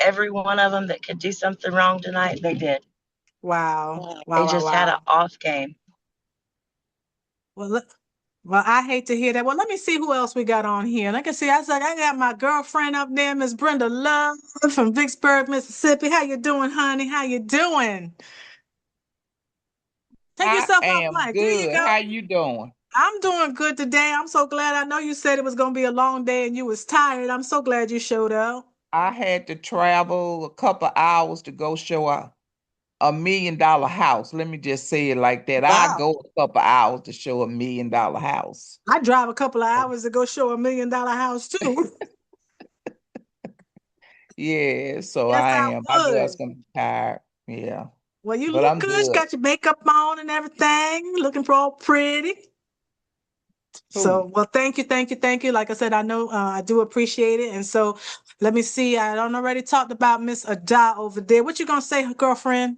every one of them that could do something wrong tonight, they did. Wow. They Wow, wow, just had an wow. off game. Well, well, I hate to hear that. Well, let me see who else we got on here. And I can see, I said, I got my girlfriend up there, Miss Brenda Love from Vicksburg, Mississippi. How you doing, honey? How you doing? Take I yourself off am mic. There you good. go. How you doing? I'm doing good today. I'm so glad. I know you said it was going to be a long day and you was tired. I'm so glad you showed up. I had to travel a couple hours to go show a $1 million house. Let me just say it like that. I Wow. go a couple hours to show $1 million house. I drive a couple of hours to go show $1 million house too. Yeah, so Yes, I I am. My girl's would. gonna be tired. Yeah, Well, you but look I'm good. You good. got your makeup on and everything. Looking for all pretty. So, Who? well, thank you, thank you, thank you. Like I said, I know I do appreciate it. And so, let me see. I don't already talked about Miss Ada over there. What you gonna say, girlfriend?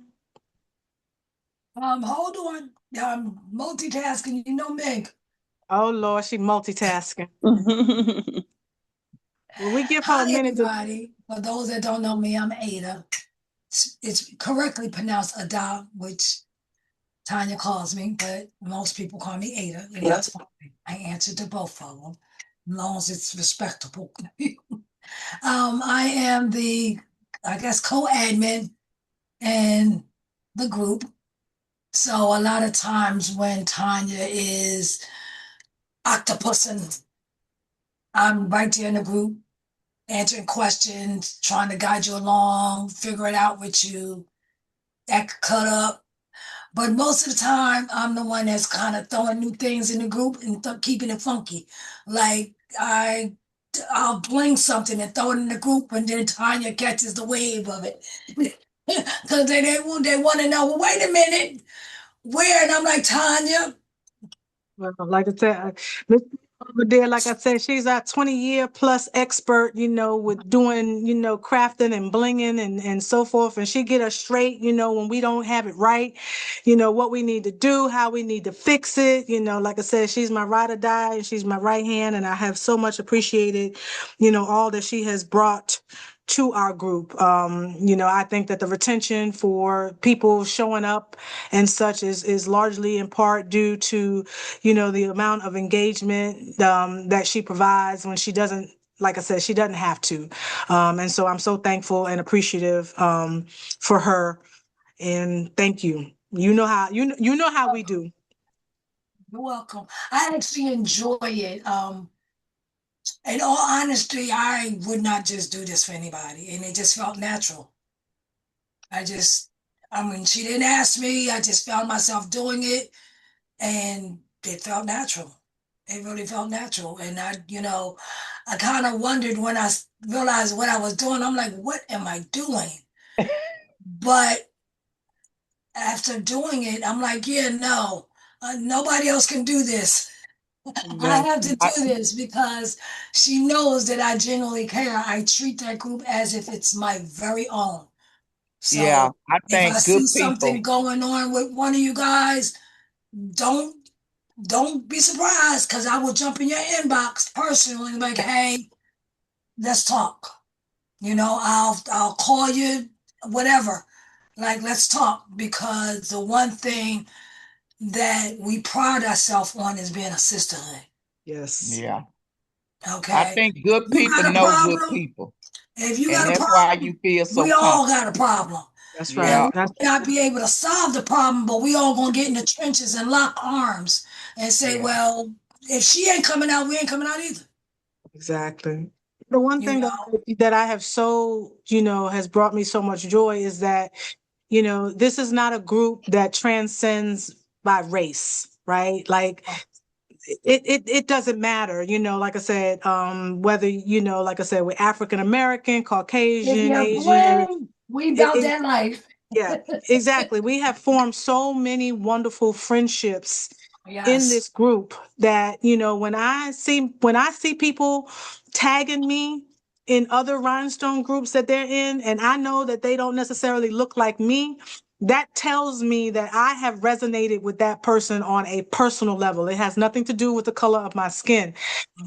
Hold on. I'm multitasking, Meg. Oh Lord, she multitasking. Well, we give her a Hi, minute to. everybody. For those that don't know me, I'm Ada. It's correctly pronounced Ada, which Tanya calls me, but most people call me Ada, and that's fine. I answer to both of them, as long as it's respectable. I am the, I guess, co-admin in the group. So a lot of times when Tanya is octopusing, I'm right there in the group, answering questions, trying to guide you along, figure it out with you, act cut up. But most of the time, I'm the one that's kind of throwing new things in the group and keeping it funky. Like I'll bling something and throw it in the group, and then Tanya catches the wave of it because they want to know. Well, wait a minute, where? And I'm like, Tanya. Well, like I said, Miss over there, like I said, she's our 20-year plus expert, with doing, crafting and blinging and so forth. And she get us straight, when we don't have it right, what we need to do, how we need to fix it. Like I said, she's my ride or die and she's my right hand. And I have so much appreciated, all that she has brought to our group. I think that the retention for people showing up and such is largely in part due to the amount of engagement that she provides when she doesn't, like I said, she doesn't have to. And so I'm so thankful and appreciative for her. And thank you. You know how we do. You're welcome. I actually enjoy it. In all honesty, I would not just do this for anybody, and it just felt natural. I just, I mean, she didn't ask me. I just found myself doing it, and it felt natural. It really felt natural, and I kind of wondered when I realized what I was doing. I'm like, what am I doing? But after doing it, I'm like, yeah, no, nobody else can do this. I have to Exactly. do this because she knows that I genuinely care. I treat that group as if it's my very own. Yeah, So I if I think see good something people. going on with one of you guys, don't don't be surprised because I will jump in your inbox personally, like, hey, let's talk. I'll call you, whatever. Like, let's talk because the one thing that we pride ourselves on is being a sisterhood. Yes. Yeah, I Okay. think If good you people got a know good problem, people, if you and got a that's why problem, you feel so we all comfortable. got a problem. That's And right. Yeah, we may not be able to solve the problem, but we all gonna get in the trenches and lock arms and say, yeah, well, if she ain't coming out, we ain't coming out either. Exactly. The one You thing know, that I have has brought me so much joy is that, this is not a group that transcends by race, right? Like it doesn't matter, like I said, whether, like I said, we're African American, if Caucasian, you're Asian. playing, we It, about it, that life. yeah, exactly. We have formed so many wonderful friendships in Yes. this group that when I see people tagging me in other rhinestone groups that they're in, and I know that they don't necessarily look like me, that tells me that I have resonated with that person on a personal level. It has nothing to do with the color of my skin.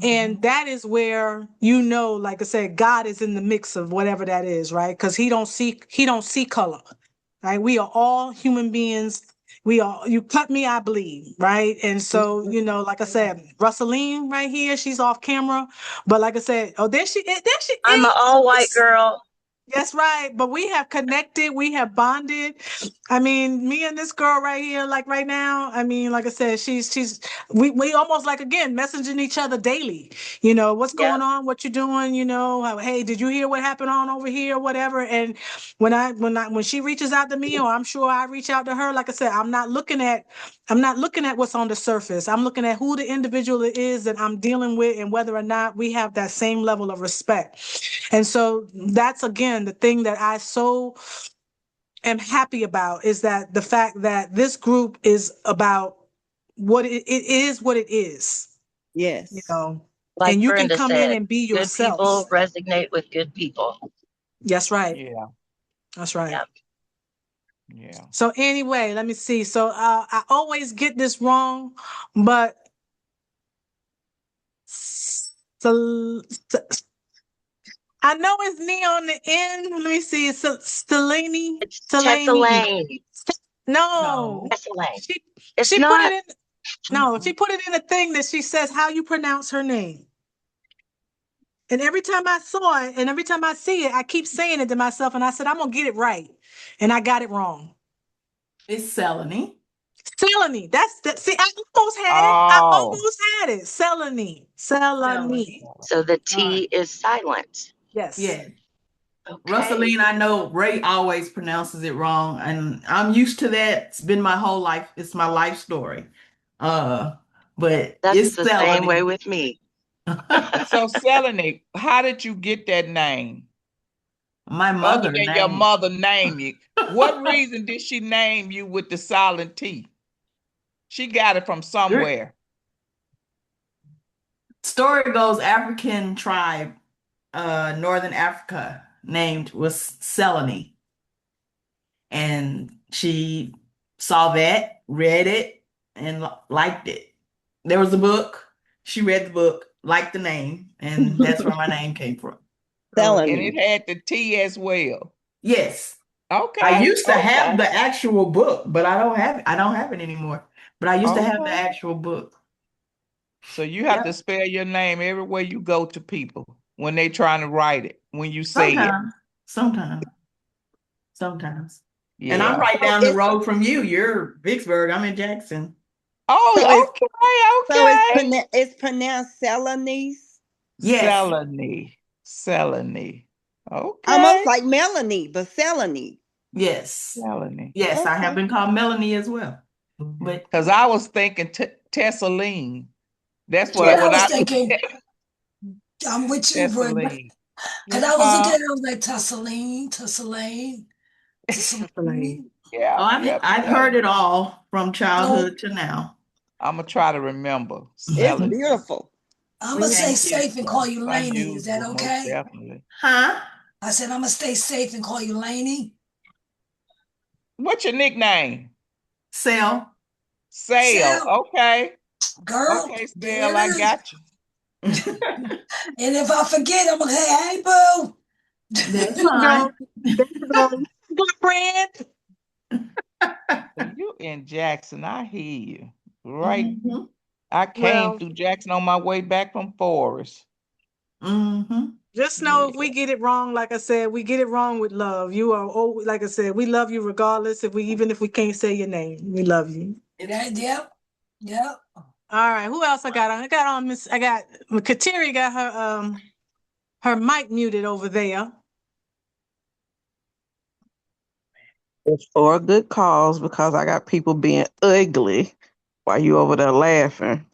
And that is where, like I said, God is in the mix of whatever that is, right? Because he don't see color, right? We are all human beings. You cut me, I bleed, right? And so, like I said, Russeline right here, she's off camera. But like I said, there she I'm an all white girl. That's right. But we have connected. We have bonded. I mean, me and this girl right here, like right now, I mean, like I said, we almost like, again, messaging each other daily. What's going on? What you doing? Hey, did you hear what happened on over here? Whatever. And when she reaches out to me, or I'm sure I reach out to her, like I said, I'm not looking at what's on the surface. I'm looking at who the individual is that I'm dealing with and whether or not we have that same level of respect. And so that's, again, the thing that I so am happy about, is that the fact that this group is about what it is, what it is. Yes. Like and you Brenda can come said, in and be good yourself. people resonate with good people. That's right. Yeah. That's right. Yeah. Yeah. So anyway, let me see. So I always get this wrong, but so I know it's knee on the end. Let me see. It's Stellini. It's Tessa Lane. No. Tessa Lane. She put it in. No, she put it in a thing that she says how you pronounce her name. And every time I saw it, and every time I see it, I keep saying it to myself, and I said, I'm gonna get it right. And I got it wrong. It's Selene. Selene. See, I almost had it. I almost had it. Selene. So the T is silent. Yes. Yeah. Okay. Russeline, I know Ray always pronounces it wrong, and I'm used to that. It's been my whole life. It's my life story. But that's it's the Selene. same way with me. So Selene, how did you get that name? My mother Other than your mother named you. What reason did she name you with the silent T? She got it from somewhere. Story goes, African tribe, Northern Africa, was Selene. And she saw that, read it, and liked it. There was a book. She read the book, liked the name, and that's where my name came from. Selene. And it had the T as well. Yes. Okay. I used to have the actual book, but I don't have it anymore. But I used to have the actual book. So you have to spell your name everywhere you go to people when they trying to write it, when you say it. Sometimes. Yeah. And I'm right down the road from you. You're Vicksburg. I'm in Jackson. Oh, okay. So it's pronounced Selene. Yes. Selene. Okay. Almost like Melanie, but Selene. Yes. Selene. Yes, I have been called Melanie as well. But because I was thinking Tessaline. That's what I was thinking. I'm with you, Brenda. Because I was looking at it, I was like, Tessalene. Yeah. I've heard it all from childhood to now. I'm going to try to remember. It's beautiful. I'm going to stay safe and call you Laney. Is that okay? Definitely. Huh? I said, I'm going to stay safe and call you Laney. What's your nickname? Sale. Okay. Girl. Okay, Sale, I got you. And if I forget, I'm going to say, hey, boo. That's fine. Good friend. You in Jackson, I hear you. Right. I came through Jackson on my way back from Forest. Just know if we get it wrong, like I said, we get it wrong with love. You are always, like I said, we love you regardless. Even if we can't say your name, we love you. Yep. All right. Who else I got on? Kateri got her mic muted over there. It's for a good cause because I got people being ugly while you over there laughing.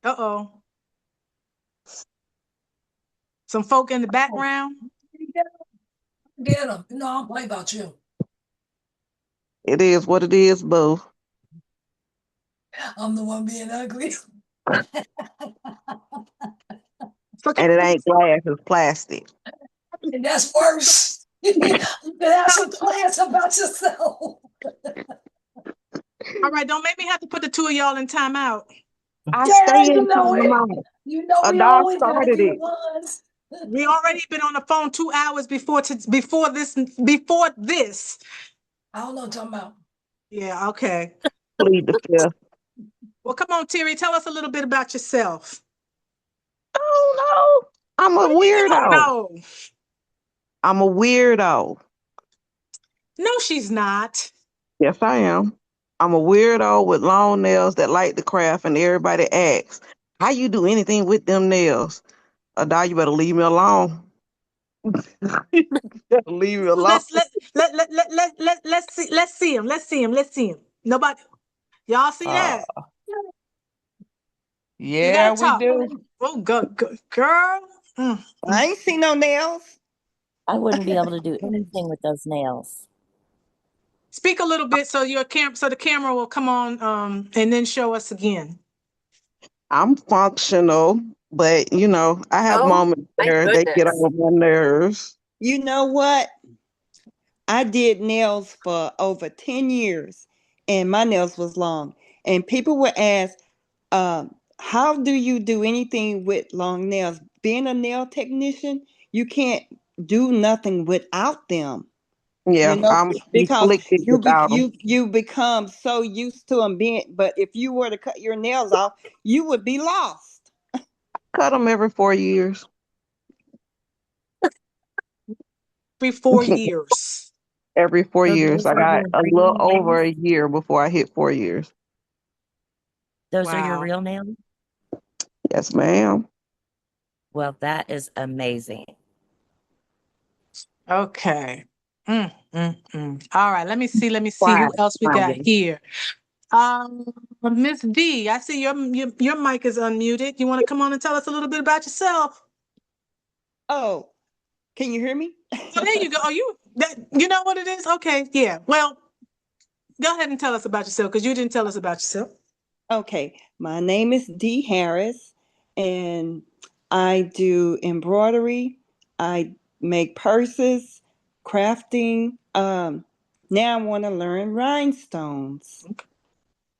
Uh-oh. Some folk in the background. Get them. No, I don't play about you. It is what it is, boo. I'm the one being ugly. And it ain't glass, it's plastic. And that's worse. You can have some class about yourself. All right, don't make me have to put the two of y'all in timeout. I Yeah, stay you in know it. time. You know A we dog always gotta started be the it. ones. We already been on the phone 2 hours before this. I don't know what I'm talking about. Yeah, okay. Plead the fifth. Well, come on, Terry, tell us a little bit about yourself. Oh no. I'm a You don't weirdo. know. I'm a weirdo. No, she's not. Yes, I am. I'm a weirdo with long nails that like to craft, and everybody asks, how you do anything with them nails? Dog, you better leave me alone. Leave me So alone. let's see him. Let's see him. Let's see him. Nobody, y'all see Uh, that? You yeah, gotta we talk. do. Oh, girl. I ain't seen no nails. I wouldn't be able to do anything with those nails. Speak a little bit so so the camera will come on and then show us again. I'm functional, but I have Oh, moments my where they get goodness. on my nerves. You know what? I did nails for over 10 years and my nails was long. And people would ask, how do you do anything with long nails? Being a nail technician, you can't do nothing without them. Yeah, You know, I'm because afflicted without them. you become so used to them being. But if you were to cut your nails off, you would be lost. Cut them every 4 years. Every 4 years. Every four So years. those I are got your a real little over nails? a year before I hit 4 years. Those are your Wow. real nails? Yes, ma'am. Well, that is amazing. Okay. All right, let me see who Fine. else we got Fine. here. Miss D, I see your mic is unmuted. You want to come on and tell us a little bit about yourself? Oh, can you hear me? Oh, there you go. Oh, you know what it is? Okay, yeah. Well, go ahead and tell us about yourself because you didn't tell us about yourself. Okay, my name is Dee Harris, and I do embroidery. I make purses, crafting. Now I want to learn rhinestones.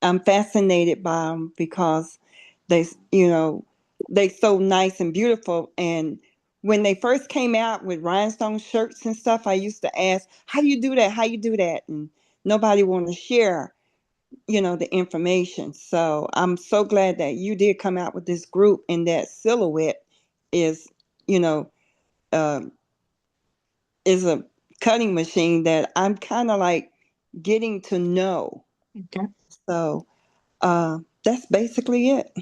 I'm fascinated by them because they, they so nice and beautiful. And when they first came out with rhinestone shirts and stuff, I used to ask, "How you do that? How you do that?" And nobody wanted to share, the information. So I'm so glad that you did come out with this group, and that silhouette is, you know, um, is a cutting machine that I'm kind of like getting to know. Okay. So that's basically it.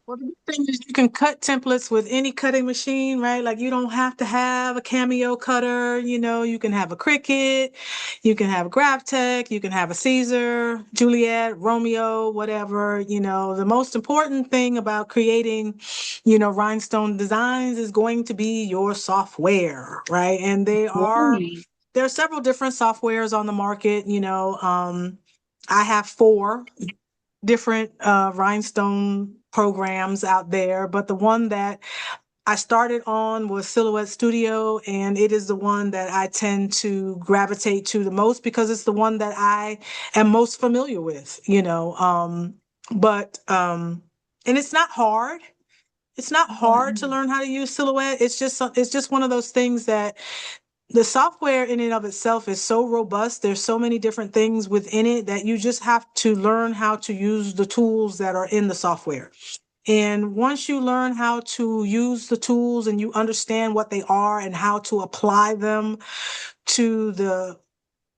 Well, the good thing is you can cut templates with any cutting machine, right? Like you don't have to have a Cameo cutter, you can have a Cricut, you can have a GrafTech, you can have a Caesar, Juliet, Romeo, whatever, The most important thing about creating, rhinestone designs is going to be your software, right? And there are several different softwares on the market, I have 4 different rhinestone programs out there, but the one that I started on was Silhouette Studio, and it is the one that I tend to gravitate to the most because it's the one that I am most familiar with, and it's not hard. It's not hard to learn how to use Silhouette. It's just one of those things that the software in and of itself is so robust. There's so many different things within it that you just have to learn how to use the tools that are in the software. And once you learn how to use the tools and you understand what they are and how to apply them to the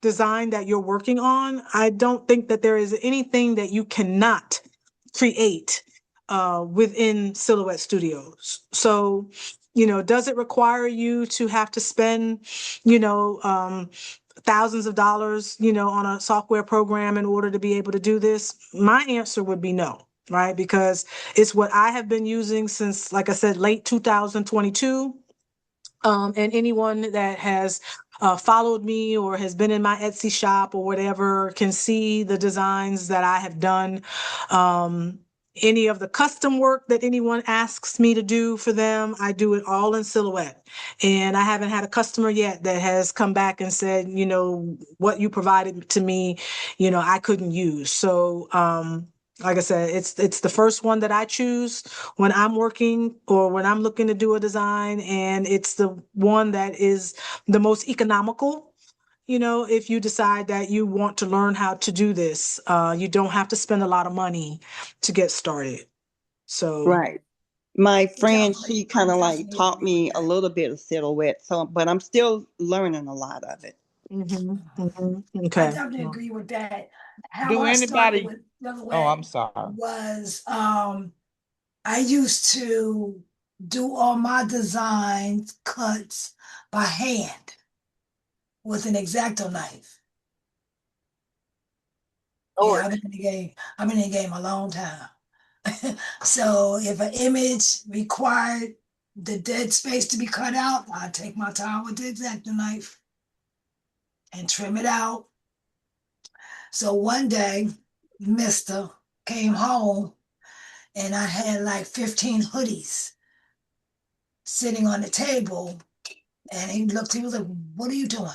design that you're working on, I don't think that there is anything that you cannot create within Silhouette Studios. So, does it require you to have to spend, thousands of dollars, on a software program in order to be able to do this? My answer would be no, right? Because it's what I have been using since, like I said, late 2022. And anyone that has followed me or has been in my Etsy shop or whatever can see the designs that I have done. Any of the custom work that anyone asks me to do for them, I do it all in silhouette. And I haven't had a customer yet that has come back and said, what you provided to me, I couldn't use. So, like I said, it's the first one that I choose when I'm working or when I'm looking to do a design, and it's the one that is the most economical. If you decide that you want to learn how to do this, you don't have to spend a lot of money to get started. So, Right. My friend, Definitely- she kind of like definitely taught agree me with a that. little bit of silhouette, but I'm still learning a lot of it. I okay. definitely agree with that. How Do I started anybody? with Oh, silhouette I'm sorry. was I used to do all my designs cuts by hand with an X-Acto knife. Yeah, I've been in the game. I've been in the game a long time. So if an image required the dead space to be cut out, I take my time with the X-Acto knife and trim it out. So one day, Mister came home and I had like 15 hoodies sitting on the table. And he was like, "What are you doing?"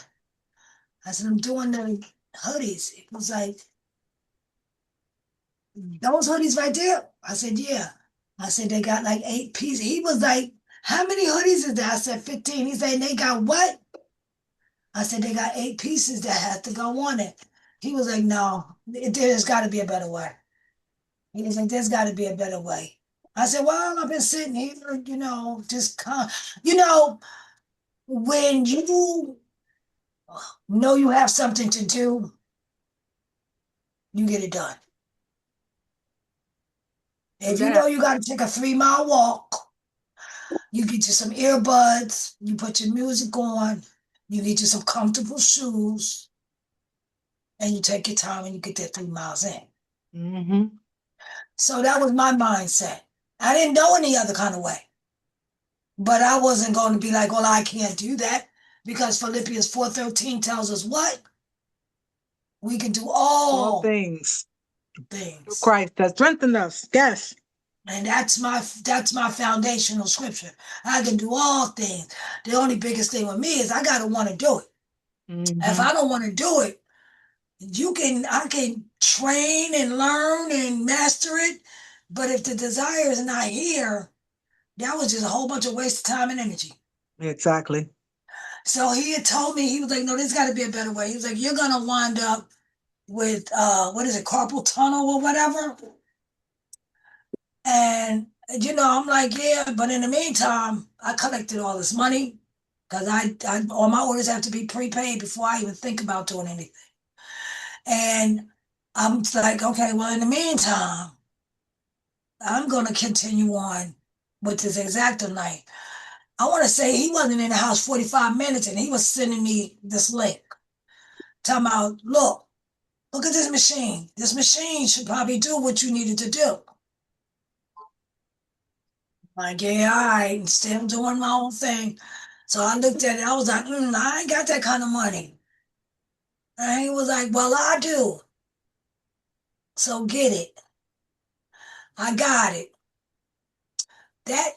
I said, "I'm doing the hoodies." He was like, "Those hoodies right there?" I said, "Yeah." I said, "They got like 8 pieces." He was like, "How many hoodies is that?" I said, 15. He said, "They got what?" I said, "They got 8 pieces that have to go on it." He was like, "No, there's got to be a better way." He was like, "There's got to be a better way." I said, "Well, I've been sitting here, just come, you know, when you know you have something to do, you get it done. If you know you got to take a 3-mile walk, you get you some earbuds, you put your music on, you get you some comfortable shoes, and you take your time and you get that 3 miles in. Mm-hmm. So that was my mindset. I didn't know any other kind of way. But I wasn't going to be like, well, I can't do that, because Philippians 4:13 tells us what? We can do All all things through things. Christ that strengthen us. Yes. And that's my foundational scripture. I can do all things. The only biggest thing with me is I gotta want to do it. If I don't want to do it, I can train and learn and master it. But if the desire is not here, that was just a whole bunch of waste of time and energy. Exactly. So he had told me, he was like, "No, there's got to be a better way." He was like, "You're gonna wind up with what is it, carpal tunnel or whatever." And I'm like, "Yeah," but in the meantime, I collected all this money because all my orders have to be prepaid before I even think about doing anything. And I'm like, "Okay, well, in the meantime, I'm gonna continue on with this X-Acto knife." I want to say he wasn't in the house 45 minutes, and he was sending me this link, talking about, look at this machine. This machine should probably do what you needed to do. Like, yeah, all right, still doing my own thing. So I looked at it, I was like, I ain't got that kind of money. And he was like, "Well, I do. So get it." I got it. That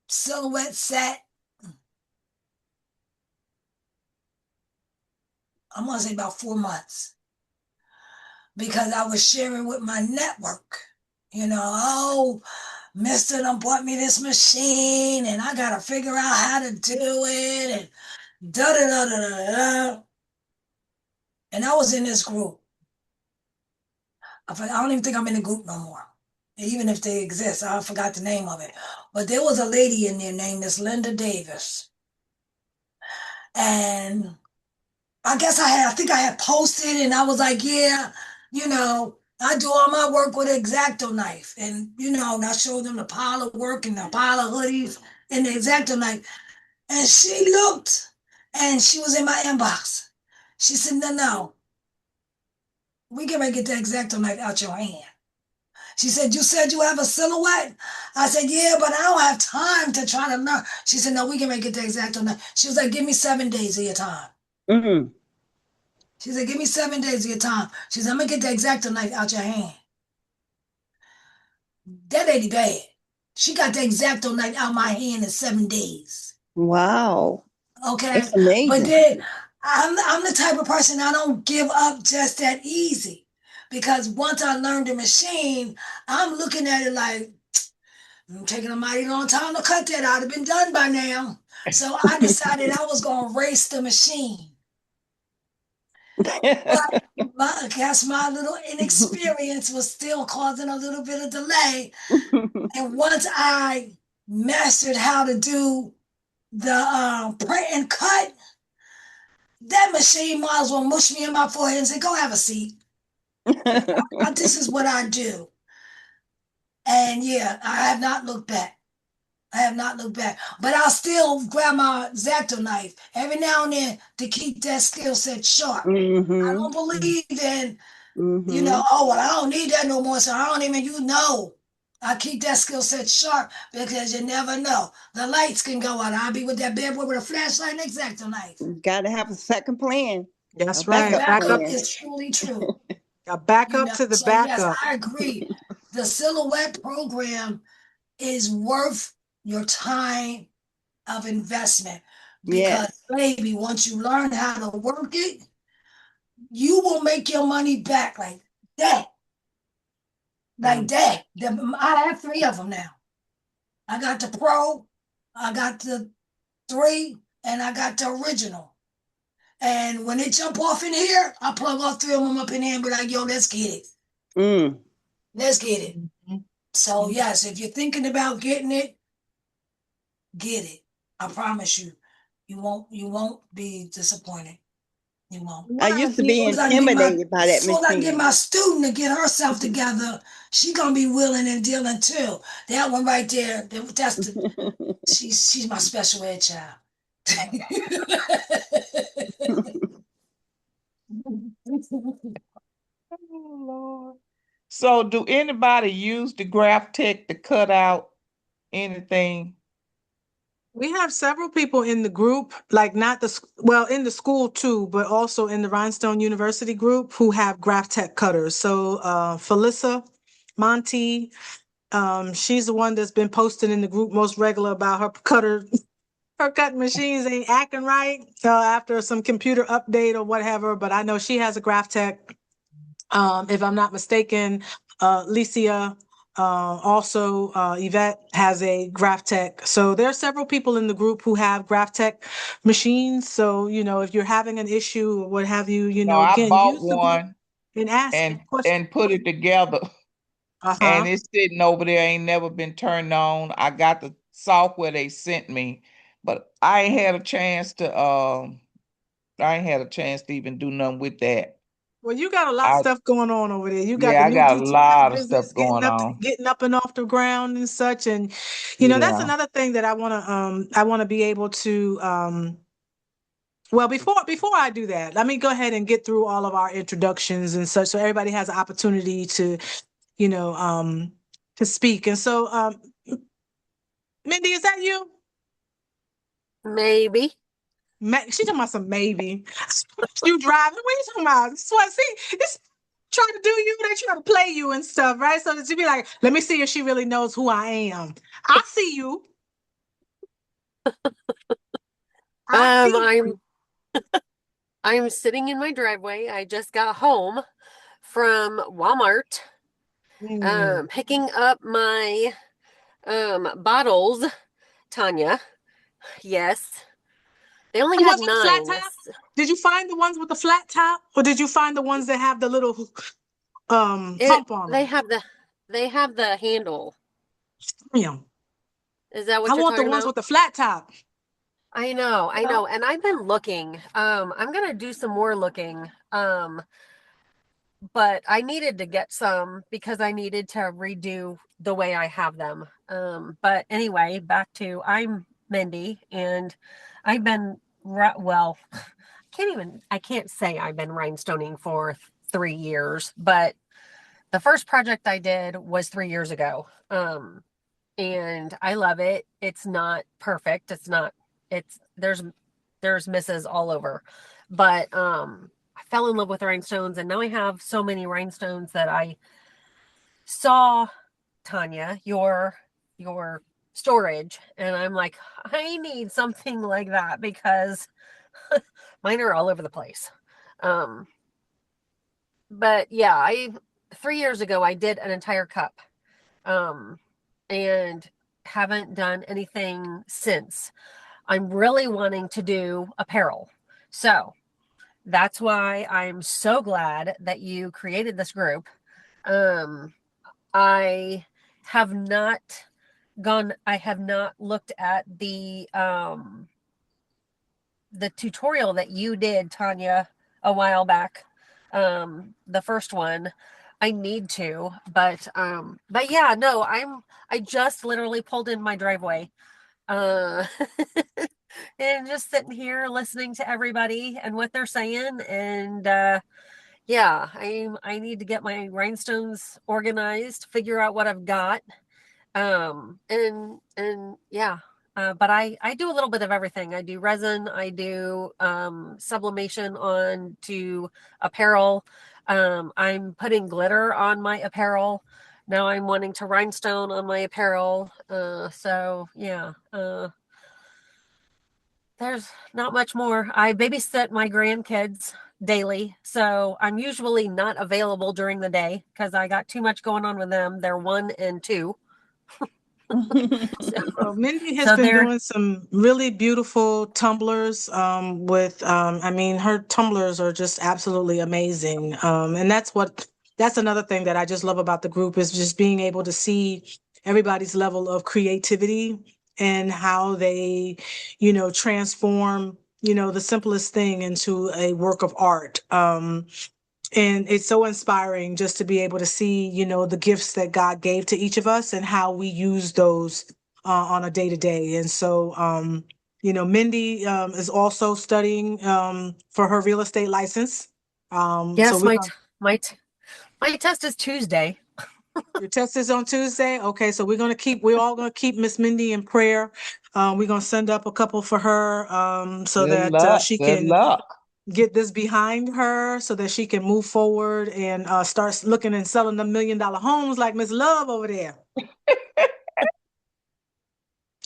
silhouette set, I'm gonna say about 4 months. Because I was sharing with my network. Oh, Mister done bought me this machine and I gotta figure out how to do it, and da da da da da da. And I was in this group. I don't even think I'm in the group no more. Even if they exist, I forgot the name of it. But there was a lady in there named Miss Linda Davis. And I think I had posted and I was like, "Yeah, I do all my work with an X-Acto knife." And, I showed them the pile of work and the pile of hoodies and the X-Acto knife. And she looked and she was in my inbox. She said, "No, no, we can get the X-Acto knife out your hand." She said, "You said you have a silhouette?" I said, "Yeah, but I don't have time to try to learn." She said, "No, we can get the X-Acto knife." She was like, "Give me 7 days of your time." Mm-hmm. She said, "Give me 7 days of your time." She said, "I'm going to get the X-Acto knife out your hand." That lady bad. She got the X-Acto knife out my hand in 7 days. Wow. Okay. It's But amazing. then I'm the type of person, I don't give up just that easy. Because once I learned the machine, I'm looking at it like, I'm taking a mighty long time to cut that. I'd have been done by now. So I decided I was going to race the machine. But I guess my little inexperience was still causing a little bit of delay. And once I mastered how to do the print and cut, that machine might as well mush me in my forehead and say, go have a seat. This is what I do. And yeah, I have not looked back. I have not looked back. But I'll still grab my X-Acto knife every now and then to keep that skill set sharp. I don't believe in, oh, well, I don't need that no more. So I don't even, I keep that skill set sharp because you never know. The lights can go out. I'll be with that bad boy with a flashlight and X-Acto knife. Gotta have a second plan. That's A right. backup Backup plan. is truly true. A backup to the So yes, backup. I agree. The Silhouette program is worth your time of investment because, Yes. baby, once you learn how to work it, you will make your money back like that. Like that. I have 3 of them now. I got the Pro, I got the 3, and I got the original. And when they jump off in here, I plug all 3 of them up in here and be like, yo, let's get it. Let's get it. So yes, if you're thinking about getting it, get it. I promise you, you won't be disappointed. You won't. I used to be intimidated by that So I get machine. my student to get herself together. She gonna be willing and dealing too. That one right there, she's my special ed child. Oh, Lord. So do anybody use the graph tech to cut out anything? We have several people in the group, like not well, in the school too, but also in the Rhinestone University group who have graph tech cutters. So Felissa Monty, she's the one that's been posting in the group most regular about her her cutting machines ain't acting right after some computer update or whatever. But I know she has a graph tech. If I'm not mistaken, Licia, also Yvette has a graph tech. So there are several people in the group who have graph tech machines. So, if you're having an issue or what have you, I again, bought use the group one and ask questions. and put it together, and it's sitting over there, ain't never been turned on. I got the software they sent me, but I ain't had a chance to even do nothing with that. Well, you got a lot of I stuff going on over there. You got Yeah, the I new got a DTF lot of stuff business going on. getting up and off the ground and such. And that's Yeah. another thing that I want to be able to well, before I do that, let me go ahead and get through all of our introductions and such so everybody has an opportunity to, to speak. And so Mindy, is that you? Maybe. She talking about some maybe. You driving? What are you talking about? This is what, see, this trying to do you, they try to play you and stuff, right? So that you be like, let me see if she really knows who I am. I see you. I'm sitting in my driveway. I just got home from Walmart, picking up my bottles. Tanya, yes. They only had 9. Did you find the ones with the flat top, or did you find the ones that have the little pump on them? They have the handle. Yeah. Is that what I you're want the talking ones about? with the flat top. I know. And I've been looking. I'm gonna do some more looking. But I needed to get some because I needed to redo the way I have them. But anyway, I'm Mindy, and I've been I can't say I've been rhinestoning for 3 years, but the first project I did was 3 years ago. And I love it. It's not perfect. There's misses all over. But I fell in love with rhinestones, and now I have so many rhinestones that I saw Tanya, your storage, and I'm like, I need something like that because mine are all over the place. But yeah, 3 years ago I did an entire cup, and haven't done anything since. I'm really wanting to do apparel, so that's why I'm so glad that you created this group. I have not I have not looked at the tutorial that you did, Tanya, a while back. The first one. I need to, but yeah, no, I just literally pulled in my driveway. Uh and just sitting here listening to everybody and what they're saying, and yeah, I need to get my rhinestones organized, figure out what I've got. And yeah, but I do a little bit of everything. I do resin, I do sublimation on to apparel. I'm putting glitter on my apparel. Now I'm wanting to rhinestone on my apparel. So yeah, there's not much more. I babysit my grandkids daily, so I'm usually not available during the day because I got too much going on with them. They're 1 and 2. So Mindy has been doing some really beautiful tumblers with I mean, her tumblers are just absolutely amazing. And that's another thing that I just love about the group is just being able to see everybody's level of creativity and how they, transform, the simplest thing into a work of art. And it's so inspiring just to be able to see, the gifts that God gave to each of us and how we use those on a day to day. And so, Mindy is also studying for her real estate license. Yes, so my test is Tuesday. Your test is on Tuesday. Okay, so we're all gonna keep Miss Mindy in prayer. We're gonna send up a couple for her so Good that luck. she Good can luck. get this behind her so that she can move forward and start looking and selling the $1 million homes like Miss Love over there. I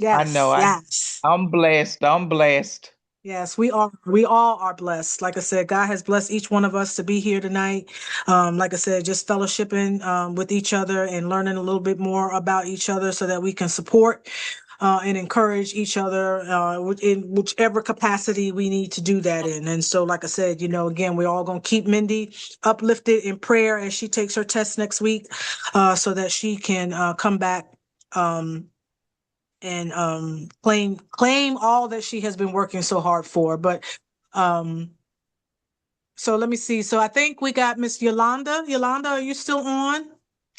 Yes, know. yes. I'm blessed. I'm blessed. Yes, we are. We all are blessed. Like I said, God has blessed each one of us to be here tonight. Like I said, just fellowshipping with each other and learning a little bit more about each other so that we can support and encourage each other in whichever capacity we need to do that in. And so, like I said, again, we're all going to keep Mindy uplifted in prayer as she takes her test next week so that she can come back and claim all that she has been working so hard for. But so let me see. So I think we got Miss Yolanda. Yolanda, are you still on?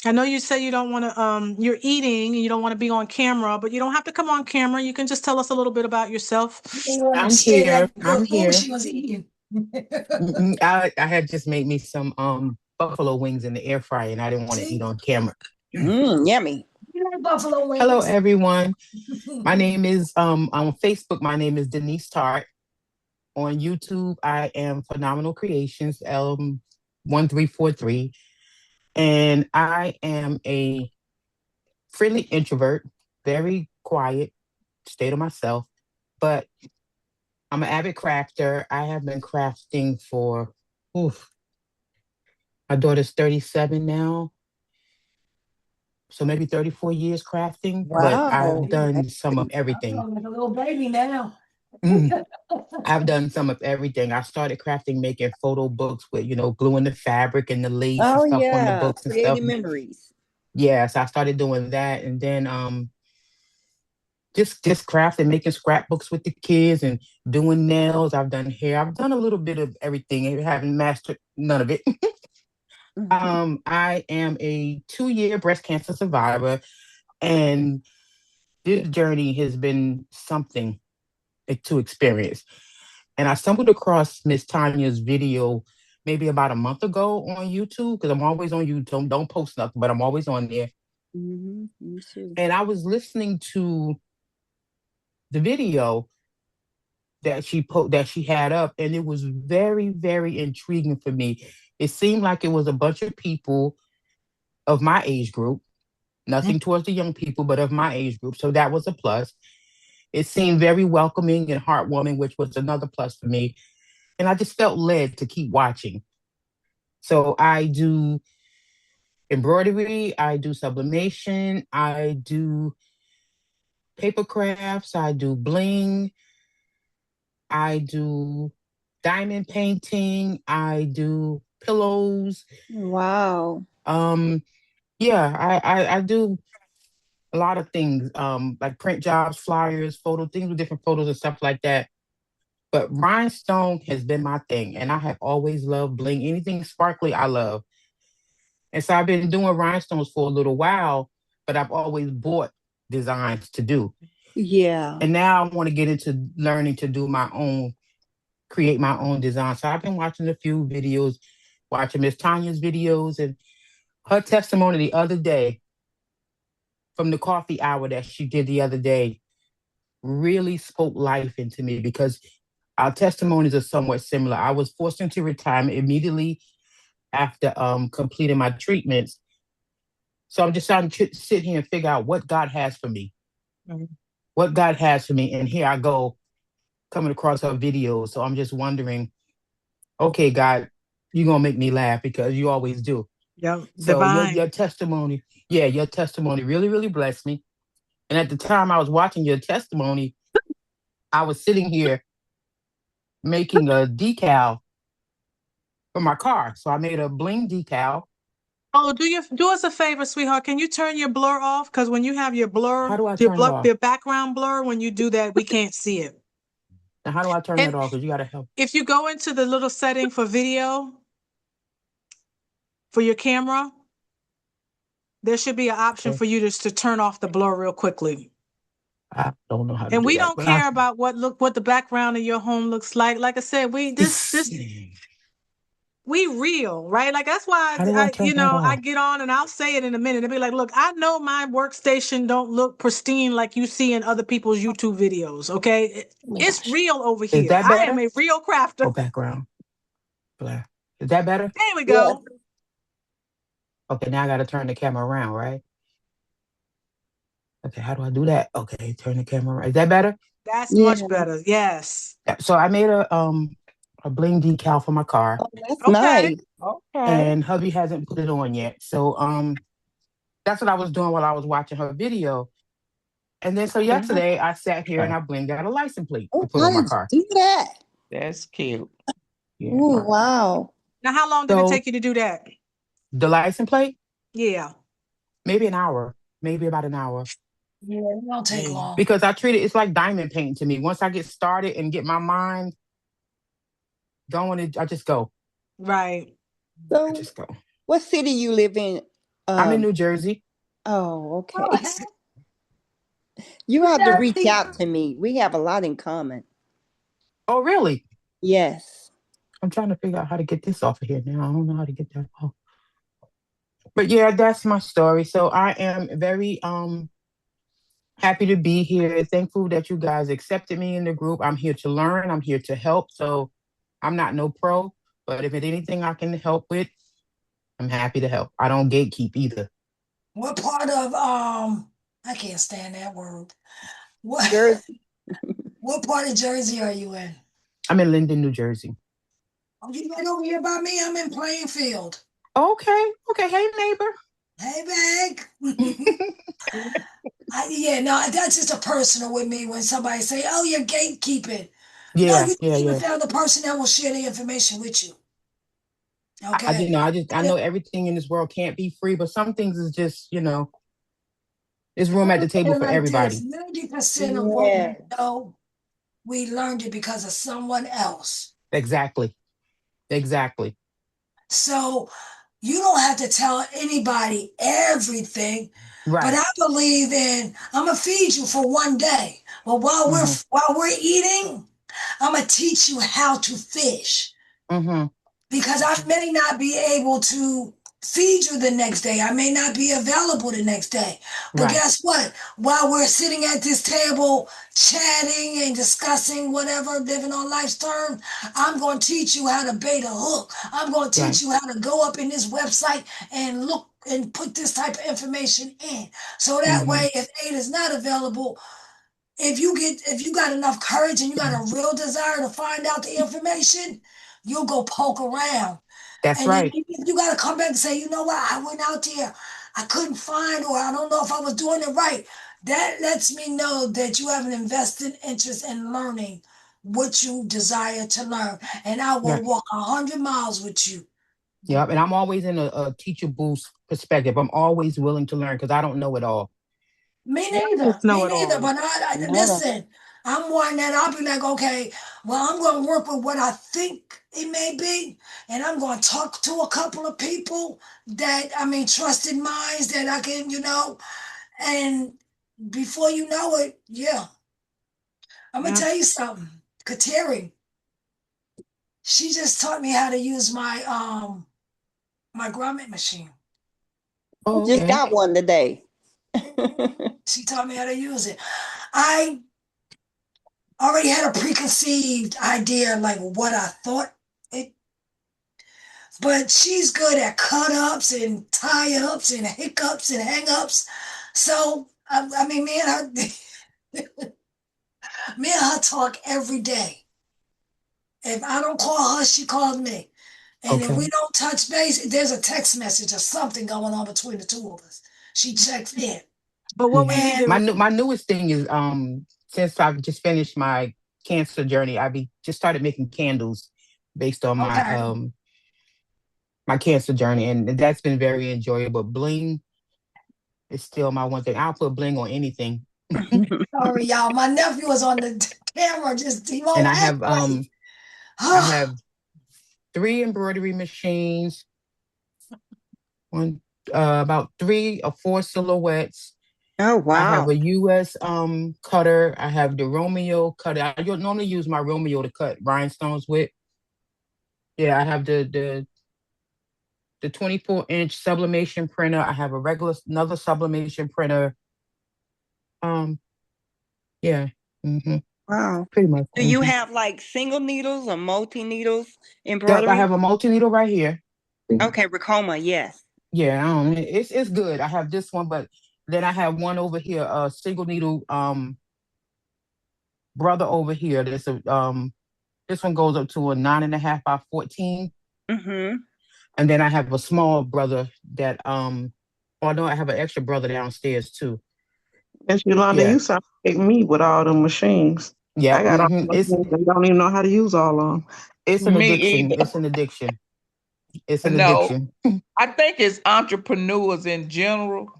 I know you say you don't want to you're eating and you don't want to be on camera, but you don't have to come on camera. You can just tell us a little bit about yourself. I'm here. I'm here. She was eating. I had just made me some buffalo wings in the air fryer and I didn't want to eat on camera. Yummy. You like buffalo wings? Hello everyone. My name is on Facebook, my name is Denise Tart. On YouTube, I am Phenomenal Creations, 1343. And I am a friendly introvert, very quiet, stay to myself, but I'm an avid crafter. I have been crafting for, my daughter's 37 now. So maybe 34 years crafting, but I've done some of everything. I'm like a little baby now. I've done some of everything. I started crafting, making photo books with, gluing the fabric and the lace and stuff on the books and stuff. Creating memories. Yes, I started doing that, and then just crafting, making scrapbooks with the kids and doing nails. I've done hair. I've done a little bit of everything. I haven't mastered none of it. I am a 2-year breast cancer survivor, and this journey has been something to experience. And I stumbled across Miss Tanya's video maybe about a month ago on YouTube, because I'm always on YouTube. Don't post nothing, but I'm always on there. Me too. And I was listening to the video that she had up, and it was very, very intriguing for me. It seemed like it was a bunch of people of my age group Nothing towards the young people, but of my age group. So that was a plus. It seemed very welcoming and heartwarming, which was another plus for me. And I just felt led to keep watching. So I do embroidery, I do sublimation, I do paper crafts, I do bling, I do diamond painting, I do pillows. Wow. Yeah, I do a lot of things, like print jobs, flyers, photo things with different photos and stuff like that. But rhinestone has been my thing, and I have always loved bling. Anything sparkly, I love. And so I've been doing rhinestones for a little while, but I've always bought designs to do. Yeah. And now I want to get into learning to do my own, create my own design. So I've been watching a few videos, watching Miss Tanya's videos, and her testimony the other day from the coffee hour that she did the other day really spoke life into me because our testimonies are somewhat similar. I was forced into retirement immediately after completing my treatments. So I'm just trying to sit here and figure out what God has for me. Mm-hmm. What God has for me. And here I go coming across her videos. So I'm just wondering, okay, God, you're going to make me laugh because you always do. Yep. So Divine. your testimony, your testimony really, really blessed me. And at the time I was watching your testimony, I was sitting here making a decal for my car. So I made a bling decal. Oh, do us a favor, sweetheart. Can you turn your blur off? Because when you have your blur, how do I turn it off? Your background blur, when you do that, we can't see it. Now, how do I turn that off? Because you got to help. If you go into the little setting for video, for your camera, there should be an option for you just to turn off the blur real quickly. I don't know how to do that. And we don't care about what the background of your home looks like. Like I said, we real, right? Like that's why I get on and I'll say it in a minute. I'll be like, look, I know my workstation don't look pristine like you see in other people's YouTube videos. Okay, it's real over here. Is that better? I am a real crafter. Oh, background. Black. Is that better? There we go. Yeah. Okay, now I got to turn the camera around, right? Okay, how do I do that? Okay, turn the camera around. Is that better? That's much better. Yes. So I made a bling decal for my car. Oh, that's nice. Okay. And hubby hasn't put it on yet. So that's what I was doing while I was watching her video. And then so yesterday I sat here and I blinged out a license plate to put on my car. Do that. That's cute. Yeah. Oh, wow. Now, how long did it take you to do that? The license plate? Yeah. Maybe an hour. Maybe about an hour. Yeah, it won't take long. Because I treat it's like diamond painting to me. Once I get started and get my mind going, I just go. Right. So I just go. What city you live in? I'm in New Jersey. Oh, okay. You have to reach out to me. We have a lot in common. Oh, really? Yes. I'm trying to figure out how to get this off of here now. I don't know how to get that off. But yeah, that's my story. So I am very happy to be here. Thankful that you guys accepted me in the group. I'm here to learn. I'm here to help. So I'm not no pro, but if it's anything I can help with, I'm happy to help. I don't gatekeep either. What part of I can't stand that word. What Jersey. What part of Jersey are you in? I'm in Linden, New Jersey. Oh, you right over here by me? I'm in Plainfield. Okay. Hey, neighbor. Hey, bag. That's just a personal with me when somebody say, "Oh, you're gatekeeping." Yeah, no, you even found the person that will share the information with you. Okay. I know everything in this world can't be free, but some things is just, there's room at the table for everybody. 90% of what we know, we learned it because of someone else. Exactly. So you don't have to tell anybody everything. Right. But I believe I'm gonna feed you for one day. But while we're eating, I'm gonna teach you how to fish. Mm-hmm. Because I may not be able to feed you the next day. I may not be available the next day. But guess what? While we're sitting at this table chatting and discussing whatever, living on life's terms, I'm going to teach you how to bait a hook. I'm going to teach you how to go up in this website and look and put this type of information in. So that way, if Ada is not available, if you got enough courage and you got a real desire to find out the information, you'll go poke around. That's and then right. you got to come back and say, you know what, I went out there, I couldn't find, or I don't know if I was doing it right. That lets me know that you have an invested interest in learning what you desire to learn. And I will Right. walk 100 miles with you. Yep. And I'm always in a teachable perspective. I'm always willing to learn because I don't know it all. Me neither. Know Me it neither. all. But I listen, I'm one that I'll be like, okay, well, I'm going to work with what I think it may be. And I'm going to talk to a couple of people that, trusted minds that I can, and before you know it, yeah. I'm going to tell you something. Kateri, she just taught me how to use my grommet machine. Oh, Just okay. got one today. She taught me how to use it. I already had a preconceived idea, like what I thought it, but she's good at cut ups and tie ups and hiccups and hang ups. So, me and her talk every day. If I don't call her, she calls me. And if we don't touch base, there's a text message or something going on between the two of us. She checks in. But what we need to my newest thing is since I've just finished my cancer journey, just started making candles based on my cancer journey, and that's been very enjoyable. Bling is still my one thing. I'll put bling on anything. Sorry, y'all. My nephew was on the camera. He won't And I act have right. I have 3 embroidery machines, about 3 or 4 silhouettes. Oh wow! I have a US cutter. I have the Romeo cutter. I normally use my Romeo to cut rhinestones with. Yeah, I have the 24-inch sublimation printer. I have another sublimation printer. Yeah. Wow. Pretty much. Do you have like single needles or multi needles Yep, embroidery? I have a multi needle right here. Okay, Ricoma, yes. Yeah, it's good. I have this one, but then I have one over here, a single needle brother over here. There's this one goes up to a 9.5 by 14. And then I have a small brother that although I have an extra brother downstairs too. And Yolanda, you sound like me with all the machines. Yeah, I got all the machines. I don't even know how to use all of them. It's an Me addiction. either. It's an addiction. It's an No, addiction. I think it's entrepreneurs in general.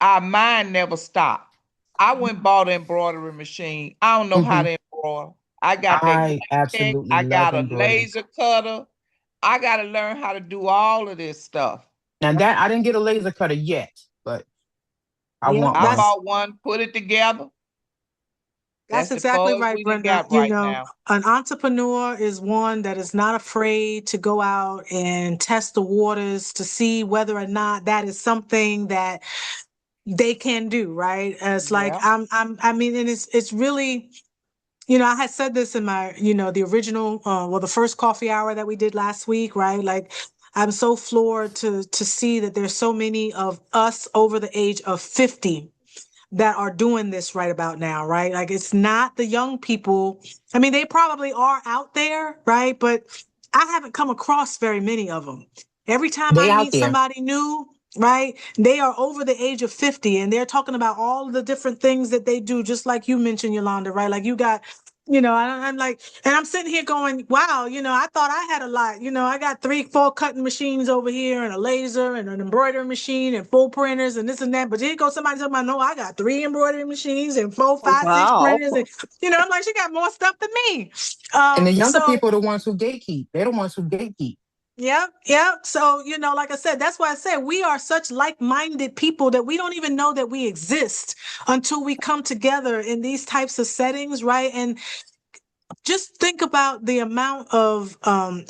Our mind never stop. I went and bought an embroidery machine. I don't know how to embroider. I got that I Black ink. absolutely I got love a embroidery. laser cutter. I got to learn how to do all of this stuff. Now that I didn't get a laser cutter yet, but I want I one. bought one, put it together. That's the exactly buzz right, we done Brenda. got right now. An entrepreneur is one that is not afraid to go out and test the waters to see whether or not that is something that they can do, right? It's like and it's really, I had said this in my, the original, the first coffee hour that we did last week, right? Like, I'm so floored to see that there's so many of us over the age of 50 that are doing this right about now, right? Like, it's not the young people. I mean, they probably are out there, right? But I haven't come across very many of them. Every time I meet somebody new, right, they are over the age of 50 and they're talking about all the different things that they do, just like you mentioned, Yolanda, right? Like, you got, I'm like, and I'm sitting here going, wow, I thought I had a lot. I got 3, 4 cutting machines over here and a laser and an embroidery machine and 4 printers and this and that. But here goes somebody talking about, no, I got 3 embroidery machines and 4, 5, 6 printers. And, I'm like, she got more stuff than me. And the younger people are the ones who gatekeep. They're the ones who gatekeep. Yep. So, like I said, that's why I said we are such like-minded people that we don't even know that we exist until we come together in these types of settings, right? And just think about the amount of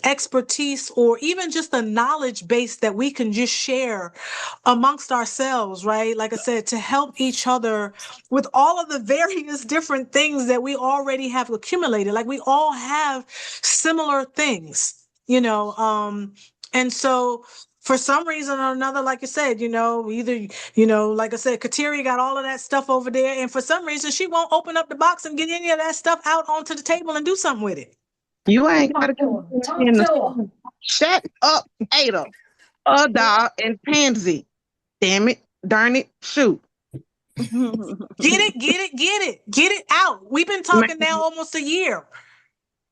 expertise or even just the knowledge base that we can just share amongst ourselves, right? Like I said, to help each other with all of the various different things that we already have accumulated. Like, we all have similar things, and so for some reason or another, like you said, either, like I said, Kateri got all of that stuff over there. And for some reason, she won't open up the box and get any of that stuff out onto the table and do something with it. You ain't got to Talk to come her. Talk in the to her. store. Shut up, Ada. Dog and Pansy. Damn it. Darn it. Shoot. Get it out. We've been talking now almost a year.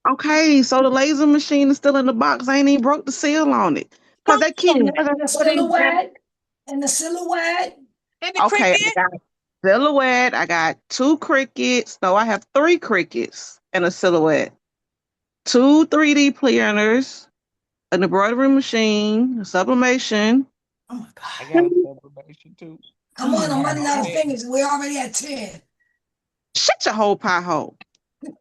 Okay, so the laser machine is still in the box. I ain't even broke the seal on it. Because they keep And having The silhouette. And the silhouette. the okay, cricket. I got silhouette. I got 2 crickets. No, I have 3 crickets and a silhouette. 2 3D printers, an embroidery machine, a sublimation. Oh my God. I got a sublimation too. Come on, I'm Yeah. running out of fingers. We're already at 10. Shut your whole pie hole.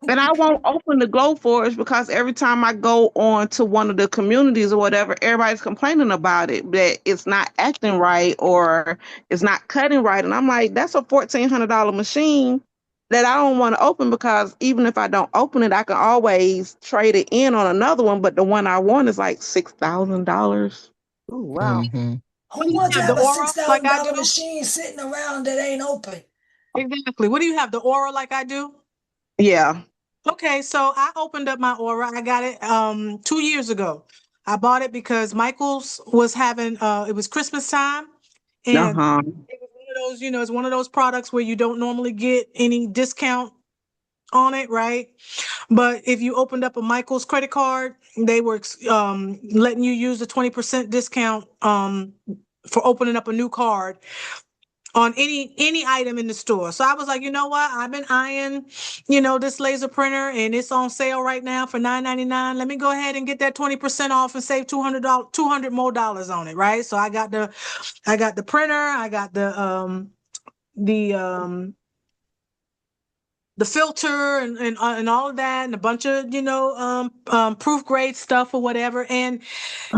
But I won't open the Glow Forge because every time I go on to one of the communities or whatever, everybody's complaining about it, that it's not acting right or it's not cutting right. And I'm like, that's a $1,400 machine that I don't want to open, because even if I don't open it, I can always trade it in on another one. But the one I want is like $6,000. Oh, wow. Mm-hmm. Who wants to have have the a aura like I $6,000 do? machine sitting around that ain't open? Exactly. What do you have? The aura like I do? Yeah. Okay, so I opened up my aura. I got it 2 years ago. I bought it because Michael's was having it was Christmas time, and Uh-huh. it was one of those, it's one of those products where you don't normally get any discount on it, right? But if you opened up a Michael's credit card, they were letting you use a 20% discount for opening up a new card on any item in the store. So I was like, you know what? I've been eyeing, this laser printer, and it's on sale right now for $9.99. Let me go ahead and get that 20% off and save $200 more on it, right? So I got the printer, I got the filter and all of that, and a bunch of proof grade stuff or whatever. And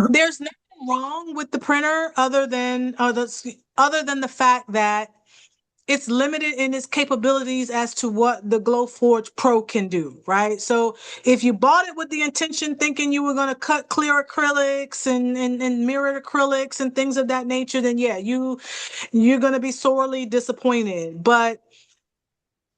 there's nothing wrong with the printer other than the fact that it's limited in its capabilities as to what the Glowforge Pro can do, right? So if you bought it with the intention thinking you were going to cut clear acrylics and mirrored acrylics and things of that nature, then yeah, you're going to be sorely disappointed. But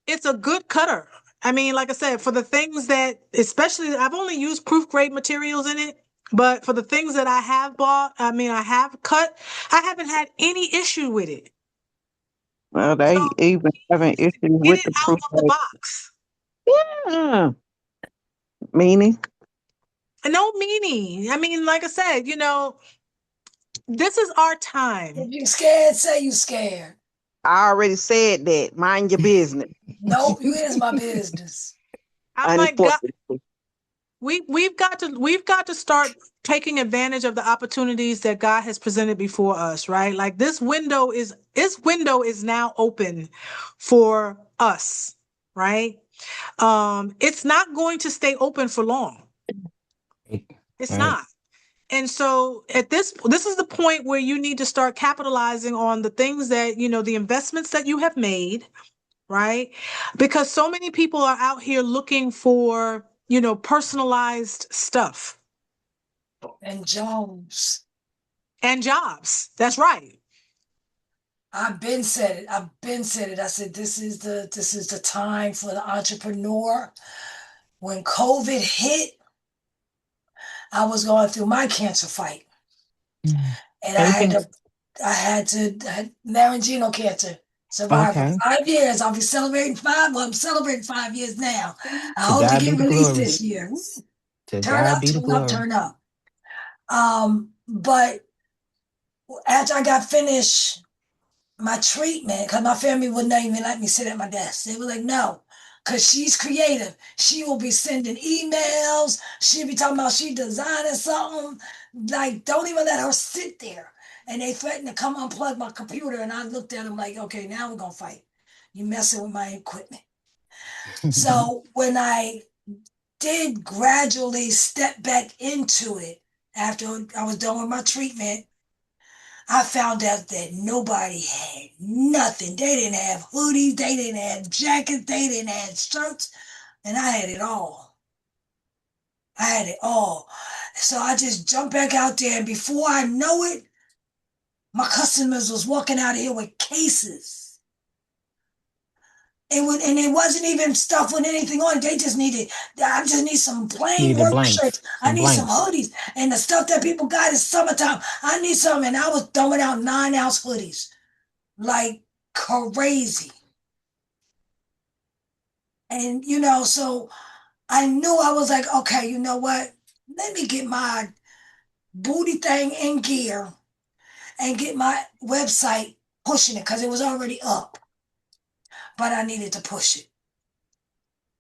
it's a good cutter. I mean, like I said, for the things that, especially, I've only used proof grade materials in it, but for the things that I have bought, I mean, I have cut, I haven't had any issue with it. Well, they even having issues Get with it the out proof. of the box. Yeah. Meaning? No meaning. I mean, like I said, this is our time. If you scared, say you scared. I already said that. Mind your business. Nope, you is my business. I'm like, God, Unfortunately. we've got to start taking advantage of the opportunities that God has presented before us, right? Like this window is now open for us, right? It's not going to stay open for long. It's Right. not. And so at this is the point where you need to start capitalizing on the things that, the investments that you have made, right? Because so many people are out here looking for, personalized stuff. And Jones. And jobs. That's right. I've been said it. I said this is the time for the entrepreneur. When COVID hit, I was going through my cancer fight. And I had laryngeal cancer. Survived for 5 years. I'll be celebrating 5. Well, I'm celebrating 5 years now. I hope to get released this year. Turn up. But after I got finished my treatment, because my family would not even let me sit at my desk. They were like, no, because she's creative. She will be sending emails. She'll be talking about she designing something. Like, don't even let her sit there. And they threatened to come unplug my computer. And I looked at them like, okay, now we're going to fight. You messing with my equipment. So when I did gradually step back into it after I was done with my treatment, I found out that nobody had nothing. They didn't have hoodies, they didn't have jackets, they didn't have shirts, and I had it all. So I just jumped back out there, and before I know it, My customers was walking out of here with cases. And it wasn't even stuff with anything on it. They just needed, I just need some plain Need the work blanks, shirts. I some need some blanks. hoodies. And the stuff that people got is summertime. I need some. And I was throwing out 9-ounce hoodies like crazy. And, so I knew, I was like, okay, you know what? Let me get my booty thing in gear and get my website pushing it, because it was already up. But I needed to push it.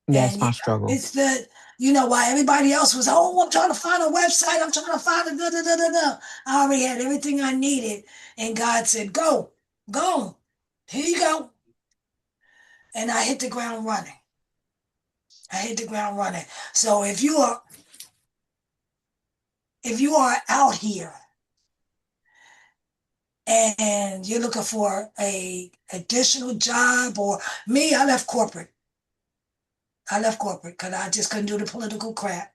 That's And my struggle. it's why everybody else was, oh, I'm trying to find a website. I'm trying to find a da. I already had everything I needed. And God said, go. Here you go. And I hit the ground running. So if you are out here and you're looking for a additional job, or me, I left corporate because I just couldn't do the political crap.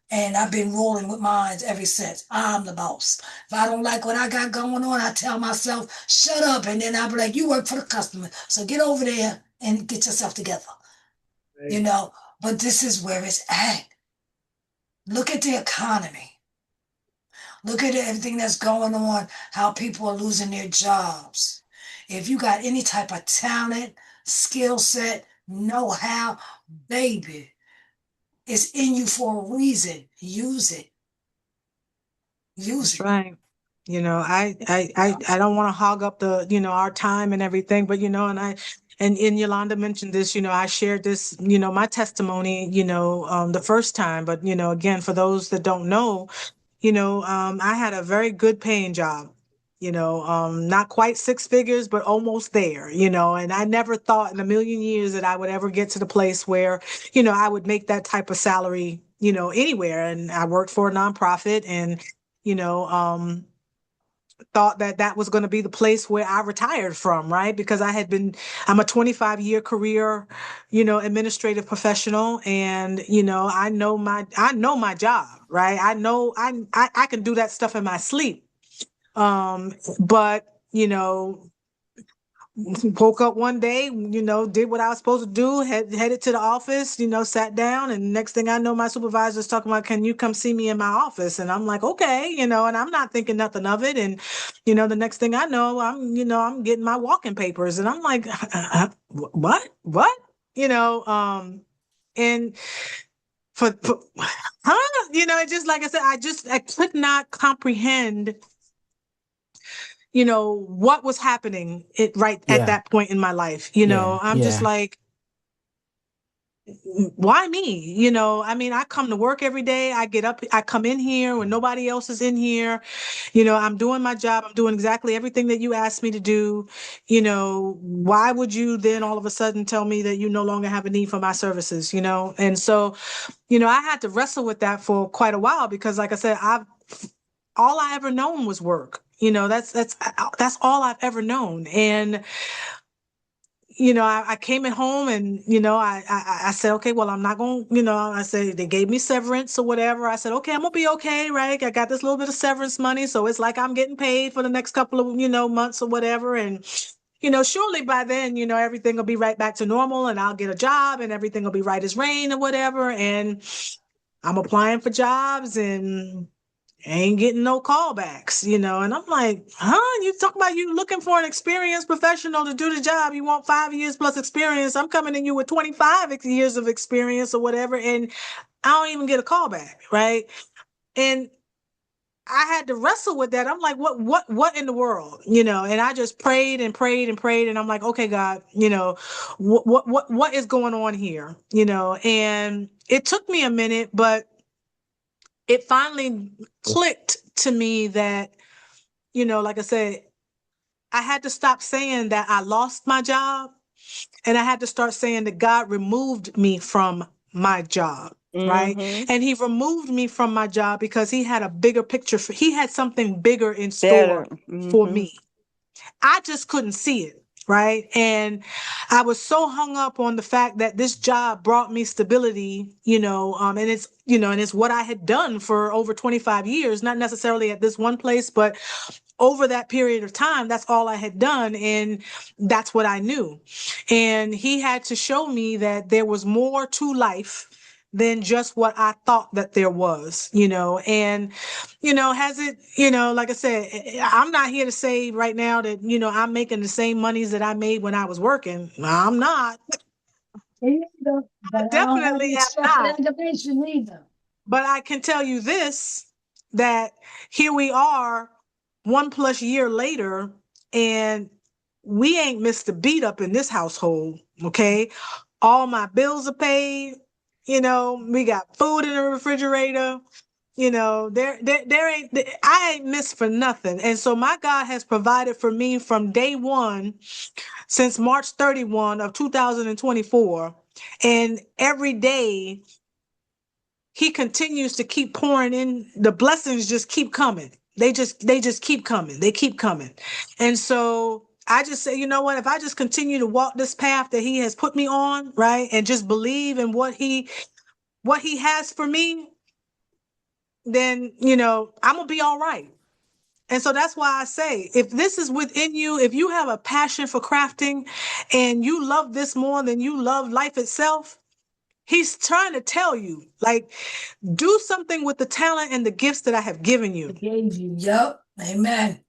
And I've been rolling with mine ever since. I'm the boss. If I don't like what I got going on, I tell myself, shut up. And then I'll be like, you work for the customer, so get over there and get yourself together. Right. But this is where it's at. Look at the economy. Look at everything that's going on, how people are losing their jobs. If you got any type of talent, skill set, know-how, baby, it's in you for a reason. Use it. That's right. I don't want to hog up the, our time and everything, but, and Yolanda mentioned this, I shared this, my testimony, the first time, but, again, for those that don't know, I had a very good paying job, not quite six figures, but almost there, and I never thought in a million years that I would ever get to the place where, I would make that type of salary, anywhere. And I worked for a nonprofit, and, thought that was going to be the place where I retired from, right? Because I'm a 25-year career, administrative professional, and I know my job, right? I know I can do that stuff in my sleep. But woke up one day, did what I was supposed to do, headed to the office, sat down, and next thing I know, my supervisor's talking about, can you come see me in my office? And I'm like, okay, and I'm not thinking nothing of it. And, the next thing I know, I'm getting my walking papers, and I'm like, what? And just like I said, I could not comprehend what was happening at that point in my life. I'm just like, why me? I come to work every day. I get up, I come in here when nobody else is in here. I'm doing my job. I'm doing exactly everything that you asked me to do. Why would you then all of a sudden tell me that you no longer have a need for my services? And so, I had to wrestle with that for quite a while, because like I said, all I ever known was work. That's all I've ever known. And, I came at home, and, I said, okay, well, I'm not going to, I said, they gave me severance or whatever. I said, okay, I'm going to be okay, right? I got this little bit of severance money. So it's like I'm getting paid for the next couple of, months or whatever. And, surely by then, everything will be right back to normal, and I'll get a job, and everything will be right as rain or whatever. And I'm applying for jobs, and ain't getting no callbacks, and I'm like, you talk about you looking for an experienced professional to do the job. You want 5 years plus experience. I'm coming to you with 25 years of experience or whatever, and I don't even get a callback, right? And I had to wrestle with that. I'm like, what in the world, and I just prayed and prayed and prayed, and I'm like, okay, God, what is going on here, and it took me a minute, but it finally clicked to me that, like I said, I had to stop saying that I lost my job, and I had to start saying that God removed me from my job. Right. Mm-hmm. And he removed me from my job because he had a bigger picture. He had something bigger in Better. store Mm-hmm. for me. I just couldn't see it. Right. And I was so hung up on the fact that this job brought me stability, and it's, and it's what I had done for over 25 years, not necessarily at this one place, but over that period of time, that's all I had done. And that's what I knew. And he had to show me that there was more to life than just what I thought that there was, and, has it, like I said, I'm not here to say right now that, I'm making the same monies that I made when I was working. I'm not. Either, but I don't have Definitely any am special not. education either. But I can tell you this, that here we are 1+ year later, and we ain't missed a beat up in this household. Okay. All my bills are paid. We got food in the refrigerator. I ain't missed for nothing. And so my God has provided for me from day one, since March 31 of 2024. And every day he continues to keep pouring in. The blessings just keep coming. They just keep coming. They keep coming. And so I just say, you know what, if I just continue to walk this path that he has put me on, right, and just believe in what he has for me, then, I'm gonna be all right. And so that's why I say, if this is within you, if you have a passion for crafting and you love this more than you love life itself, he's trying to tell you, like, do something with the talent and the gifts that I have given you. Gave you. Yep. Amen.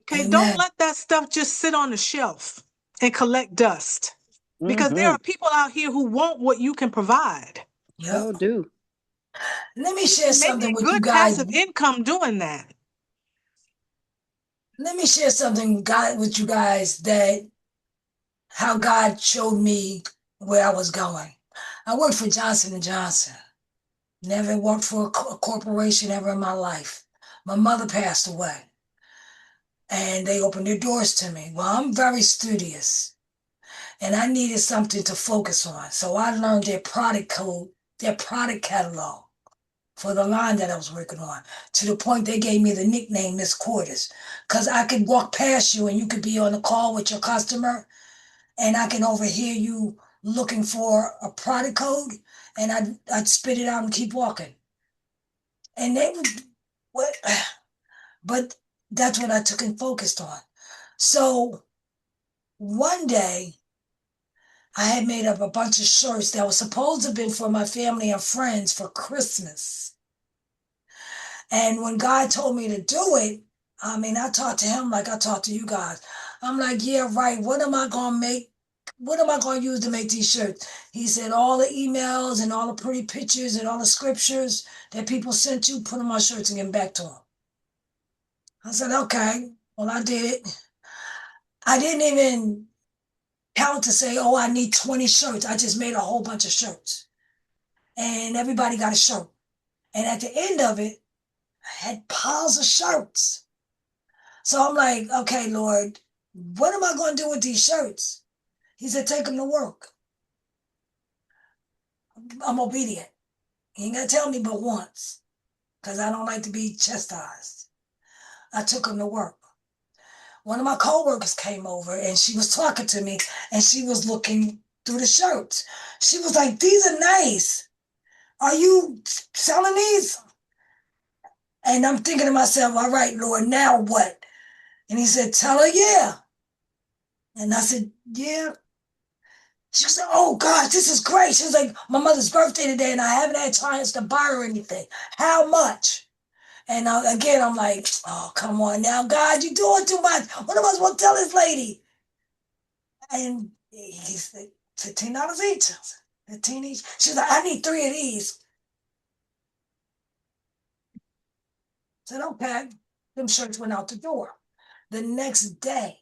Okay, Amen. don't let that stuff just sit on the shelf and collect dust. Because there are people out here who want what you can provide. So do. Let me share something with you Good guys. passive income doing that. Let me share something with you guys, that how God showed me where I was going. I worked for Johnson & Johnson. Never worked for a corporation ever in my life. My mother passed away, and they opened their doors to me. Well, I'm very studious, and I needed something to focus on. So I learned their product code, their product catalog for the line that I was working on, to the point they gave me the nickname Miss Quarters, because I could walk past you and you could be on the call with your customer, and I can overhear you looking for a product code, and I'd spit it out and keep walking. And they would, what? But that's what I took and focused on. So one day, I had made up a bunch of shirts that was supposed to have been for my family and friends for Christmas. And when God told me to do it, I talked to him like I talked to you guys. I'm like, yeah, right. What am I going to make? What am I going to use to make these shirts? He said, all the emails and all the pretty pictures and all the scriptures that people sent you, put them on shirts and give them back to them. I said, okay. Well, I did it. I didn't even count to say, oh, I need 20 shirts. I just made a whole bunch of shirts. And everybody got a shirt. And at the end of it, I had piles of shirts. So I'm like, okay, Lord, what am I going to do with these shirts? He said, take them to work. I'm obedient. He ain't got to tell me but once, because I don't like to be chastised. I took them to work. One of my coworkers came over and she was talking to me and she was looking through the shirts. She was like, these are nice. Are you selling these? And I'm thinking to myself, all right, Lord, now what? And he said, tell her, yeah. And I said, yeah. She said, oh, gosh, this is great. She was like, my mother's birthday today and I haven't had a chance to buy her anything. How much? And again, I'm like, oh, come on now, God, you're doing too much. What am I supposed to tell this lady? And he said, $15 each. 15 each. She was like, I need 3 of these. I said, okay. Them shirts went out the door. The next day,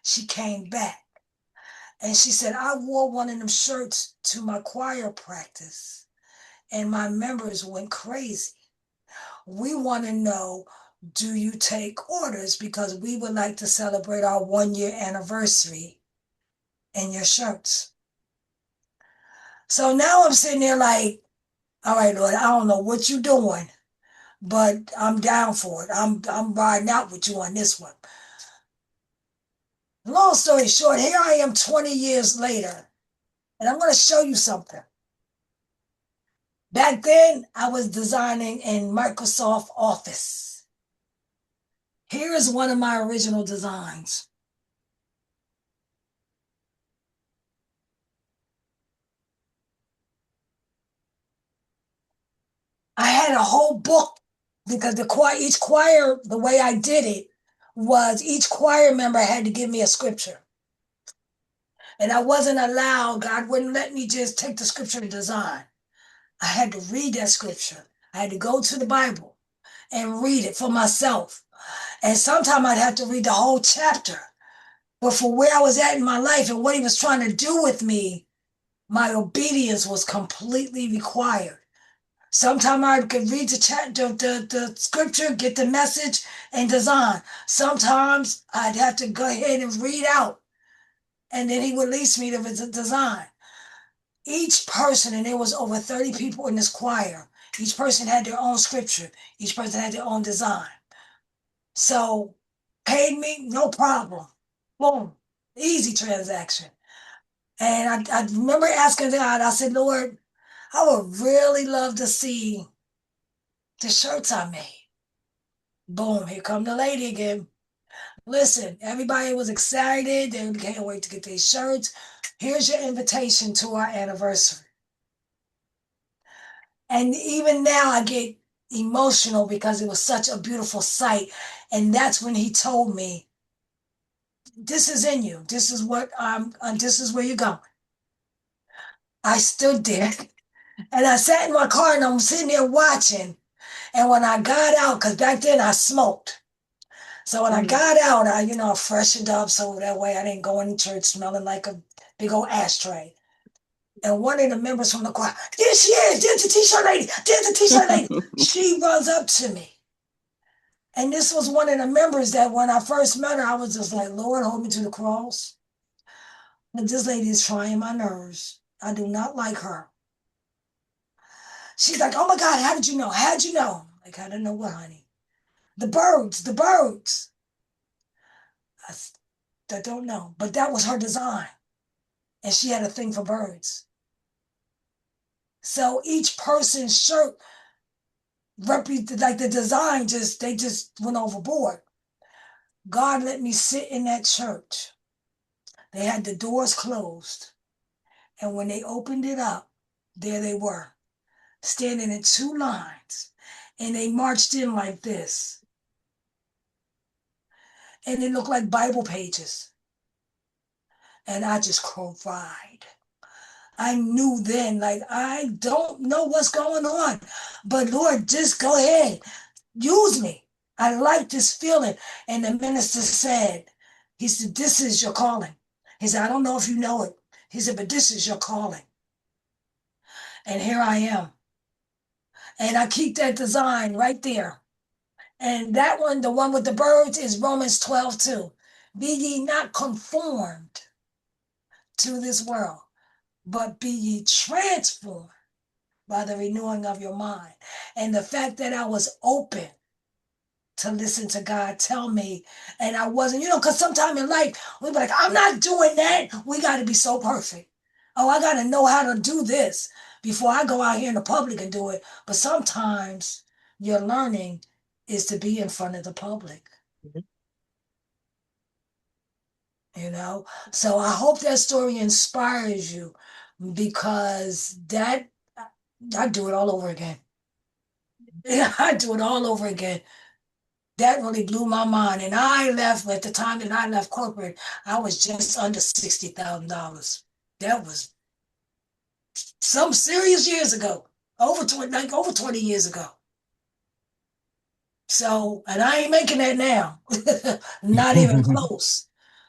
she came back and she said, I wore one of them shirts to my choir practice and my members went crazy. We want to know, do you take orders? Because we would like to celebrate our 1-year anniversary in your shirts. So now I'm sitting there like, all right, Lord, I don't know what you're doing, but I'm down for it. I'm riding out with you on this one. Long story short, here I am 20 years later, and I'm going to show you something. Back then, I was designing in Microsoft Office. Here is one of my original designs. I had a whole book because each choir, the way I did it was each choir member had to give me a scripture. And I wasn't allowed, God wouldn't let me just take the scripture and design. I had to read that scripture. I had to go to the Bible and read it for myself. And sometimes I'd have to read the whole chapter. But for where I was at in my life and what he was trying to do with me, my obedience was completely required. Sometimes I could read the scripture, get the message, and design. Sometimes I'd have to go ahead and read out, and then he would release me to design. Each person, and there was over 30 people in this choir, each person had their own scripture. Each person had their own design. So, paid me, no problem. Boom, easy transaction. And I remember asking God, I said, Lord, I would really love to see the shirts I made. Boom, here come the lady again. Listen, everybody was excited. They can't wait to get their shirts. Here's your invitation to our anniversary. And even now I get emotional because it was such a beautiful sight. And that's when he told me, this is in you. This is what this is where you're going. I stood there and I sat in my car and I'm sitting there watching. And when I got out, because back then I smoked. So when I got out, I freshened up so that way I didn't go in church smelling like a big old ashtray. And one of the members from the choir, there she is, there's the t-shirt lady, there's the t-shirt lady. She runs up to me. And this was one of the members that when I first met her, I was just like, Lord, hold me to the cross. But this lady is trying my nerves. I do not like her. She's like, oh my God, how did you know? How'd you know? Like, I don't know what, honey. The birds. I don't know. But that was her design. And she had a thing for birds. So each person's shirt, like the design, they just went overboard. God let me sit in that church. They had the doors closed. And when they opened it up, there they were, standing in two lines. And they marched in like this. And it looked like Bible pages. And I just cried. I knew then, like, I don't know what's going on, but Lord, just go ahead, use me. I like this feeling. And the minister said, he said, this is your calling. He said, I don't know if you know it. He said, but this is your calling. And here I am. And I keep that design right there. And that one, the one with the birds, is Romans 12:2. Be ye not conformed to this world, but be ye transformed by the renewing of your mind. And the fact that I was open to listen to God tell me, and I wasn't, because sometimes in life, we be like, I'm not doing that. We got to be so perfect. Oh, I got to know how to do this before I go out here in the public and do it. But sometimes your learning is to be in front of the public. So I hope that story inspires you, because I'd do it all over again. I'd do it all over again. That really blew my mind. And I left, at the time that I left corporate, I was just under $60,000. That was some serious years ago, over 20 years ago. So, and I ain't making that now. Not even close.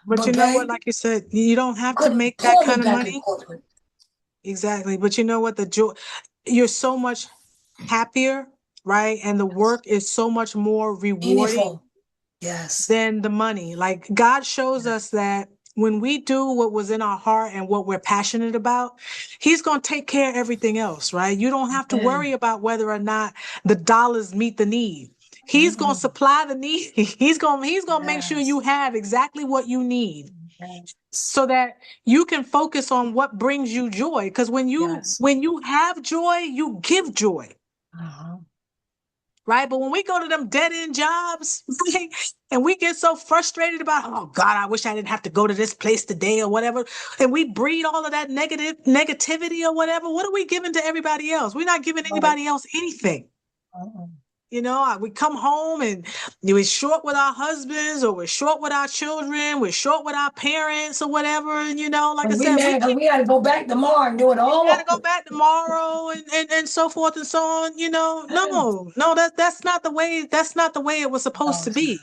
But you know what, like you said, you don't have to make that kind of money. Exactly. But you know what, you're so much happier, right? And the work is so much more rewarding. Yes. Than the money. Like, God shows us that when we do what was in our heart and what we're passionate about, he's going to take care of everything else, right? You don't have to worry about whether or not the dollars meet the need. He's going to supply the need. He's going to make sure you have exactly what you need, so that you can focus on what brings you joy. Because when you have joy, you give joy. right? But when we go to them dead end jobs, right, and we get so frustrated about, oh God, I wish I didn't have to go to this place today or whatever, and we breed all of that negativity or whatever, what are we giving to everybody else? We're not giving anybody else anything. You know, we come home and we're short with our husbands, or we're short with our children, we're short with our parents or whatever. And, you know, like I said, we got to go back tomorrow and do it all. We got to go back tomorrow and so forth and so on. You know, no, that's not the way. That's not the way it was supposed to be.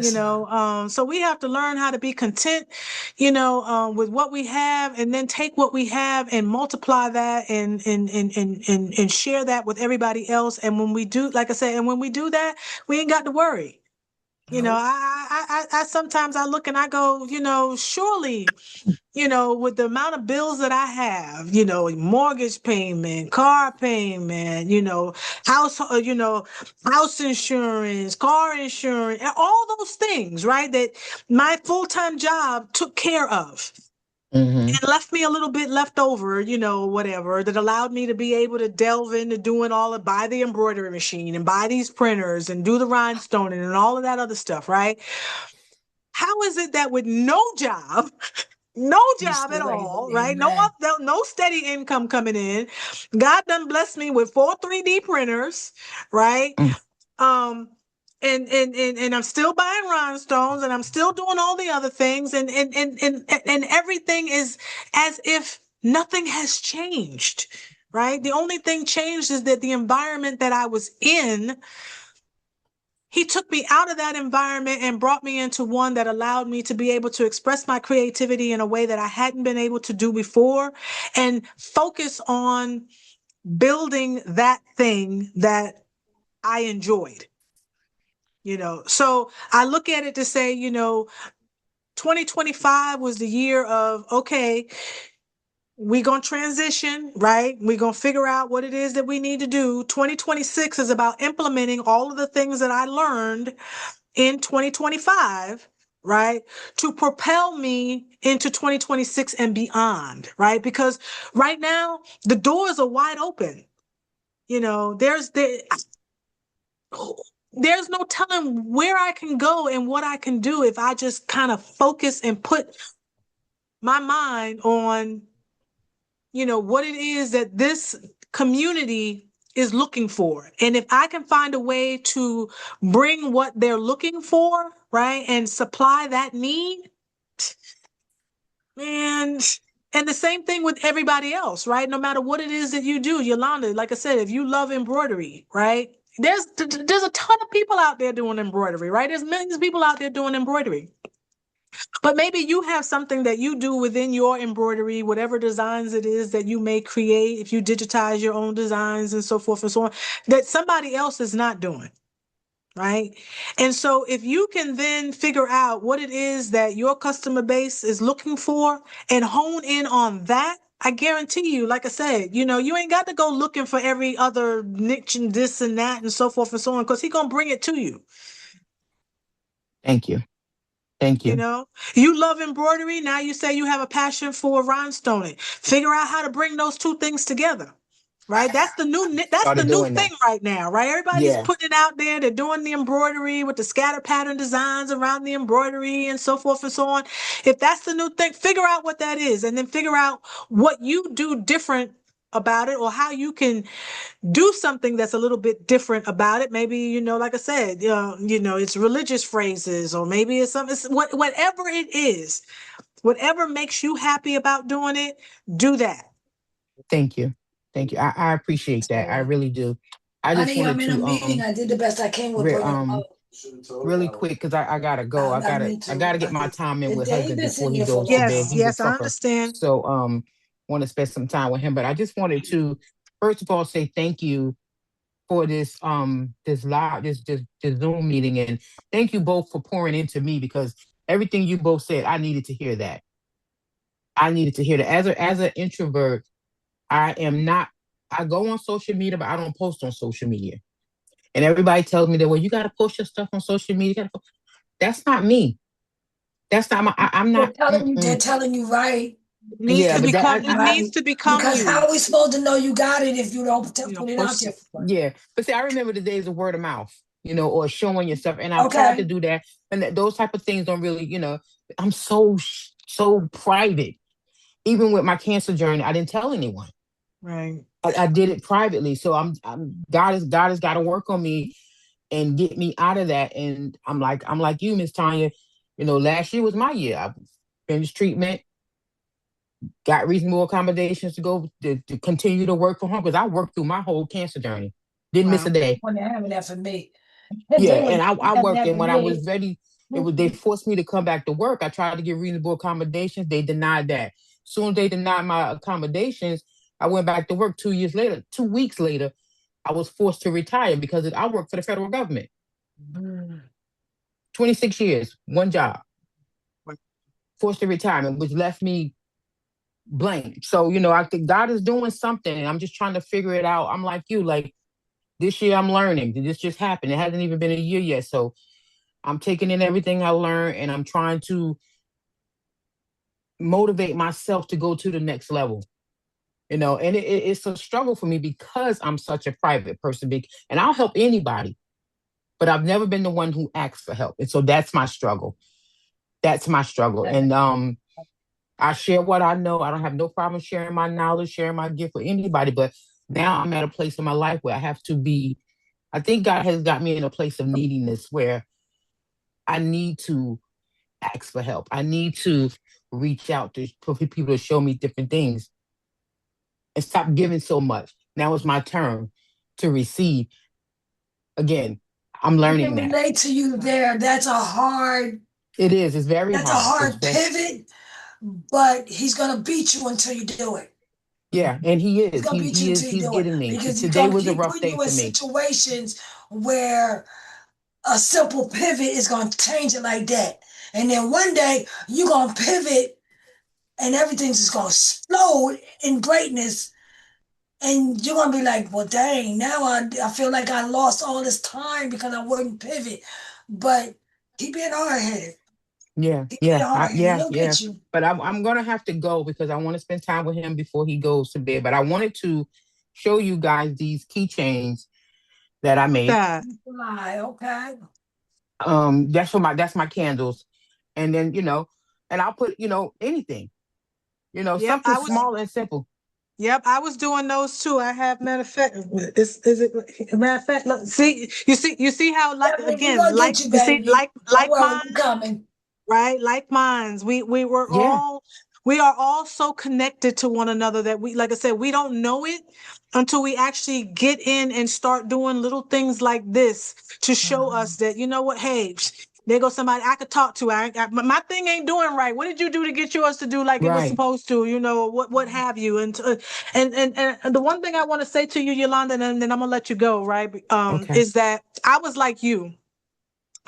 You know, so we have to learn how to be content, you know, with what we have, and then take what we have and multiply that and share that with everybody else. And when we do, like I said, and when we do that, we ain't got to worry. You know, I sometimes I look and I go, you know, surely, you know, with the amount of bills that I have, you know, mortgage payment, car payment, you know, house insurance, car insurance, and all those things, right? That my full-time job took care of. And left me a little bit left over, you know, whatever, that allowed me to be able to delve into doing buy the embroidery machine and buy these printers and do the rhinestoning and all of that other stuff, right? How is it that with no job at all, right? No steady income coming in. God done blessed me with 4 3D printers, right? And I'm still buying rhinestones, and I'm still doing all the other things, and everything is as if nothing has changed, right? The only thing changed is that the environment that I was in, he took me out of that environment and brought me into one that allowed me to be able to express my creativity in a way that I hadn't been able to do before, and focus on building that thing that I enjoyed. You know, so I look at it to say, you know, 2025 was the year of, okay, we're going to transition, right? We're going to figure out what it is that we need to do. 2026 is about implementing all of the things that I learned in 2025, right? To propel me into 2026 and beyond, right? Because right now the doors are wide open. You know, there's no telling where I can go and what I can do if I just kind of focus and put my mind on, you know, what it is that this community is looking for. And if I can find a way to bring what they're looking for, right, and supply that need, man. And the same thing with everybody else, right? No matter what it is that you do, Yolanda, like I said, if you love embroidery, right? There's a ton of people out there doing embroidery, right? There's millions of people out there doing embroidery. But maybe you have something that you do within your embroidery, whatever designs it is that you may create, if you digitize your own designs and so forth and so on, that somebody else is not doing. Right. And so if you can then figure out what it is that your customer base is looking for and hone in on that, I guarantee you, like I said, you know, you ain't got to go looking for every other niche and this and that and so forth and so on, because he's going to bring it to you. Thank you. Thank you. You know, you love embroidery. Now you say you have a passion for rhinestoning. Figure out how to bring those two things together. Right, that's the new thing right now, right? Everybody's putting it out there. They're doing the embroidery with the scatter pattern designs around the embroidery and so forth and so on. If that's the new thing, figure out what that is, and then figure out what you do different about it, or how you can do something that's a little bit different about it. Maybe, you know, like I said, you know, it's religious phrases, or maybe it's something. Whatever it is, whatever makes you happy about doing it, do that. Thank you. Thank you. I appreciate that. I really do. I just wanted I'm in a meeting. I did the best I can with really quick, because I gotta go. I gotta get my time in with husband before he goes to bed. Yes, I understand. So want to spend some time with him. But I just wanted to first of all say thank you for this Zoom meeting, and thank you both for pouring into me, because everything you both said, I needed to hear that. As an introvert, I go on social media, but I don't post on social media. And everybody tells me that, well, you got to post your stuff on social media. That's not me. That's not my, I'm not. They're telling you right. Needs Yeah, to but become, that it needs to become Because you. how are we supposed to know you got it if you don't You know, put it out post there? it. yeah. But see, I remember the days of word of mouth, or showing yourself, and I've tried to Okay. do that, and those type of things don't really, I'm so private. Even with my cancer journey, I didn't tell anyone. Right. I did it privately. So God has got to work on me and get me out of that. And I'm like you, Miss Tanya. Last year was my year. I finished treatment, got reasonable accommodations to go to continue to work from home because I worked through my whole cancer journey. Didn't miss Wow. a day. When they're having that for me. Yeah, They and were I having worked, that and for when I me. was ready, they forced me to come back to work. I tried to get reasonable accommodations. They denied that. Soon as they denied my accommodations, I went back to work 2 weeks later. I was forced to retire because I worked for the federal government. 26 years, one job, forced to retirement, which left me blank. So, I think God is doing something and I'm just trying to figure it out. I'm like you, like this year I'm learning. This just happened. It hasn't even been a year yet. So I'm taking in everything I learned and I'm trying to motivate myself to go to the next level. And it's a struggle for me because I'm such a private person. And I'll help anybody, but I've never been the one who asks for help. And so that's my struggle. That's my struggle. And I share what I know. I don't have no problem sharing my knowledge, sharing my gift with anybody. But now I'm at a place in my life where I think God has got me in a place of neediness where I need to ask for help. I need to reach out for people to show me different things and stop giving so much. Now it's my turn to receive. Again, I'm I learning can that. relate to you there. That's a hard It is. It's very That's a hard. hard pivot, but he's gonna beat you until you do it. Yeah, and he He's is. gonna beat you until you He's do it getting me. because Today was a he rough putting day you in for me. situations where a simple pivot is gonna change it like that, and then one day you're gonna pivot and everything's just gonna explode in greatness, and you're gonna be like, well, dang, now I feel like I lost all this time because I wouldn't pivot, but keep being hard headed. Yeah, Keep being yeah, hard headed. He'll yeah. get you. But I'm gonna have to go because I want to spend time with him before he goes to bed. But I wanted to show you guys these keychains that I made. That. Okay. That's my candles, and then and I'll put anything, Yep, something small and simple. Yep, I was doing those too. I have matter of fact, is it matter of fact? Look, you see how like Definitely, we again, gonna like get you, you see, baby. Don't like worry, mine, we coming. right? Like minds. Yeah, We are all so connected to one another that we, like I said, we don't know it until we actually get in and start doing little things like this to show us that, you know what, hey, there goes somebody I could talk to. My thing ain't doing right. What did you do to get yours to do like it was right. supposed to? What have you? And the one thing I want to say to you, Yolanda, and then I'm gonna let you go, right? Okay. Is that I was like you,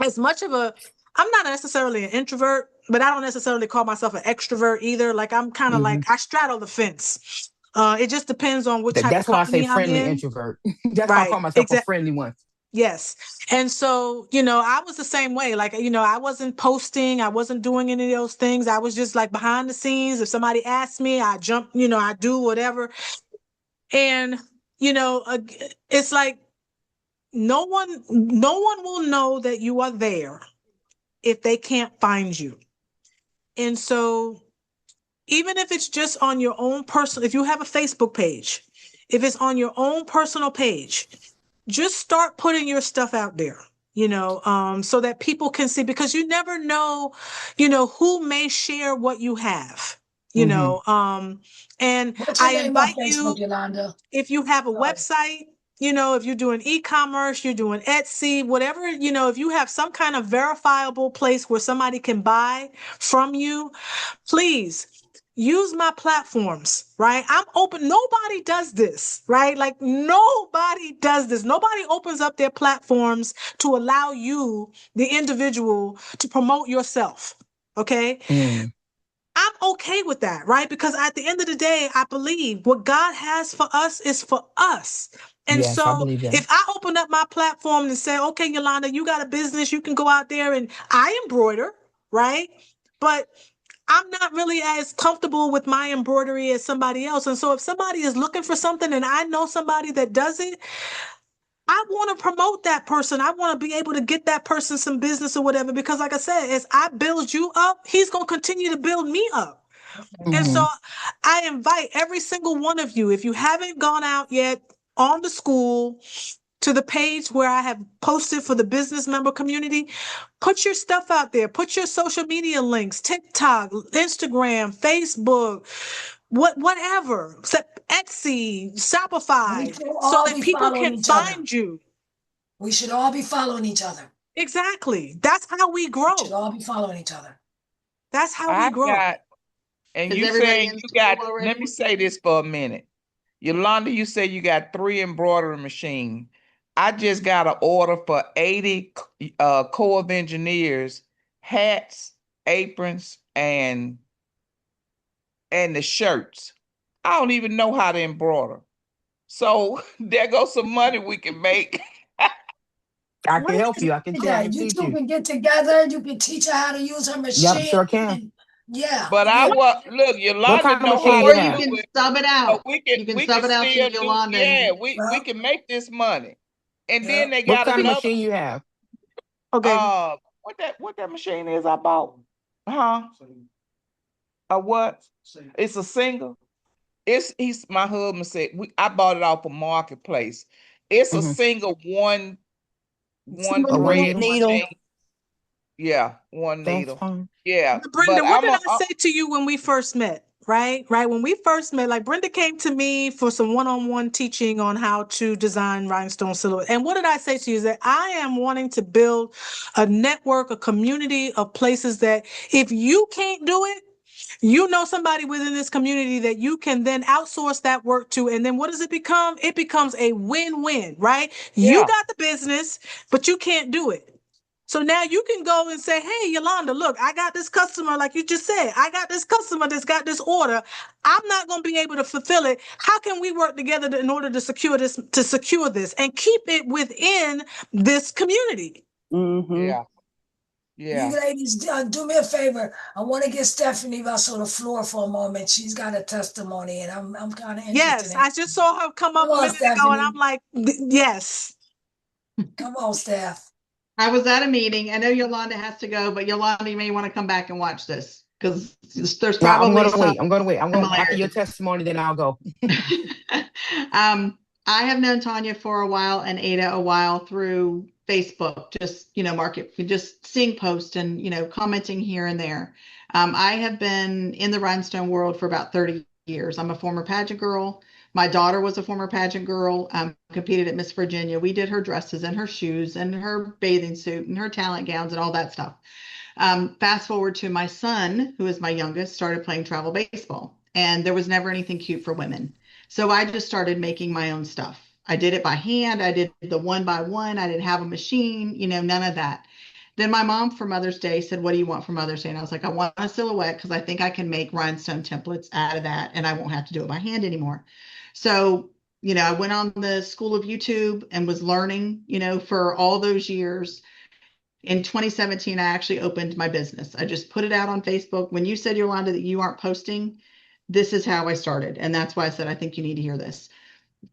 as much of a I'm not necessarily an introvert, but I don't necessarily call myself an extrovert either. Like I'm kind of Hmm. like I straddle the fence. It just depends on what type of That's why I say company I'm friendly in. introvert. That's why I Right. call myself a Exactly. friendly one. Yes. And so, I was the same way. Like, I wasn't posting, I wasn't doing any of those things. I was just like behind the scenes. If somebody asked me, I jump, I do whatever. And, it's like no one will know that you are there if they can't find you. And so even if it's just on your own personal, if you have a Facebook page, if it's on your own personal page, just start putting your stuff out there, so that people can see, because you never know, who may share what you have, Hmm. And What's your I name on invite you, Facebook, Yolanda? if you have a Sorry. website, if you're doing e-commerce, you're doing Etsy, whatever, if you have some kind of verifiable place where somebody can buy from you, please use my platforms, right? I'm open. Nobody does this, right? Like nobody does this. Nobody opens up their platforms to allow you, the individual, to promote yourself. Okay. Mm. I'm okay with that, right? Because at the end of the day, I believe what God has for us is for us. And Yes, I so believe that. if I open up my platform and say, okay, Yolanda, you got a business, you can go out there and I embroider, right? But I'm not really as comfortable with my embroidery as somebody else. And so if somebody is looking for something and I know somebody that does it, I want to promote that person. I want to be able to get that person some business or whatever, because like I said, as I build you up, he's going to continue to build me up. And so I invite every single one of you, if you haven't gone out yet on the school, to the page where I have posted for the business member community, put your stuff out there, put your social media links, TikTok, Instagram, Facebook, whatever, Etsy, Shopify, so that people can find you. We should all be following each other. Exactly. That's how we grow. We should all be following each other. That's how we grow. And Is you everybody saying in you school got, already? let me say this for a minute. Yolanda, you say you got 3 embroidery machines. I just got an order for 80 Corps of Engineers, hats, aprons, and the shirts. I don't even know how to embroider. So there goes some money we can make. I can help you. I can teach You two you. can get together. You can teach her how to use her machine. Yep, sure can. Yeah. But I look, Yolanda What kind of know machine how you Or to you have? do can it. sub it out. But You can we sub can it out to still do, Yolanda. yeah, we can make this money. And then they What got kind of another machine you have? Okay. what that machine is I bought? Huh? A what? It's a single. He's my husband said I bought it off a marketplace. It's a single one thread needle. machine. Yeah, one That's needle. fine. Yeah, Brenda, but what did I say to you when we first met? Right? When we first met, like Brenda came to me for some one-on-one teaching on how to design rhinestone silhouette. And what did I say to you? Is that I am wanting to build a network, a community of places that if you can't do it, you know somebody within this community that you can then outsource that work to. And then what does it become? It becomes a win-win, right? You got the business, but you can't do it. So now you can go and say, hey, Yolanda, look, I got this customer, like you just said, I got this customer that's got this order. I'm not going to be able to fulfill it. How can we work together in order to secure this and keep it within this community? Yeah. You ladies, do me a favor. I want to get Stephanie Russell on the floor for a moment. She's got a testimony, and I'm kind of interested. Yes, I just saw her come up a minute ago, and I'm like, yes. Come on, Steph. I was at a meeting. I know Yolanda has to go, but Yolanda, you may want to come back and watch this because there's probably I'm going to wait. I'm going to wait. After your testimony, then I'll go. I have known Tanya for a while and Ada a while through Facebook, just, just seeing posts and, commenting here and there. I have been in the rhinestone world for about 30 years. I'm a former pageant girl. My daughter was a former pageant girl, competed at Miss Virginia. We did her dresses and her shoes and her bathing suit and her talent gowns and all that stuff. Fast forward to my son, who is my youngest, started playing travel baseball, and there was never anything cute for women. So I just started making my own stuff. I did it by hand. I did the 1x1. I didn't have a machine, none of that. Then my mom for Mother's Day said, what do you want for Mother's Day? And I was like, I want a silhouette because I think I can make rhinestone templates out of that and I won't have to do it by hand anymore. So, I went on the school of YouTube and was learning, for all those years. In 2017, I actually opened my business. I just put it out on Facebook. When you said, Yolanda, that you aren't posting, this is how I started. And that's why I said, I think you need to hear this.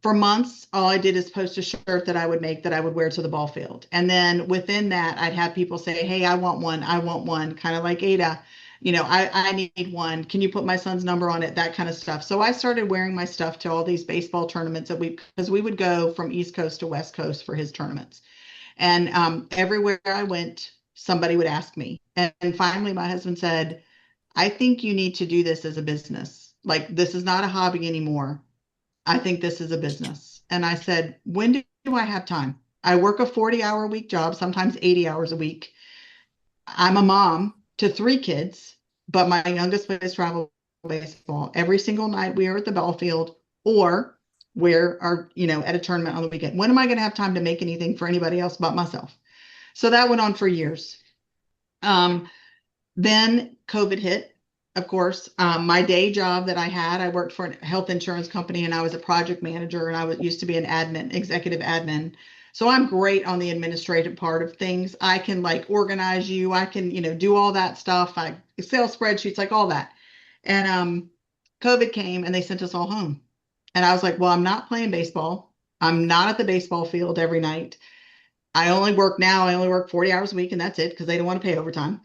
For months, all I did is post a shirt that I would make that I would wear to the ball field. And then within that, I'd have people say, hey, I want one, kind of like Ada. I need one. Can you put my son's number on it? That kind of stuff. So I started wearing my stuff to all these baseball tournaments because we would go from East Coast to West Coast for his tournaments. And everywhere I went, somebody would ask me. And finally, my husband said, I think you need to do this as a business. Like, this is not a hobby anymore. I think this is a business. And I said, when do I have time? I work a 40-hour a week job, sometimes 80 hours a week. I'm a mom to 3 kids, but my youngest plays travel baseball. Every single night we are at the ball field or we're at a tournament on the weekend. When am I going to have time to make anything for anybody else but myself? So that went on for years. Then COVID hit. Of course, my day job that I had, I worked for a health insurance company and I was a project manager and I used to be an admin, executive admin So I'm great on the administrative part of things. I can like organize you. I can, do all that stuff. Excel spreadsheets, like all that. And COVID came and they sent us all home. And I was like, well, I'm not playing baseball. I'm not at the baseball field every night. I only work 40 hours a week and that's it because they don't want to pay overtime.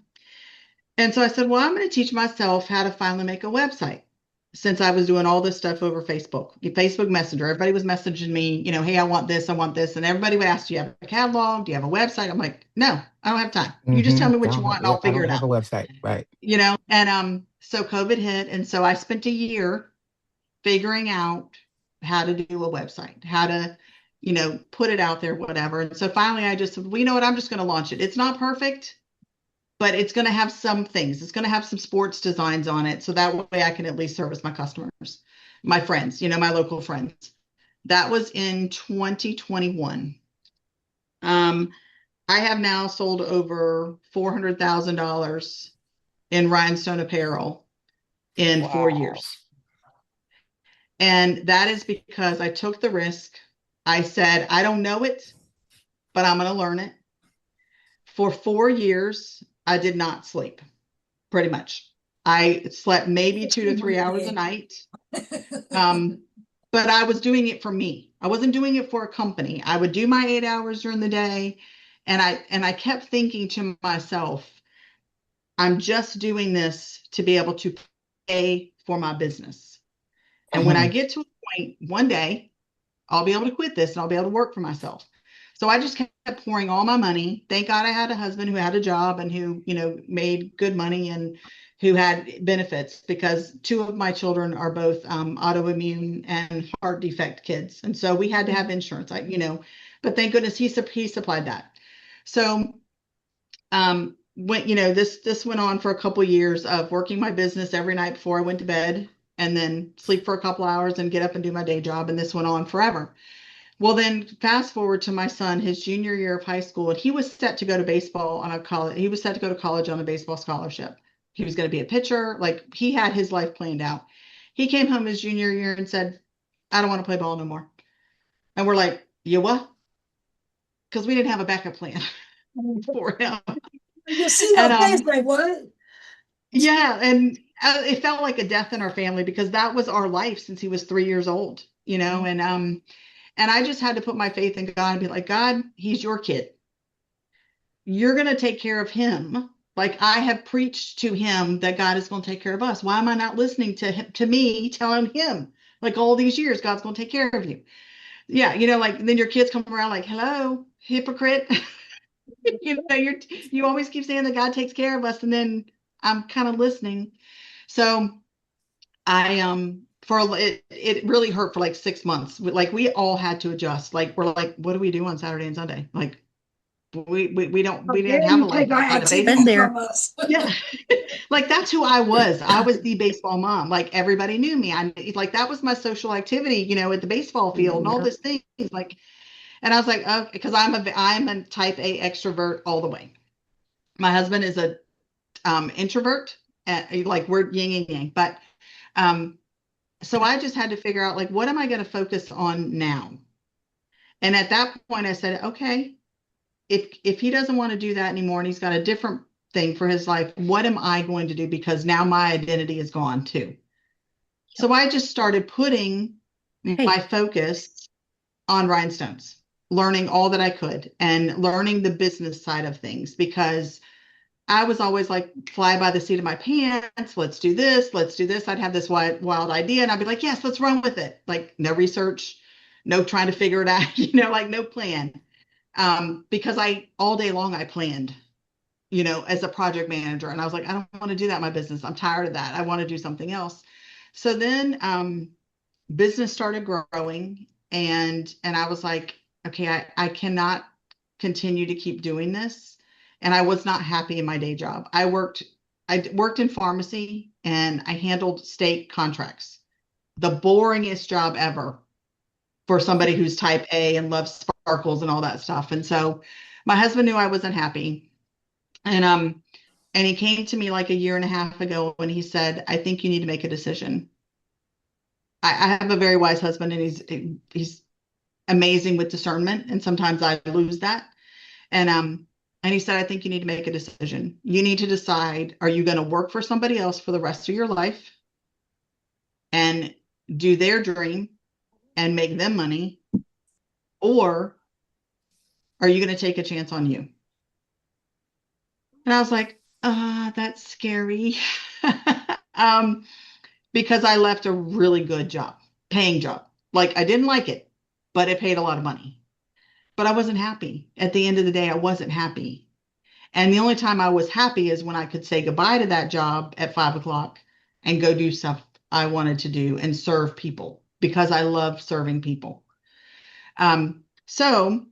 And so I said, well, I'm going to teach myself how to finally make a website since I was doing all this stuff over Facebook Messenger. Everybody was messaging me, hey, I want this. And everybody would ask, do you have a catalog? Do you have a website? I'm like, no, I don't have time. You just tell me what you want and I'll figure it out. I don't have a website, right? And so COVID hit. And so I spent a year figuring out how to do a website, how to, put it out there, whatever. And so finally I just said, well, you know what? I'm just going to launch it. It's not perfect, but it's going to have some things. It's going to have some sports designs on it. So that way I can at least service my customers, my friends, my local friends. That was in 2021. I have now sold over $400,000 in rhinestone apparel in 4 years. And that is because I took the risk. I said, I don't know it, but I'm going to learn it. For 4 years, I did not sleep, pretty much. I slept maybe 2 to 3 hours a night. But I was doing it for me. I wasn't doing it for a company. I would do my 8 hours during the day. And I kept thinking to myself, I'm just doing this to be able to pay for my business. And when I get to a point, one day, I'll be able to quit this and I'll be able to work for myself. So I just kept pouring all my money. Thank God I had a husband who had a job and who, made good money and who had benefits, because 2 of my children are both autoimmune and heart defect kids. And so we had to have insurance, but thank goodness he supplied that. So this went on for a couple of years of working my business every night before I went to bed, and then sleep for a couple hours and get up and do my day job. And this went on forever. Well, then fast forward to my son, his junior year of high school, and he was set to go to baseball on a college. He was set to go to college on a baseball scholarship. He was going to be a pitcher. Like, he had his life planned out. He came home his junior year and said, I don't want to play ball no more. And we're like, you what? Because we didn't have a backup plan for him. You see your face like, what? Yeah. And it felt like a death in our family because that was our life since he was 3 years old, and I just had to put my faith in God and be like, God, he's your kid. You're going to take care of him. Like I have preached to him that God is going to take care of us. Why am I not listening to him, to me telling him like all these years, God's going to take care of you? Yeah. Like then your kids come around like, hello, hypocrite. You always keep saying that God takes care of us. And then I'm kind of listening. So it really hurt for like 6 months. Like we all had to adjust. Like we're like, what do we do on Saturday and Sunday? Like we didn't have a life outside of baseball. Been there. Yeah. Like that's who I was. I was the baseball mom. Like everybody knew me. Like that was my social activity, at the baseball field and all these things. Like, and I was like, oh, because I'm a type A extrovert all the way. My husband is a introvert, and like we're yin and yang. But so I just had to figure out like, what am I going to focus on now? And at that point, I said, okay, if he doesn't want to do that anymore and he's got a different thing for his life, what am I going to do? Because now my identity is gone too. So I just started putting my focus on rhinestones, learning all that I could and learning the business side of things, because I was always like fly by the seat of my pants. Let's do this. Let's do this. I'd have this wild idea and I'd be like, yes, let's run with it. Like no research, no trying to figure it out, like no plan. Because all day long I planned, as a project manager. And I was like, I don't want to do that in my business. I'm tired of that. I want to do something else. So then business started growing and I was like, okay, I cannot continue to keep doing this. And I was not happy in my day job. I worked in pharmacy and I handled state contracts. The boringest job ever for somebody who's type A and loves sparkles and all that stuff. And so my husband knew I wasn't happy. And he came to me like a year and a half ago and he said, I think you need to make a decision. I have a very wise husband and he's amazing with discernment, and sometimes I lose that. And he said, I think you need to make a decision. You need to decide, are you going to work for somebody else for the rest of your life and do their dream and make them money? Or are you going to take a chance on you? And I was like, that's scary. Because I left a really good job, paying job. Like, I didn't like it, but it paid a lot of money. But I wasn't happy. At the end of the day, I wasn't happy. And the only time I was happy is when I could say goodbye to that job at 5 o'clock and go do stuff I wanted to do and serve people, because I love serving people. So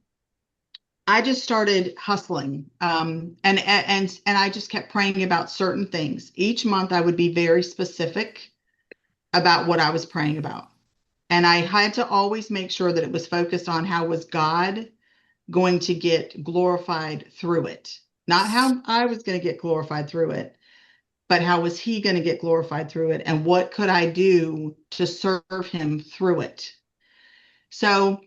I just started hustling, and I just kept praying about certain things. Each month I would be very specific about what I was praying about. And I had to always make sure that it was focused on how was God going to get glorified through it. Not how I was going to get glorified through it, but how was he going to get glorified through it? And what could I do to serve him through it? So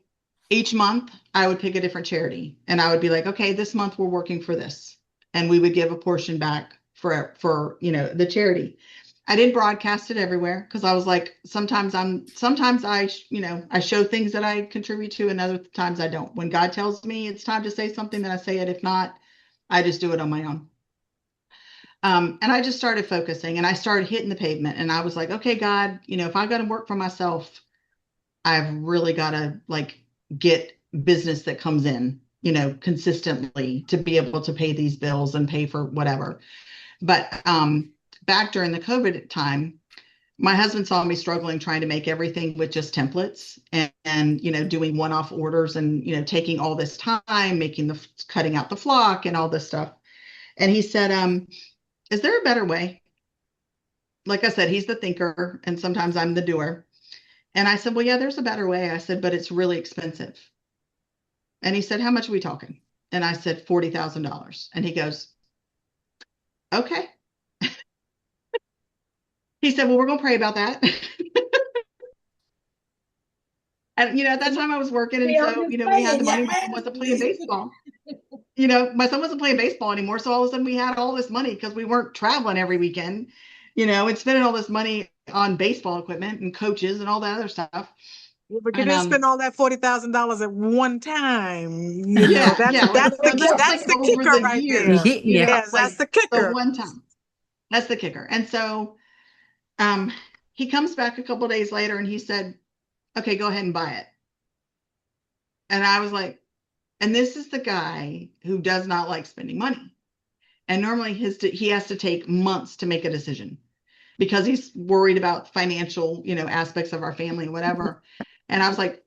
each month I would pick a different charity, and I would be like, okay, this month we're working for this. And we would give a portion back for the charity. I didn't broadcast it everywhere because I was like, sometimes I show things that I contribute to, and other times I don't. When God tells me it's time to say something, then I say it. If not, I just do it on my own. And I just started focusing, and I started hitting the pavement, and I was like, okay, God, if I got to work for myself, I've really got to get business that comes in, consistently to be able to pay these bills and pay for whatever. But back during the COVID time, my husband saw me struggling trying to make everything with just templates and doing one-off orders and, taking all this time, cutting out the flock and all this stuff. And he said, is there a better way? Like I said, he's the thinker and sometimes I'm the doer. And I said, well, yeah, there's a better way. I said, but it's really expensive. And he said, how much are we talking? And I said, $40,000. And he goes, okay. He said, well, we're going to pray about that. And, at that time I was working. And so, we had the money. My son wasn't playing baseball. My son wasn't playing baseball anymore. So all of a sudden we had all this money because we weren't traveling every weekend, and spending all this money on baseball equipment and coaches and all that other stuff. Yeah, but you didn't spend all that $40,000 at one time. Yeah, that's the kicker right there. Yes, that's the kicker. The one time. That's the kicker. And so he comes back a couple of days later and he said, okay, go ahead and buy it. And I was like, and this is the guy who does not like spending money. And normally he has to take months to make a decision because he's worried about financial, aspects of our family and whatever. And I was like,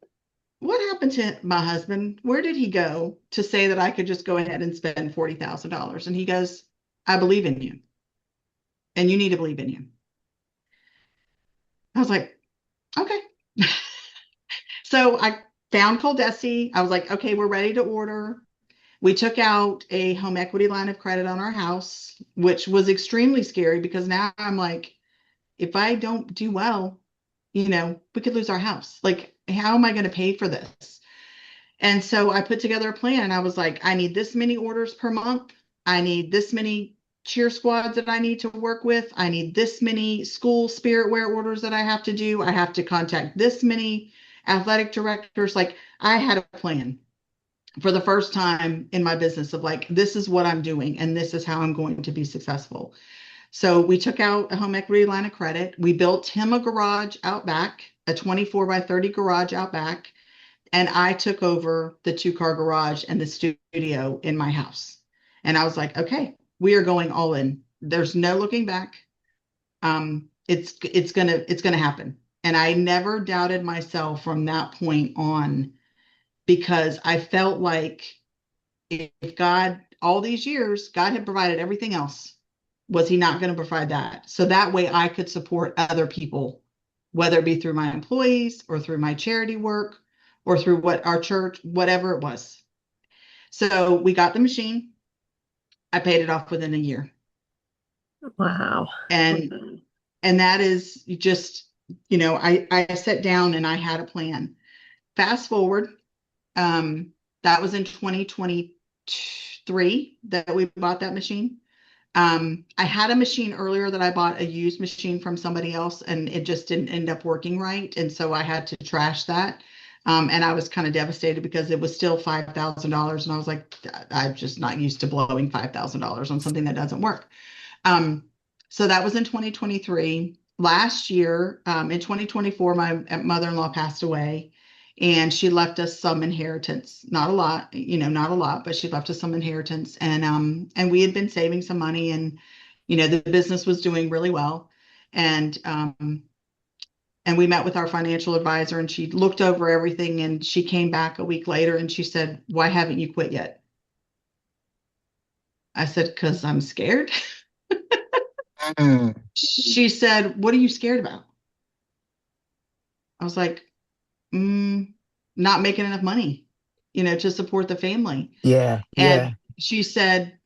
what happened to my husband? Where did he go to say that I could just go ahead and spend $40,000? And he goes, I believe in you. And you need to believe in you. I was like, okay. So I found Coldesi. I was like, okay, we're ready to order. We took out a home equity line of credit on our house, which was extremely scary because now I'm like, if I don't do well, we could lose our house. Like, how am I going to pay for this? And so I put together a plan and I was like, I need this many orders per month. I need this many cheer squads that I need to work with. I need this many school spirit wear orders that I have to do. I have to contact this many athletic directors. Like, I had a plan for the first time in my business of like, this is what I'm doing and this is how I'm going to be successful. So we took out a home equity line of credit. We built him a garage out back, a 24 by 30 garage out back. And I took over the 2-car garage and the studio in my house. And I was like, okay, we are going all in. There's no looking back. It's gonna happen. And I never doubted myself from that point on, because I felt like if God, all these years, God had provided everything else. Was he not going to provide that? So that way I could support other people, whether it be through my employees or through my charity work or through what our church, whatever it was. So we got the machine. I paid it off within a year. Wow. And that is just, I sat down and I had a plan. Fast forward, That was in 2023 that we bought that machine. I had a machine earlier that I bought, a used machine from somebody else, and it just didn't end up working right. And so I had to trash that. And I was kind of devastated because it was still $5,000. And I was like, I'm just not used to blowing $5,000 on something that doesn't work. So that was in 2023. Last year, in 2024, my mother-in-law passed away, and she left us some inheritance. Not a lot, not a lot, but she left us some inheritance. And we had been saving some money, and the business was doing really well. And we met with our financial advisor, and she looked over everything, and she came back a week later and she said, "Why haven't you quit yet?" I said, "Because I'm scared." She said, "What are you scared about?" I was like, not making enough money, to support the family. Yeah, yeah. And she said,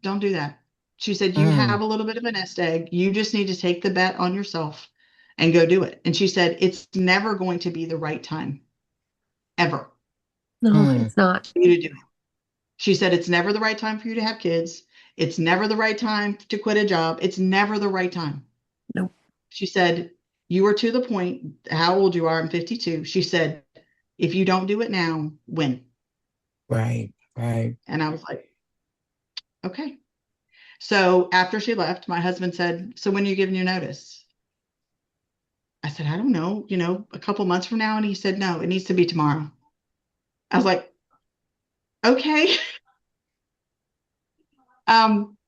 "Don't do that." She said, "You have a little bit of a nest egg. You just need to take the bet on yourself and go do it." And she said, "It's never going to be the right time, ever, No, it's not. for you to do it." She said, "It's never the right time for you to have kids. It's never the right time to quit a job. It's never the right time." Nope. She said, "You are to the point," how old you are, I'm 52. She said, "If you don't do it now, when?" Right. And I was like, okay. So after she left, my husband said, "So when are you giving your notice?" I said, "I don't know, a couple months from now." And he said, "No, it needs to be tomorrow." I was like, okay.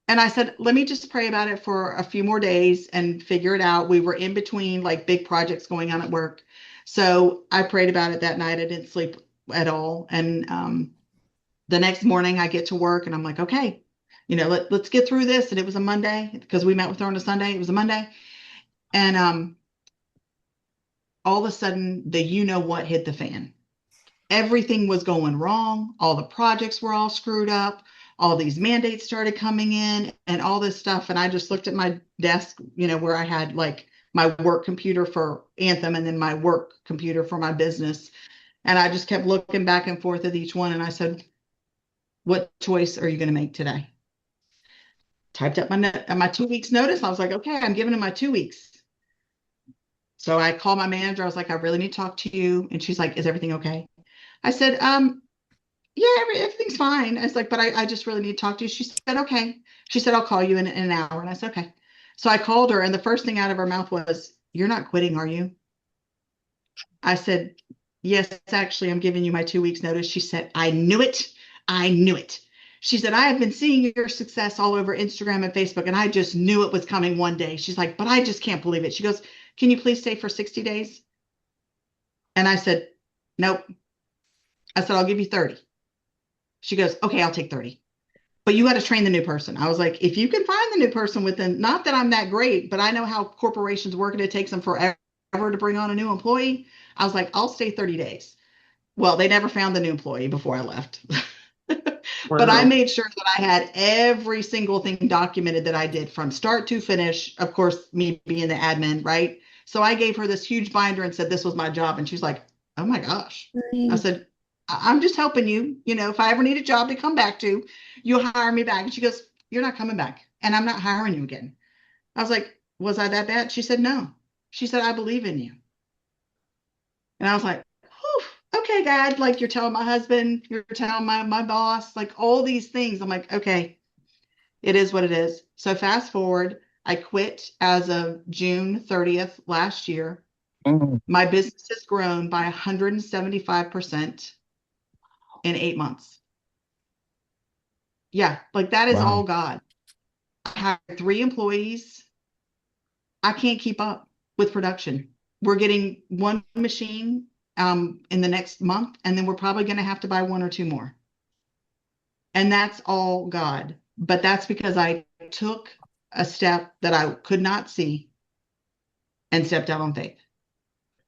And I said, "Let me just pray about it for a few more days and figure it out." We were in between like big projects going on at work. So I prayed about it that night. I didn't sleep at all. And the next morning I get to work and I'm like, okay, let's get through this. And it was a Monday because we met with her on a Sunday. It was a Monday. And all of a sudden the what hit the fan. Everything was going wrong. All the projects were all screwed up. All these mandates started coming in and all this stuff. And I just looked at my desk, where I had like my work computer for Anthem and then my work computer for my business. And I just kept looking back and forth at each one. And I said, "What choice are you going to make today?" Typed up my 2 weeks notice. I was like, okay, I'm giving him my 2 weeks. So I called my manager. I was like, "I really need to talk to you." And she's like, "Is everything okay?" I said, "Yeah, everything's fine." I was like, "But I just really need to talk to you." She said, "Okay." She said, "I'll call you in an hour." And I said, "Okay." So I called her, and the first thing out of her mouth was, "You're not quitting, are you?" I said, "Yes, actually, I'm giving you my 2 weeks notice." She said, "I knew it. I knew it." She said, "I have been seeing your success all over Instagram and Facebook, and I just knew it was coming one day." She's like, "But I just can't believe it." She goes, "Can you please stay for 60 days?" And I said, "Nope." I said, "I'll give you 30. She goes, "Okay, I'll take 30. But you got to train the new person." I was like, "If you can find the new person within, not that I'm that great, but I know how corporations work and it takes them forever to bring on a new employee." I was like, "I'll stay 30 days. Well, they never found the new employee before I left. But I made sure that I had every single thing documented that I did from start to finish. Of course, me being the admin, right? So I gave her this huge binder and said, "This was my job." And she's like, "Oh my gosh." I said, "I'm just helping you. If I ever need a job to come back to, you'll hire me back." And she goes, "You're not coming back, and I'm not hiring you again." I was like, "Was I that bad?" She said, "No." She said, "I believe in you." And I was like, whew, okay, God, like you're telling my husband, you're telling my boss, like all these things. I'm like, okay, it is what it is. So fast forward, I quit as of June 30th last year. My business has grown by 175% in 8 months. Yeah, like that is all God. I have 3 employees. I can't keep up with production. We're getting 1 machine in the next month, and then we're probably going to have to buy 1 or 2 more. And that's all God. But that's because I took a step that I could not see and stepped out on faith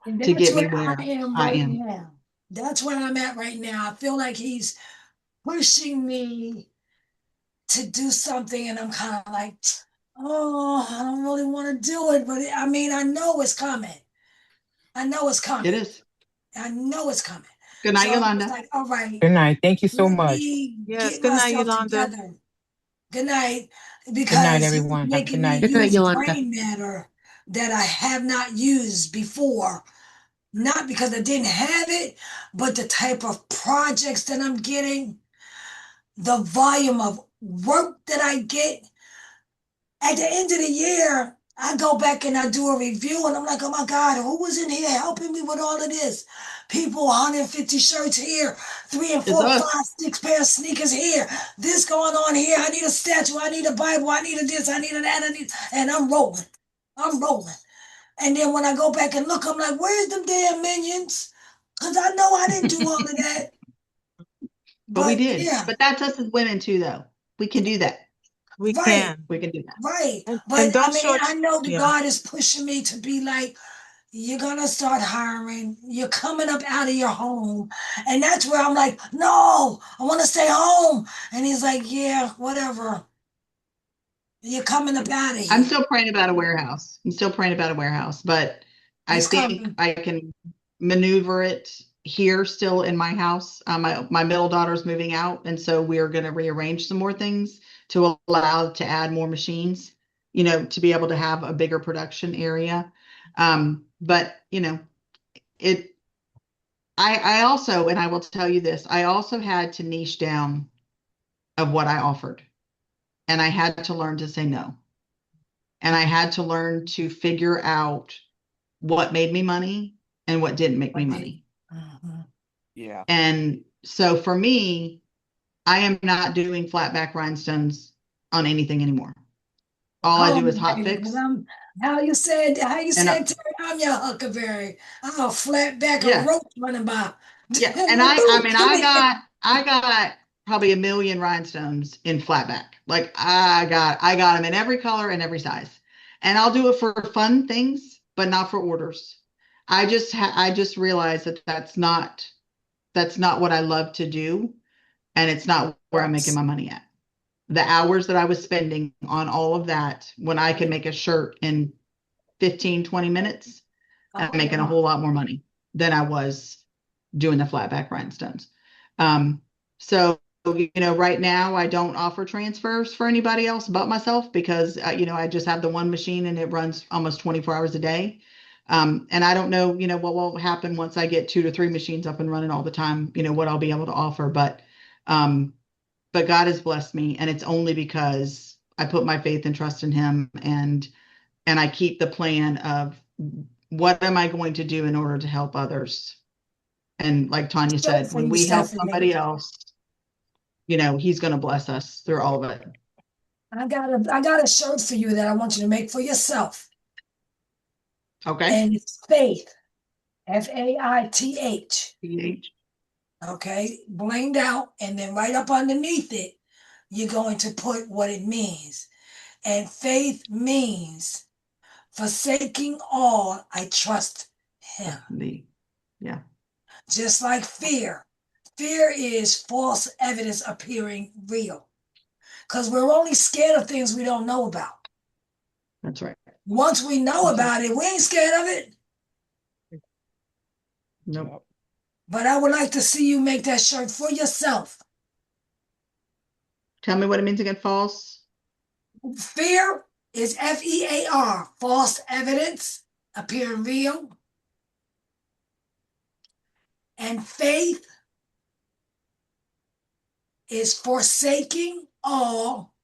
to get me where I am. Now. That's where I'm at right now. I feel like he's pushing me to do something, and I'm kind of like, oh, I don't really want to do it. But I know it's coming. I know it's coming. It is. I know it's coming. Good night, So I was Yolanda. like, all right, Good night. Thank you so let much. me Yes, get good night, myself Yolanda. together. Good night, Good night, because you everyone. Have a good making me night. Good night, use Yolanda. brain matter that I have not used before. Not because I didn't have it, but the type of projects that I'm getting, the volume of work that I get. At the end of the year, I go back and I do a review and I'm like, oh my God, who was in here helping me with all of this? People, 150 shirts here, 3 and 4, 5, 6 pair of sneakers here. This going on here. I need a statue. I need a Bible. I need a this. I need a that. And I'm rolling. I'm rolling. And then when I go back and look, I'm like, where's them damn minions? Because I know I didn't do all of that. But we did. Yeah. But that's us as women too, though. We can do that. We Right. can. We can do that. Right. And But don't I mean, short. I know that Yeah. God is pushing me to be like, you're gonna start hiring. You're coming up out of your home. And that's where I'm like, no, I want to stay home. And he's like, yeah, whatever. You're coming up out of here. I'm still praying about a warehouse. I'm still praying about a warehouse, but I It's think coming. I can maneuver it here still in my house. My middle daughter's moving out, and so we're going to rearrange some more things to allow to add more machines, to be able to have a bigger production area. But I also, and I will tell you this, I also had to niche down of what I offered, and I had to learn to say no. And I had to learn to figure out what made me money and what didn't make me money. Yeah. And so for me, I am not doing flatback rhinestones on anything anymore. All I do is hot fix. How you said, And Terry, I'm your huckleberry. I'm a flat back Yeah. of roach running by. Yeah. And I got probably 1 million rhinestones in flatback. Like I got them in every color and every size. And I'll do it for fun things, but not for orders. I just realized that that's not what I love to do, and it's not where I'm making my money at. The hours that I was spending on all of that, when I can make a shirt in 15, 20 minutes, I'm making a whole lot more money than I was doing the flatback rhinestones. So, right now I don't offer transfers for anybody else but myself because, I just have the one machine and it runs almost 24 hours a day. And I don't know, what will happen once I get 2 to 3 machines up and running all the time, what I'll be able to offer. But God has blessed me, and it's only because I put my faith and trust in him, and I keep the plan of what am I going to do in order to help others. And like Tanya said, when we help somebody else, he's going to bless us through all of it. I got a shirt for you that I want you to make for yourself. Okay. And it's Faith, Faith. PH. Okay, blinged out, and then right up underneath it, you're going to put what it means. And faith means forsaking all, I trust him. Yeah. Just like fear. Fear is false evidence appearing real. Because we're only scared of things we don't know about. That's right. Once we know about it, we ain't scared of it. Nope. But I would like to see you make that shirt for yourself. Tell me what it means again, false. Fear is FEAR, false evidence appearing real. And faith is forsaking all,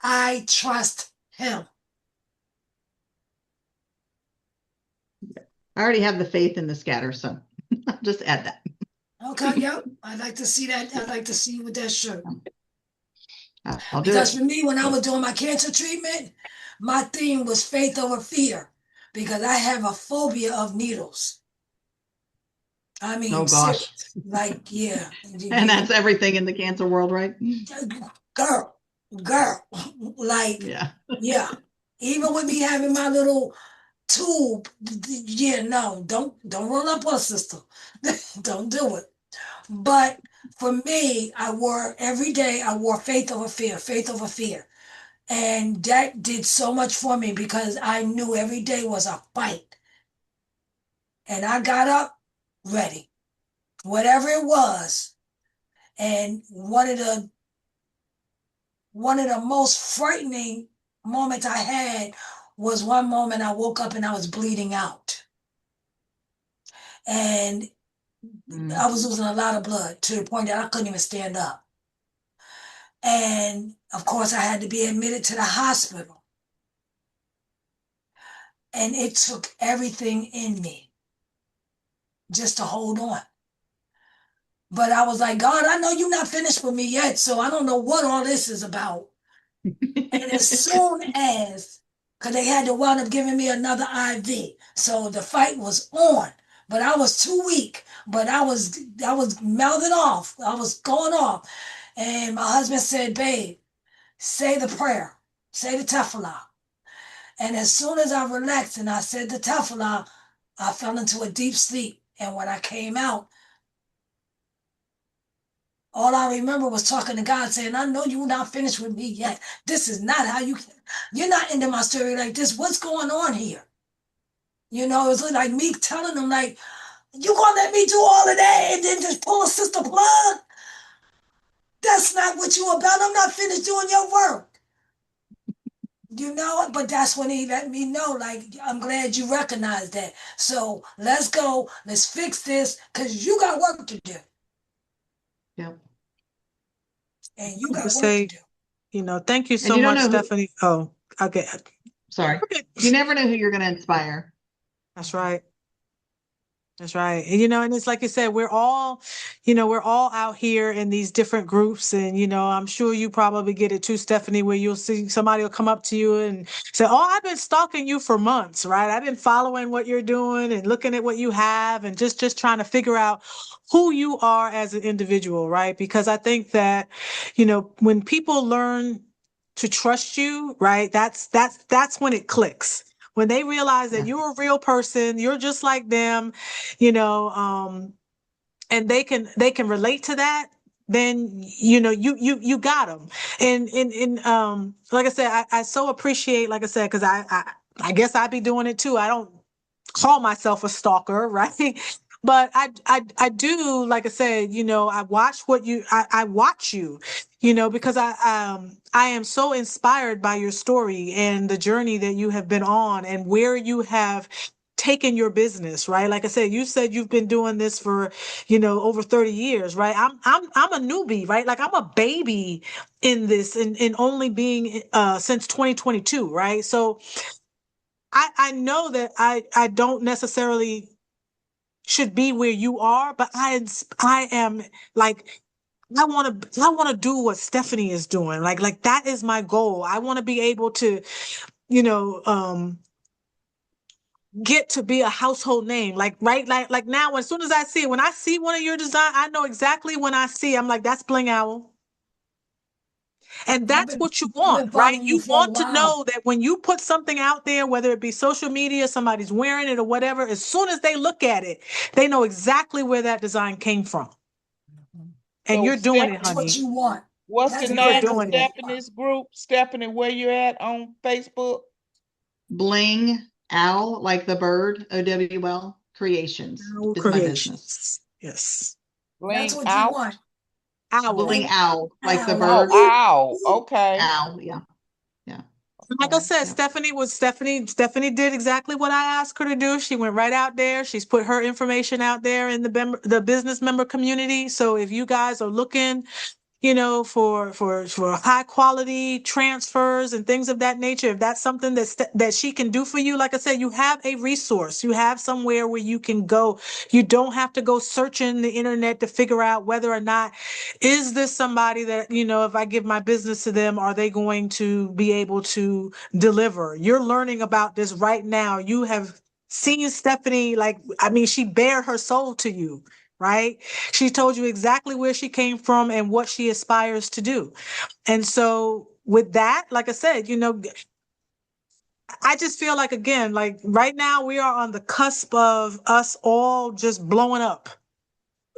I trust him. I already have the faith in the scatter, so I'll just add that. Okay, yep. I'd like to see that. I'd like to see you with that shirt. I'll do Because it. for me, when I was doing my cancer treatment, my theme was faith over fear because I have a phobia of needles. I mean, Oh gosh. like, yeah. And that's everything in the cancer world, right? Girl, like, yeah. Even with me having my little tube, yeah, no, don't run up on sister. Don't do it. But for me, every day I wore faith over fear. And that did so much for me because I knew every day was a fight. And I got up ready. whatever it was. And one of the most frightening moments I had was one moment I woke up and I was bleeding out. And I was losing a lot of blood to the point that I couldn't even stand up. And of course, I had to be admitted to the hospital. And it took everything in me just to hold on. But I was like, God, I know you're not finished with me yet, so I don't know what all this is about. And as soon as, because they had to wind up giving me another IV, so the fight was on. But I was too weak. But I was mouthing off. I was going off. And my husband said, babe, say the prayer. Say the tefillah. And as soon as I relaxed and I said the tefillah, I fell into a deep sleep. And when I came out, all I remember was talking to God saying, I know you're not finished with me yet. This is not how you're not into my story like this. What's going on here? You know, it was like me telling them, like, you gonna let me do all of that and then just pull a sister plug? That's not what you about. I'm not finished doing your work. You know, but that's when he let me know, like, I'm glad you recognize that. So let's go, let's fix this, because you got work to do. Yep. And you got To work say, to do. you know, thank you so you don't much, know who- Stephanie. Oh, okay. Sorry. You never know who you're going to inspire. That's right. That's right. And, you know, and it's like you said, we're all out here in these different groups. And, you know, I'm sure you probably get it too, Stephanie, where you'll see somebody will come up to you and say, oh, I've been stalking you for months, right? I've been following what you're doing and looking at what you have and just trying to figure out who you are as an individual, right? Because I think that, you know, when people learn to trust you, right, that's when it clicks. When they realize that you're a real person, you're just like them, you know, and they can relate to that, then you know you got them. And like I said, I so appreciate, like I said, because I guess I'd be doing it too. I don't call myself a stalker, right? But I do, like I said, you know, I watch I watch you, you know, because I am so inspired by your story and the journey that you have been on and where you have taken your business, right? Like I said, you said you've been doing this for, you know, over 30 years, right? I'm a newbie, right? Like I'm a baby in this and only being since 2022, right? So I know that I don't necessarily should be where you are, but I am like I want to do what Stephanie is doing. Like that is my goal. I want to be able to, you know, get to be a household name. Like right, like now, as soon as when I see one of your design, I know exactly when I see. I'm like, that's Bling Owl. And that's what you I've want, been right? following you You for a want to while. know that when you put something out there, whether it be social media, somebody's wearing it or whatever, as soon as they look at it, they know exactly where that design came from. And So you're doing it, That's Stephanie, what honey. you want. what's the That's You are name of exactly doing what it. you want. Stephanie's group? Stephanie, where you at on Facebook? Bling Owl, like the bird, OWL Creations Owl is my business. Creations. Yes. That's Bling what you out? want. Owl. Bling Bling Owl, like the Owl, Oh, bird. like ow. Okay. Owl, yeah. Yeah. Like I Okay. said, Yeah. Stephanie did exactly what I asked her to do. She went right out there. She's put her information out there in the business member community. So if you guys are looking, you know, for high quality transfers and things of that nature, if that's something that she can do for you, like I said, you have a resource. You have somewhere where you can go. You don't have to go searching the internet to figure out whether or not is this somebody that, you know, if I give my business to them, are they going to be able to deliver? You're learning about this right now. You have seen Stephanie, like, I mean, she bared her soul to you, right? She told you exactly where she came from and what she aspires to do. And so with that, like I said, you know, I just feel like, again, like right now we are on the cusp of us all just blowing up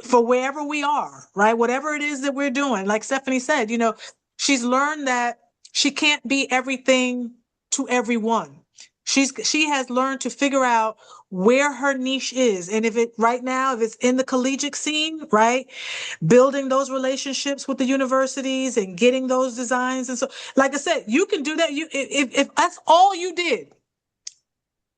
for wherever we are, right? Whatever it is that we're doing. Like Stephanie said, you know, she's learned that she can't be everything to everyone. She has learned to figure out where her niche is. And if it right now, if it's in the collegiate scene, right, building those relationships with the universities and getting those designs. And so, like I said, you can do that. If that's all you did,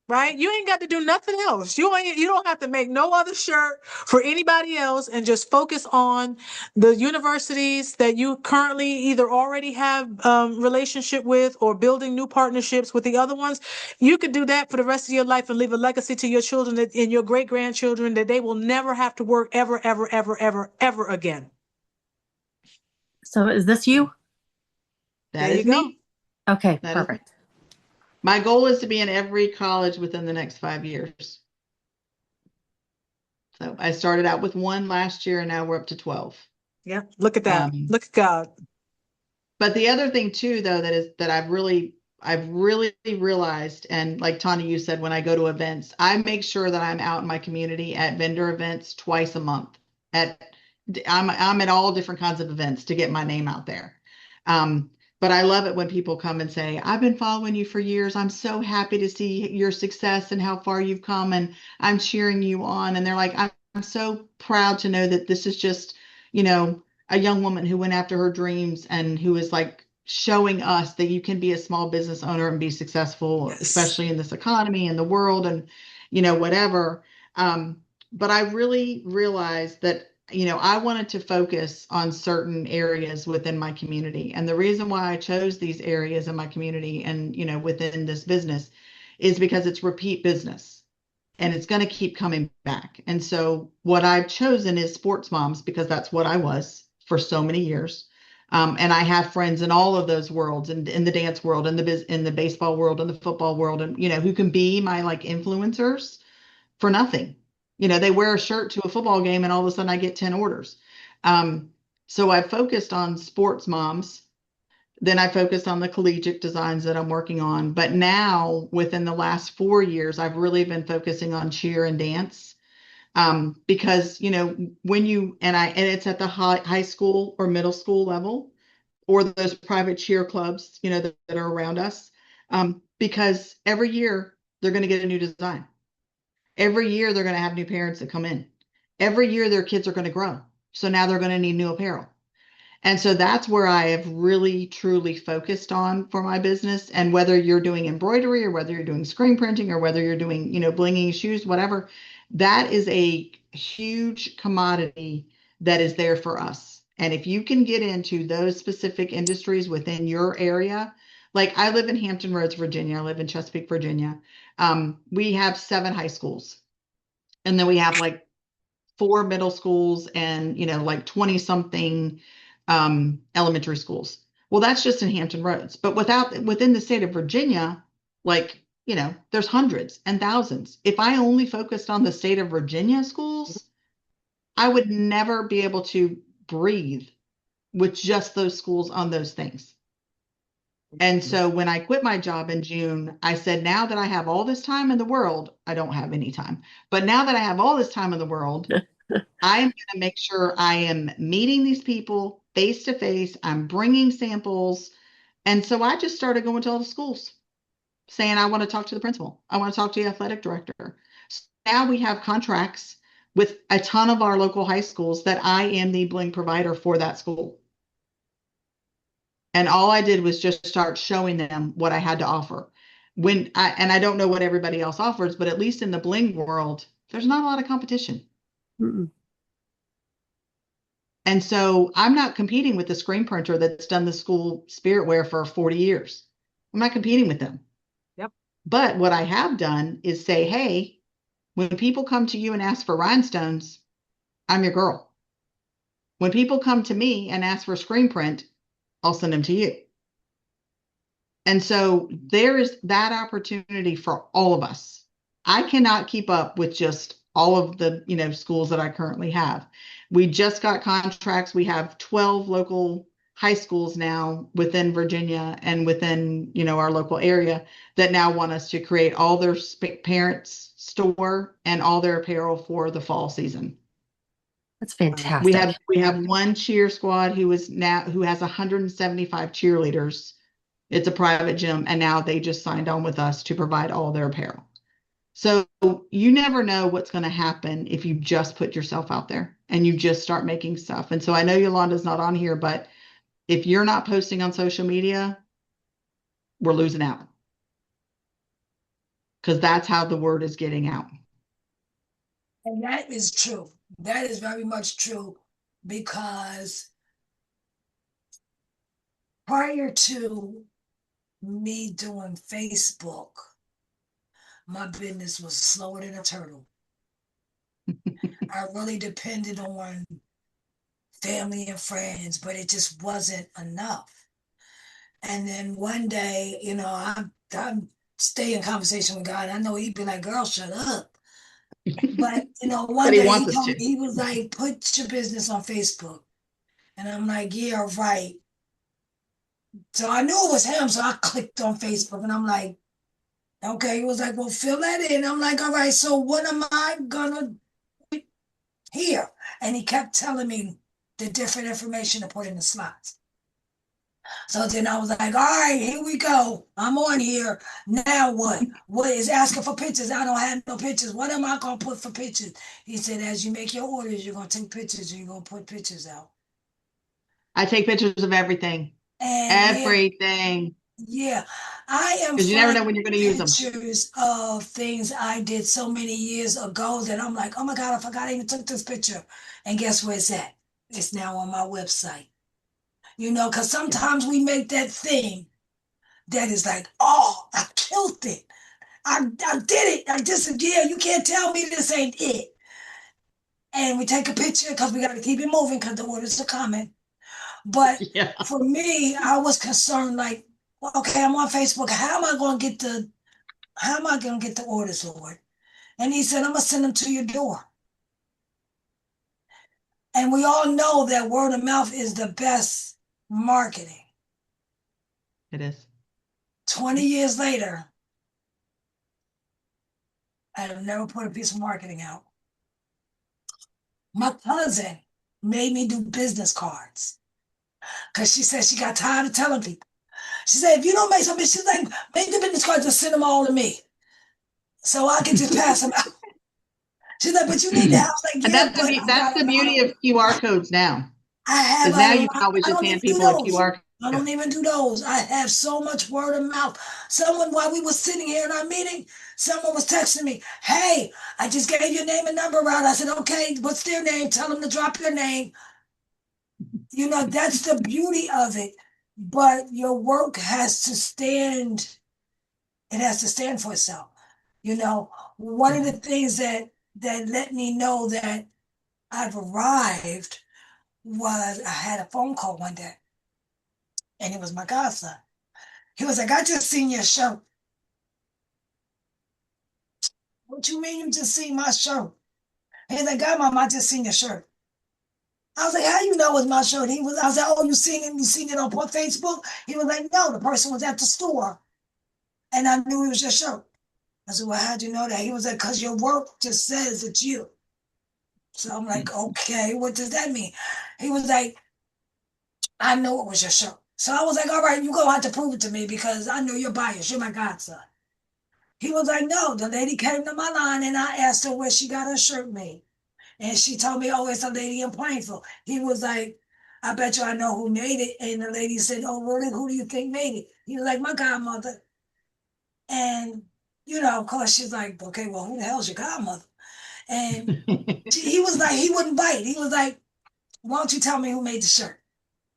right? You ain't got to do nothing else. You don't have to make no other shirt for anybody else, and just focus on the universities that you currently either already have relationship with, or building new partnerships with the other ones. You could do that for the rest of your life and leave a legacy to your children and your great grandchildren, that they will never have to work ever, ever, ever, ever, ever again. So is this you? That There is you go. me. Okay, That is perfect. my goal is to be in every college within the next 5 years. So I started out with 1 last year, and now we're up to 12. Yeah, look at that. Look at God. But the other thing too, though, that I've really realized, and like Tanya, you said, when I go to events, I make sure that I'm out in my community at vendor events twice a month. I'm at all different kinds of events to get my name out there. But I love it when people come and say, I've been following you for years. I'm so happy to see your success and how far you've come, and I'm cheering you on. And they're like, I'm so proud to know that this is just, a young woman who went after her dreams and who is like showing us that you can be a small business owner and be successful, Yes. especially in this economy and the world and, whatever. But I really realized that I wanted to focus on certain areas within my community. And the reason why I chose these areas in my community and, within this business is because it's repeat business and it's going to keep coming back. And so what I've chosen is sports moms, because that's what I was for so many years. And I have friends in all of those worlds, and in the dance world, in the baseball world, in the football world, and, who can be my like influencers for nothing. They wear a shirt to a football game and all of a sudden I get 10 orders. So I focused on sports moms. Then I focused on the collegiate designs that I'm working on. But now within the last 4 years, I've really been focusing on cheer and dance. Because, and it's at the high school or middle school level, or those private cheer clubs, that are around us. Because every year they're going to get a new design. Every year they're going to have new parents that come in. Every year their kids are going to grow. So now they're going to need new apparel. And so that's where I have really, truly focused on for my business. And whether you're doing embroidery, or whether you're doing screen printing, or whether you're doing, blinging shoes, whatever, that is a huge commodity that is there for us. And if you can get into those specific industries within your area, like I live in Hampton Roads, Virginia. I live in Chesapeake, Virginia. We have 7 high schools, and then we have like 4 middle schools and, like 20 something elementary schools. Well, that's just in Hampton Roads, but within the state of Virginia, like, there's hundreds and thousands. If I only focused on the state of Virginia schools, I would never be able to breathe with just those schools on those things. And so when I quit my job in June, I said, now that I have all this time in the world, I don't have any time, but now that I have all this time in the world, I am going to make sure I am meeting these people face to face. I'm bringing samples. And so I just started going to all the schools saying, I want to talk to the principal. I want to talk to the athletic director. So now we have contracts with a ton of our local high schools that I am the bling provider for that school. And all I did was just start showing them what I had to offer. And I don't know what everybody else offers, but at least in the bling world, there's not a lot of competition. Mm-mm. And so I'm not competing with the screen printer that's done the school spirit wear for 40 years. I'm not competing with them. Yep. But what I have done is say, hey, when people come to you and ask for rhinestones, I'm your girl. When people come to me and ask for screen print, I'll send them to you. And so there is that opportunity for all of us. I cannot keep up with just all of the, schools that I currently have. We just got contracts. We have 12 local high schools now within Virginia and within, our local area that now want us to create all their parents' store and all their apparel for the fall season. That's fantastic. We have one cheer squad who has 175 cheerleaders. It's a private gym, and now they just signed on with us to provide all their apparel. So you never know what's going to happen if you just put yourself out there and you just start making stuff. And so I know Yolanda's not on here, but if you're not posting on social media, we're losing out. Because that's how the word is getting out. And that is true. That is very much true, because prior to me doing Facebook, my business was slower than a turtle. I really depended on family and friends, but it just wasn't enough. And then one day, I'm stay in conversation with God. I know he'd be like, "Girl, shut up." But one he day wants he us told me, to. he was like, "Put your business on Facebook," and I'm like, "Yeah, right." So I knew it was him, so I clicked on Facebook, and I'm like, "Okay." He was like, "Well, fill that in." I'm like, "All right, so what am I gonna do here?" And he kept telling me the different information to put in the slots. So then I was like, all right, here we go. I'm on here. Now what? What is asking for pictures? I don't have no pictures. What am I going to put for pictures? He said, as you make your orders, you're going to take pictures and you're going to put pictures out. I take pictures of everything. And everything. Yeah. I am Because you never know finding when you're going to use them. pictures of things I did so many years ago that I'm like, oh my God, I forgot I even took this picture. And guess where it's at? It's now on my website. Because sometimes we make that thing that is like, oh, I killed it. I did it. I just, yeah, you can't tell me this ain't it. And we take a picture because we got to keep it moving because the orders are coming. But for me, I was concerned like, well, okay, I'm on Facebook. How am I going to get the orders, Lord? And he said, I'm going to send them to your door. And we all know that word of mouth is the best marketing. It is. 20 years later, I have never put a piece of marketing out. My cousin made me do business cards because she said she got tired of telling people. She said, if you don't make something, she's like, make the business cards, just send them all to me so I can just pass them out. She's like, but you need that. I was like, And yeah, that's the beauty of QR codes now. I have now you lot. can always I just don't hand even do people a those. QR code. I don't even do those. I have so much word of mouth. Someone, while we were sitting here in our meeting, someone was texting me, hey, I just gave your name and number out. I said, okay, what's their name? Tell them to drop their name. That's the beauty of it. But your work has to stand. It has to stand for itself. One of the things that let me know that I've arrived was I had a phone call one day, and it was my godson. He was like, I just seen your shirt. What you mean you just seen my shirt? He's like, God, Mom, I just seen your shirt. I was like, how you know it was my shirt? I was like, oh, you seen it? You seen it on Facebook? He was like, no, the person was at the store, and I knew it was your shirt. I said, well, how'd you know that? He was like, because your work just says it's you. So I'm like, okay, what does that mean? He was like, I know it was your shirt. So I was like, all right, you're going to have to prove it to me because I know you're biased. You're my godson. He was like, no, the lady came to my line and I asked her where she got her shirt made. And she told me, oh, it's a lady in Plainfield. He was like, I bet you I know who made it. And the lady said, oh, really? Who do you think made it? He was like, my godmother. And, of course, she's like, okay, well, who the hell's your godmother? And he was like, he wouldn't bite. He was like, why don't you tell me who made the shirt?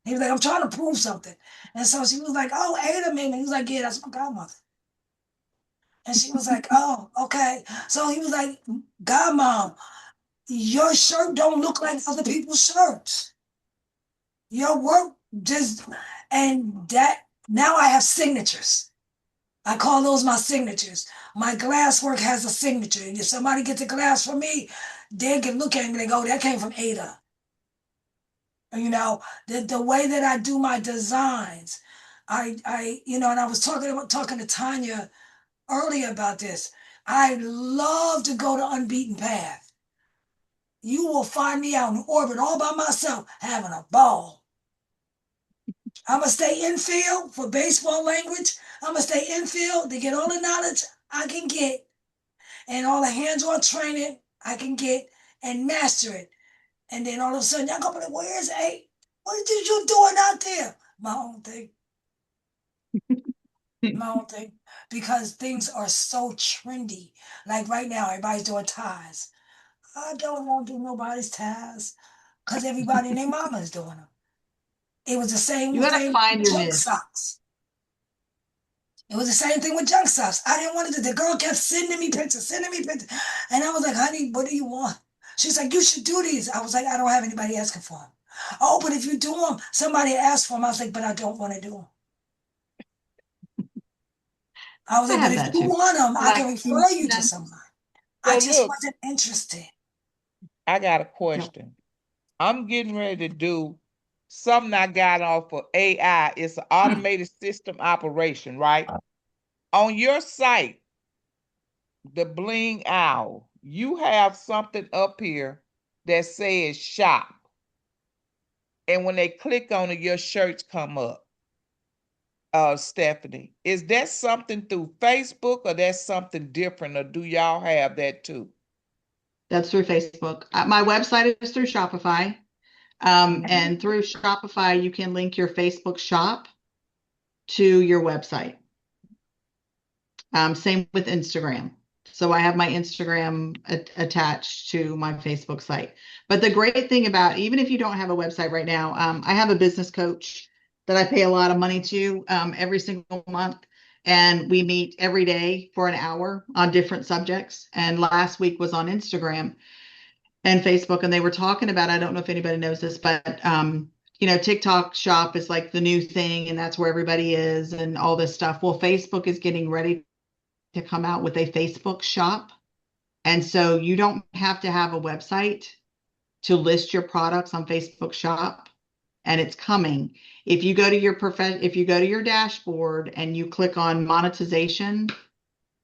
He was like, I'm trying to prove something. And so she was like, oh, Ada made it. He was like, yeah, that's my godmother. And she was like, oh, okay. So he was like, Godmom, your shirt don't look like other people's shirts. Your work just, and that, now I have signatures. I call those my signatures. My glass work has a signature. If somebody gets a glass from me, they can look at me and they go, that came from Ada. The way that I do my designs, and I was talking to Tanya earlier about this. I love to go to unbeaten path. You will find me out in orbit all by myself having a ball. I'm going to stay infield for baseball language. I'm going to stay infield to get all the knowledge I can get. and all the hands-on training I can get and master it. And then all of a sudden, y'all gonna be like, where's A? What did you doing out there? My own thing. My own thing. Because things are so trendy. Like right now, everybody's doing ties. I don't want to do nobody's ties because everybody and their mama is doing them. It was the same You gotta thing find with your junk niche. socks. It was the same thing with junk socks. I didn't want it. The girl kept sending me pictures. And I was like, honey, what do you want? She's like, you should do these. I was like, I don't have anybody asking for them. Oh, but if you do them, somebody asked for them. I was like, but I don't want to do them. I was I like, but have if that you too. want them, I can Like, refer you to someone. I So just look, wasn't interested. I got a question. I'm getting ready to do something I got off of AI. It's an automated system operation, right? On your site, the Bling Owl, you have something up here that says shop. And when they click on it, your shirts come up. Stephanie, is that something through Facebook or that's something different, or do y'all have that too? That's through Facebook. My website is through Shopify. And through Shopify, you can link your Facebook shop to your website. Same with Instagram. So I have my Instagram attached to my Facebook site. But the great thing about, even if you don't have a website right now, I have a business coach that I pay a lot of money to every single month. And we meet every day for an hour on different subjects. And last week was on Instagram and Facebook, and they were talking about, I don't know if anybody knows this, but TikTok shop is like the new thing, and that's where everybody is and all this stuff. Well, Facebook is getting ready to come out with a Facebook shop. And so you don't have to have a website to list your products on Facebook shop, and it's coming. If you go to your dashboard and you click on monetization,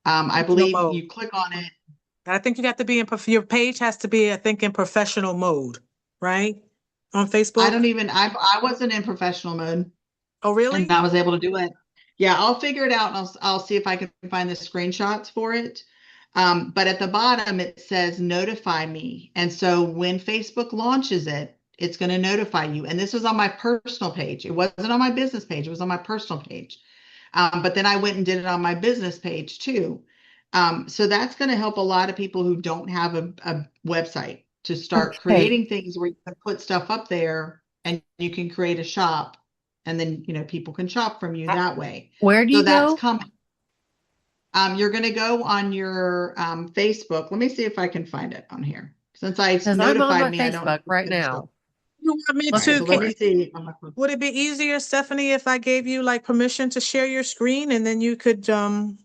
I believe you click on it. I think you have to be your page has to be, I think, in professional mode, right? On Facebook. I wasn't in professional mode. Oh, really? And I was able to do it. Yeah, I'll figure it out, and I'll see if I can find the screenshots for it. But at the bottom, it says notify me. And so when Facebook launches it, it's going to notify you. And this was on my personal page. It wasn't on my business page. It was on my personal page. But then I went and did it on my business page too. So that's going to help a lot of people who don't have a website to start creating things where you can put stuff up there and you can create a shop, and then people can shop from you that way. Where do you that's go? coming. You're going to go on your Facebook. Let me see if I can find it on here. Since it's Because I'm on notified my me, I don't know Facebook right now. You want me All right, to? so let me see. Would it be easier, Stephanie, if I gave you like permission to share your screen and then you could Well,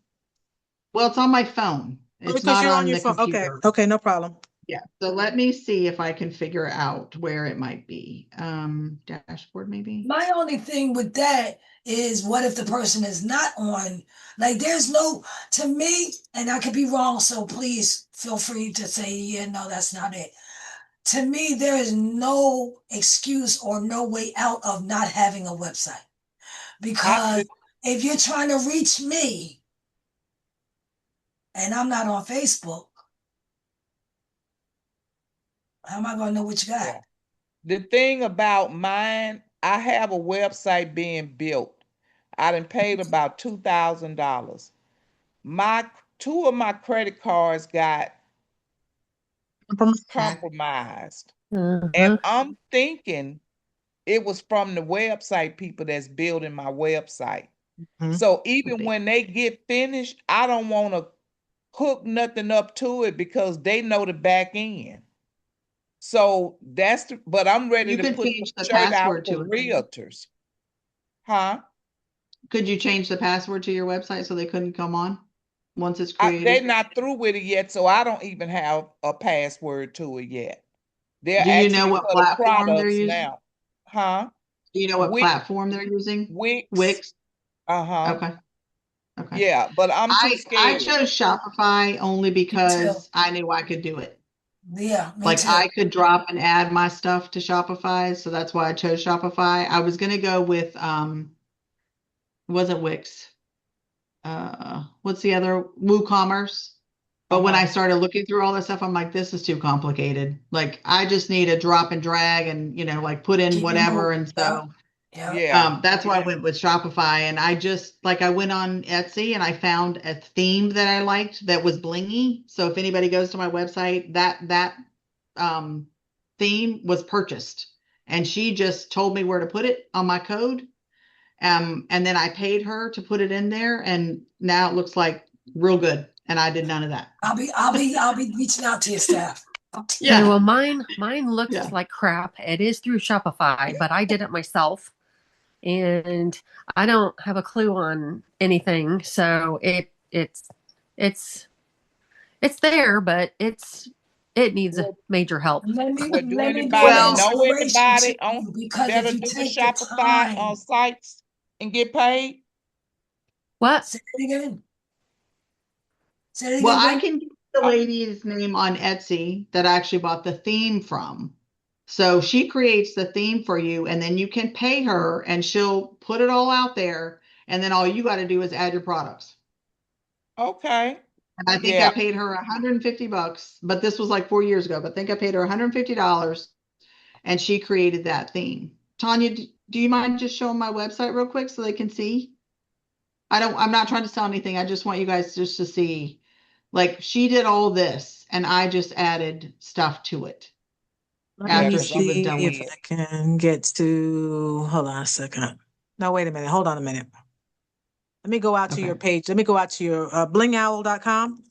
it's on my phone. It's because not you're on on your the phone. Okay. computer. Okay, no problem. Yeah. So let me see if I can figure out where it might be. Dashboard maybe. My only thing with that is, what if the person is not on? Like, there's no, to me, and I could be wrong, so please feel free to say, yeah, no, that's not it. To me, there is no excuse or no way out of not having a website. Because if you're trying to reach me and I'm not on Facebook, how am I going to know what you got? Yeah. The thing about mine, I have a website being built. I done paid about $2,000. Two of my credit cards got compromised. And I'm thinking it was from the website people that's building my website. So even when they get finished, I don't want to hook nothing up to it because they know the back end. So but I'm ready You to could put change the the shirt out password for to it. realtors. Huh? Could you change the password to your website so they couldn't come on once it's They're created? not through with it yet, so I don't even have a password to it yet. They're Do you know actually what for the platform they're products using? now. Huh? Do you know what Wix. platform they're using? Wix. Wix. Uh-huh. Okay. Okay. Yeah, but I'm too I scared. chose Shopify only because I knew I could do it. Yeah, me Like too. I could drop and add my stuff to Shopify, so that's why I chose Shopify. I was gonna go with it wasn't Wix. What's the other? WooCommerce. But when I started looking through all this stuff, I'm like, this is too complicated. Like, I just need a drop and drag and, like put in Keep it whatever. moving. And so Yeah. that's why I went with Shopify. And I went on Etsy and I found a theme that I liked that was blingy. So if anybody goes to my website, that theme was purchased. And she just told me where to put it on my code. And then I paid her to put it in there. And now it looks like real good. And I did none of that. I'll be reaching out to your staff. Yeah, well, mine looks Yeah. like crap. It is through Shopify, but I did it myself, and I don't have a clue on anything. So it's there, but it needs a major help. Well, do Let me be anybody an know inspiration to anybody on you, because that'll if you do the take the Shopify time. on sites and get paid? What? Say it again. Say it again. Well, I Gwen. can get the lady's name on Etsy that I actually bought the theme from. So she creates the theme for you, and then you can pay her and she'll put it all out there. And then all you got to do is add your products. Okay. And I think I paid her $150, but this was like 4 years ago. But I think I paid her $150 and she created that theme. Tanya, do you mind just showing my website real quick so they can see? I'm not trying to sell anything. I just want you guys just to see, like, she did all this and I just added stuff to it after she was done with if it. I can get to, hold on a second. No, wait a minute. Hold on a minute. Let me go out to your page. Let me go out to your blingowl.com.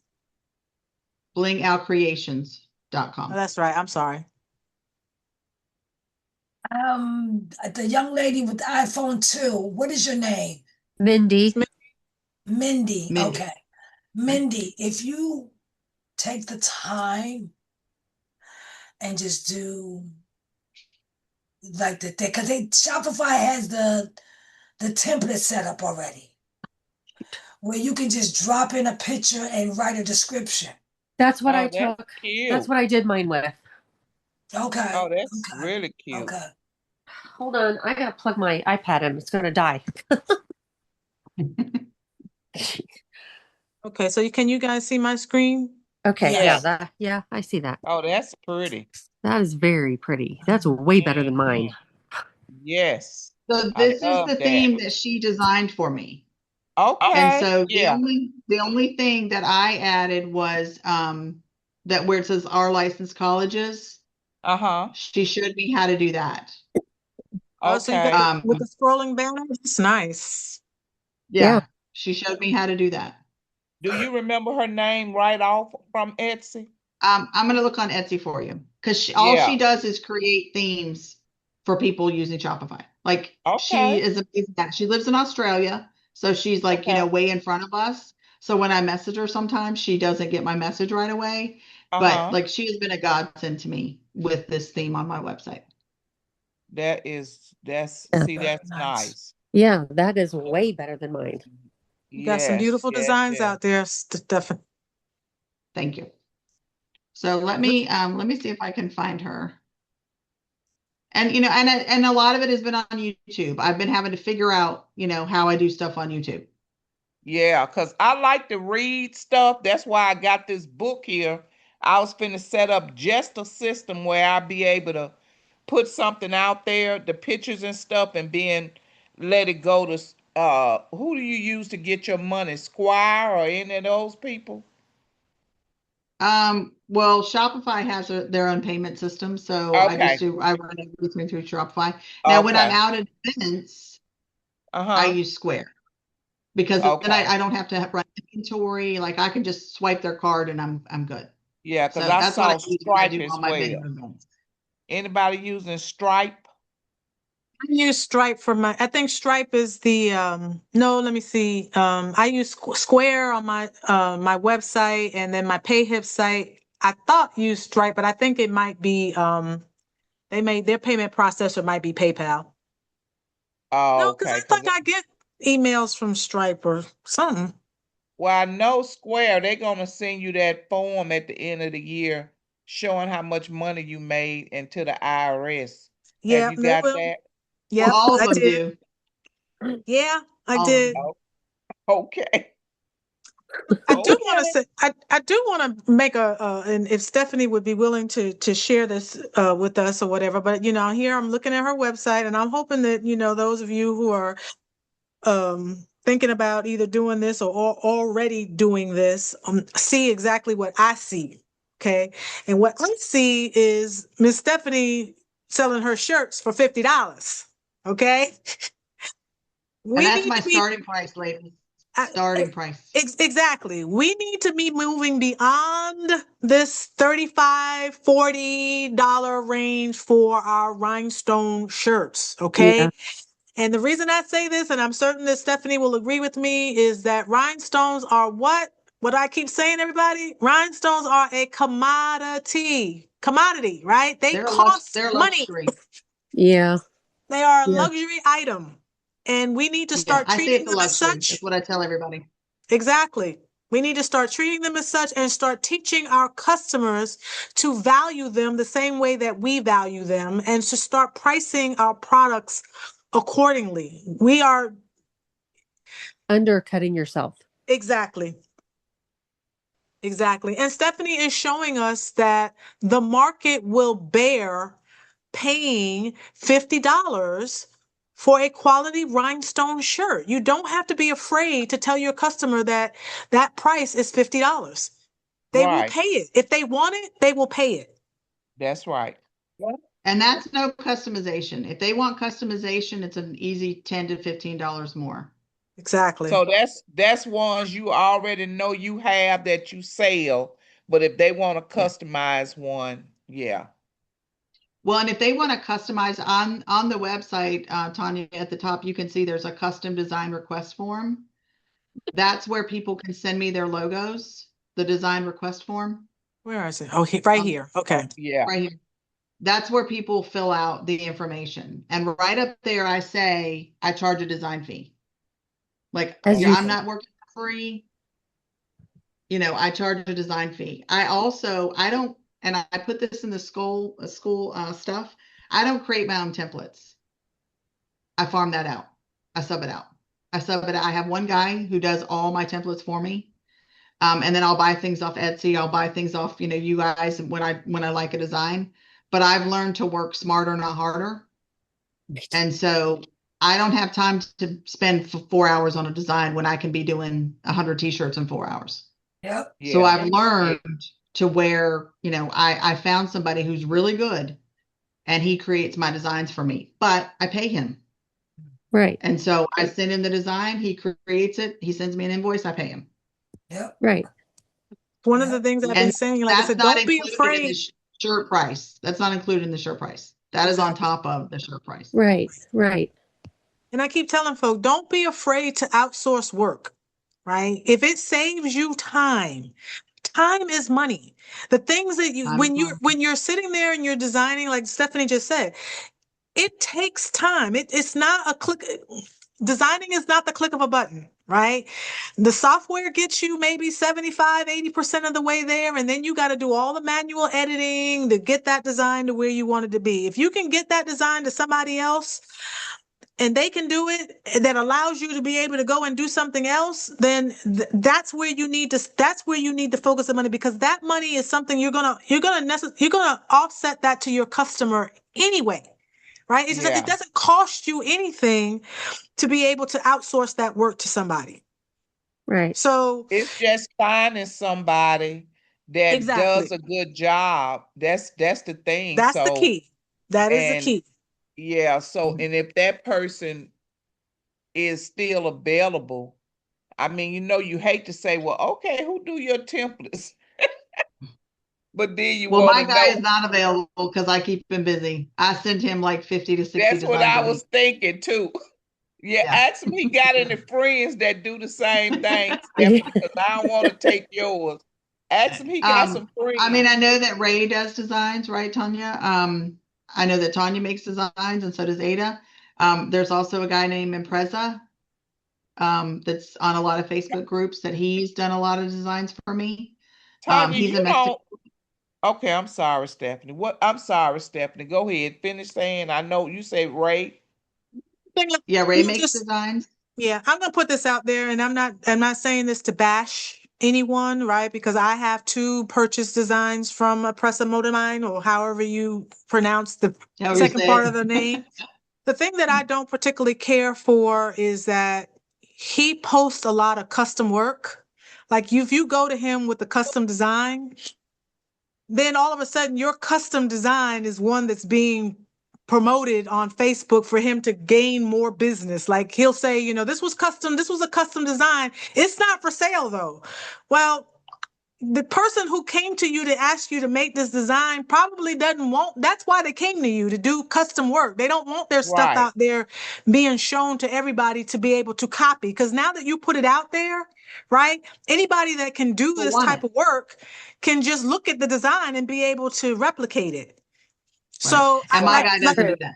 Blingowcreations.com. Oh, that's right. I'm sorry. The young lady with the iPhone 2, what is your name? Mindy. Mindy. Mindy. Okay. Mindy, if you take the time and just do like because Shopify has the template set up already, where you can just drop in a picture and write a description. That's what I that's took. cute. That's what I did mine with. Okay. Oh, that's really cute. Okay. Hold on, I gotta plug my iPad in. It's gonna die. Okay, so can you guys see my screen? Okay, Yes. yeah, I see that. Oh, that's pretty. That is very pretty. That's way better than mine. Yes. So this is the theme that she designed for me. Okay. And so the only thing that I added was that where it says our licensed colleges. She showed me how to do that. Oh, so you got with the scrolling banner? It's nice. Yeah. She showed me how to do that. Do you remember her name right off from Etsy? I'm going to look on Etsy for you because all she does is create themes for people using Shopify. Like she is amazing. She lives in Australia, so she's like way in front of us. So when I message her, sometimes she doesn't get my message right away. But like she has been a godsend to me with this theme on my website. That's nice. Yeah, that is way better than mine. You got some beautiful designs out there, Stefan. Thank you. So let me see if I can find her. And and a lot of it has been on YouTube. I've been having to figure out, how I do stuff on YouTube. Yeah, because I like to read stuff. That's why I got this book here. I was finna set up just a system where I'll be able to put something out there, the pictures and stuff, and then let it go to who do you use to get your money? Squire or any of those people? Well, Shopify has their own payment system, so I run everything through Shopify. Now, when I'm out at events, I use Square because then I don't have to run inventory. Like I can just swipe their card and I'm good. Yeah, because I saw Stripe as well. Anybody using Stripe? I use Stripe for I think Stripe is the no, let me see. I use Square on my my website, and then my PayHip site. I thought use Stripe, but I think it might be their payment processor might be PayPal. Oh, no, because I think I get emails from Stripe or something. Well, I know Square, they're gonna send you that form at the end of the year showing how much money you made into the IRS. Yeah, have you got that? Yeah, all of them do. Yeah, I did. Okay. I do want to Okay. say, I do want to make and if Stephanie would be willing to share this with us or whatever, but here I'm looking at her website and I'm hoping that, those of you who are thinking about either doing this or already doing this, see exactly what I see. Okay. And what I see is Miss Stephanie selling her shirts for $50. Okay. And We that's need my to be starting price, ladies. I- Starting price. exactly. We need to be moving beyond this $35-$40 range for our rhinestone shirts. Okay. Yeah. And the reason I say this, and I'm certain that Stephanie will agree with me, is that rhinestones are what? What I keep saying, everybody? Rhinestones are a commodity. Commodity, right? They cost They're money. luxury. Yeah. They are a Yeah. luxury item. And we need to Yeah, start I say treating it's a them as luxury. such. That's what I tell everybody. Exactly. We need to start treating them as such and start teaching our customers to value them the same way that we value them and to start pricing our products accordingly. We are Undercutting yourself. exactly. Exactly. And Stephanie is showing us that the market will bear paying $50 for a quality rhinestone shirt. You don't have to be afraid to tell your customer that that price is $50. They will Right. pay it. If they want it, they will pay it. That's right. And that's no customization. If they want customization, it's an easy $10 to $15 more. Exactly. So that's ones you already know you have that you sell, but if they want to Yeah. customize one, yeah. Well, and if they want to customize on the website, Tanya, at the top, you can see there's a custom design request form. That's where people can send me their logos, the design request form. Where is it? Oh, right Um, here. Okay. Yeah. right here. That's where people fill out the information. And right up there, I say, I charge a design fee. Like, As you I'm not working for free. I charge a design fee. I don't, and I put this in the school stuff. I don't create my own templates. I farm that out. I sub it out. I have one guy who does all my templates for me. And then I'll buy things off Etsy. I'll buy things off, you guys when I like a design. But I've learned to work smarter, not harder. And so I don't have time to spend 4 hours on a design when I can be doing 100 t-shirts in 4 hours. Yep. So Yeah. I've learned to where, I found somebody who's really good and he creates my designs for me, but I pay him. right. And so I send him the design, he creates it, he sends me an invoice, I pay him. Yep. Right. One of the things I've been And saying, like I that's said, not don't be included in the afraid. shirt price. That's not included in the shirt price. That is on top of the shirt price. Right. Right. And I keep telling folks, don't be afraid to outsource work, right? If it saves you time, time is money. The things that when you're sitting there and you're designing, like Stephanie just said, it takes time. It's not a click. Designing is not the click of a button, right? The software gets you maybe 75, 80% of the way there. And then you got to do all the manual editing to get that design to where you want it to be. If you can get that design to somebody else and they can do it, that allows you to be able to go and do something else, then that's where you need to focus the money, because that money is something you're gonna offset that to your customer anyway, right? Yeah. It doesn't cost you anything to be able to outsource that work to somebody. Right. So It's just finding somebody that exactly, does a good job. That's the thing. that's the key. That is the and key. yeah, so and if that person is still available, I mean, you hate to say, well, okay, who do your templates? But then you Well, want my to guy know. is not available because I keep him busy. I send him like 50 to 60 That's what designs I a was week. thinking too. Yeah, Yeah. ask him he got any friends that do the same thing, Stephanie, because I don't want to take yours. Ask him he got some I mean, friends. I know that Ray does designs, right, Tanya? I know that Tanya makes designs and so does Ada. There's also a guy named Impreza, that's on a lot of Facebook groups that he's done a lot of designs for me. Tanya, He's you a Mexican. don't. Okay, I'm sorry, Stephanie. What? I'm sorry, Stephanie. Go ahead. Finish saying. I know you say Ray. Yeah, Ray makes designs. Yeah, I'm gonna put this out there, and I'm not saying this to bash anyone, right? Because I have two purchase designs from Oppressa Motormine, or however you pronounce the second part of the name. The thing that I don't particularly care for is that he posts a lot of custom work. Like if you go to him with the custom design, then all of a sudden your custom design is one that's being promoted on Facebook for him to gain more business. Like he'll say, you know, this was a custom design. It's not for sale though. Well, the person who came to you to ask you to make this design probably doesn't want, that's why they came to you, to do custom work. They don't want their stuff Right. out there being shown to everybody to be able to copy. Because now that you put it out there, right, anybody that can do this type of work can just look at the design and be able to replicate it. So and my guy doesn't like, do that.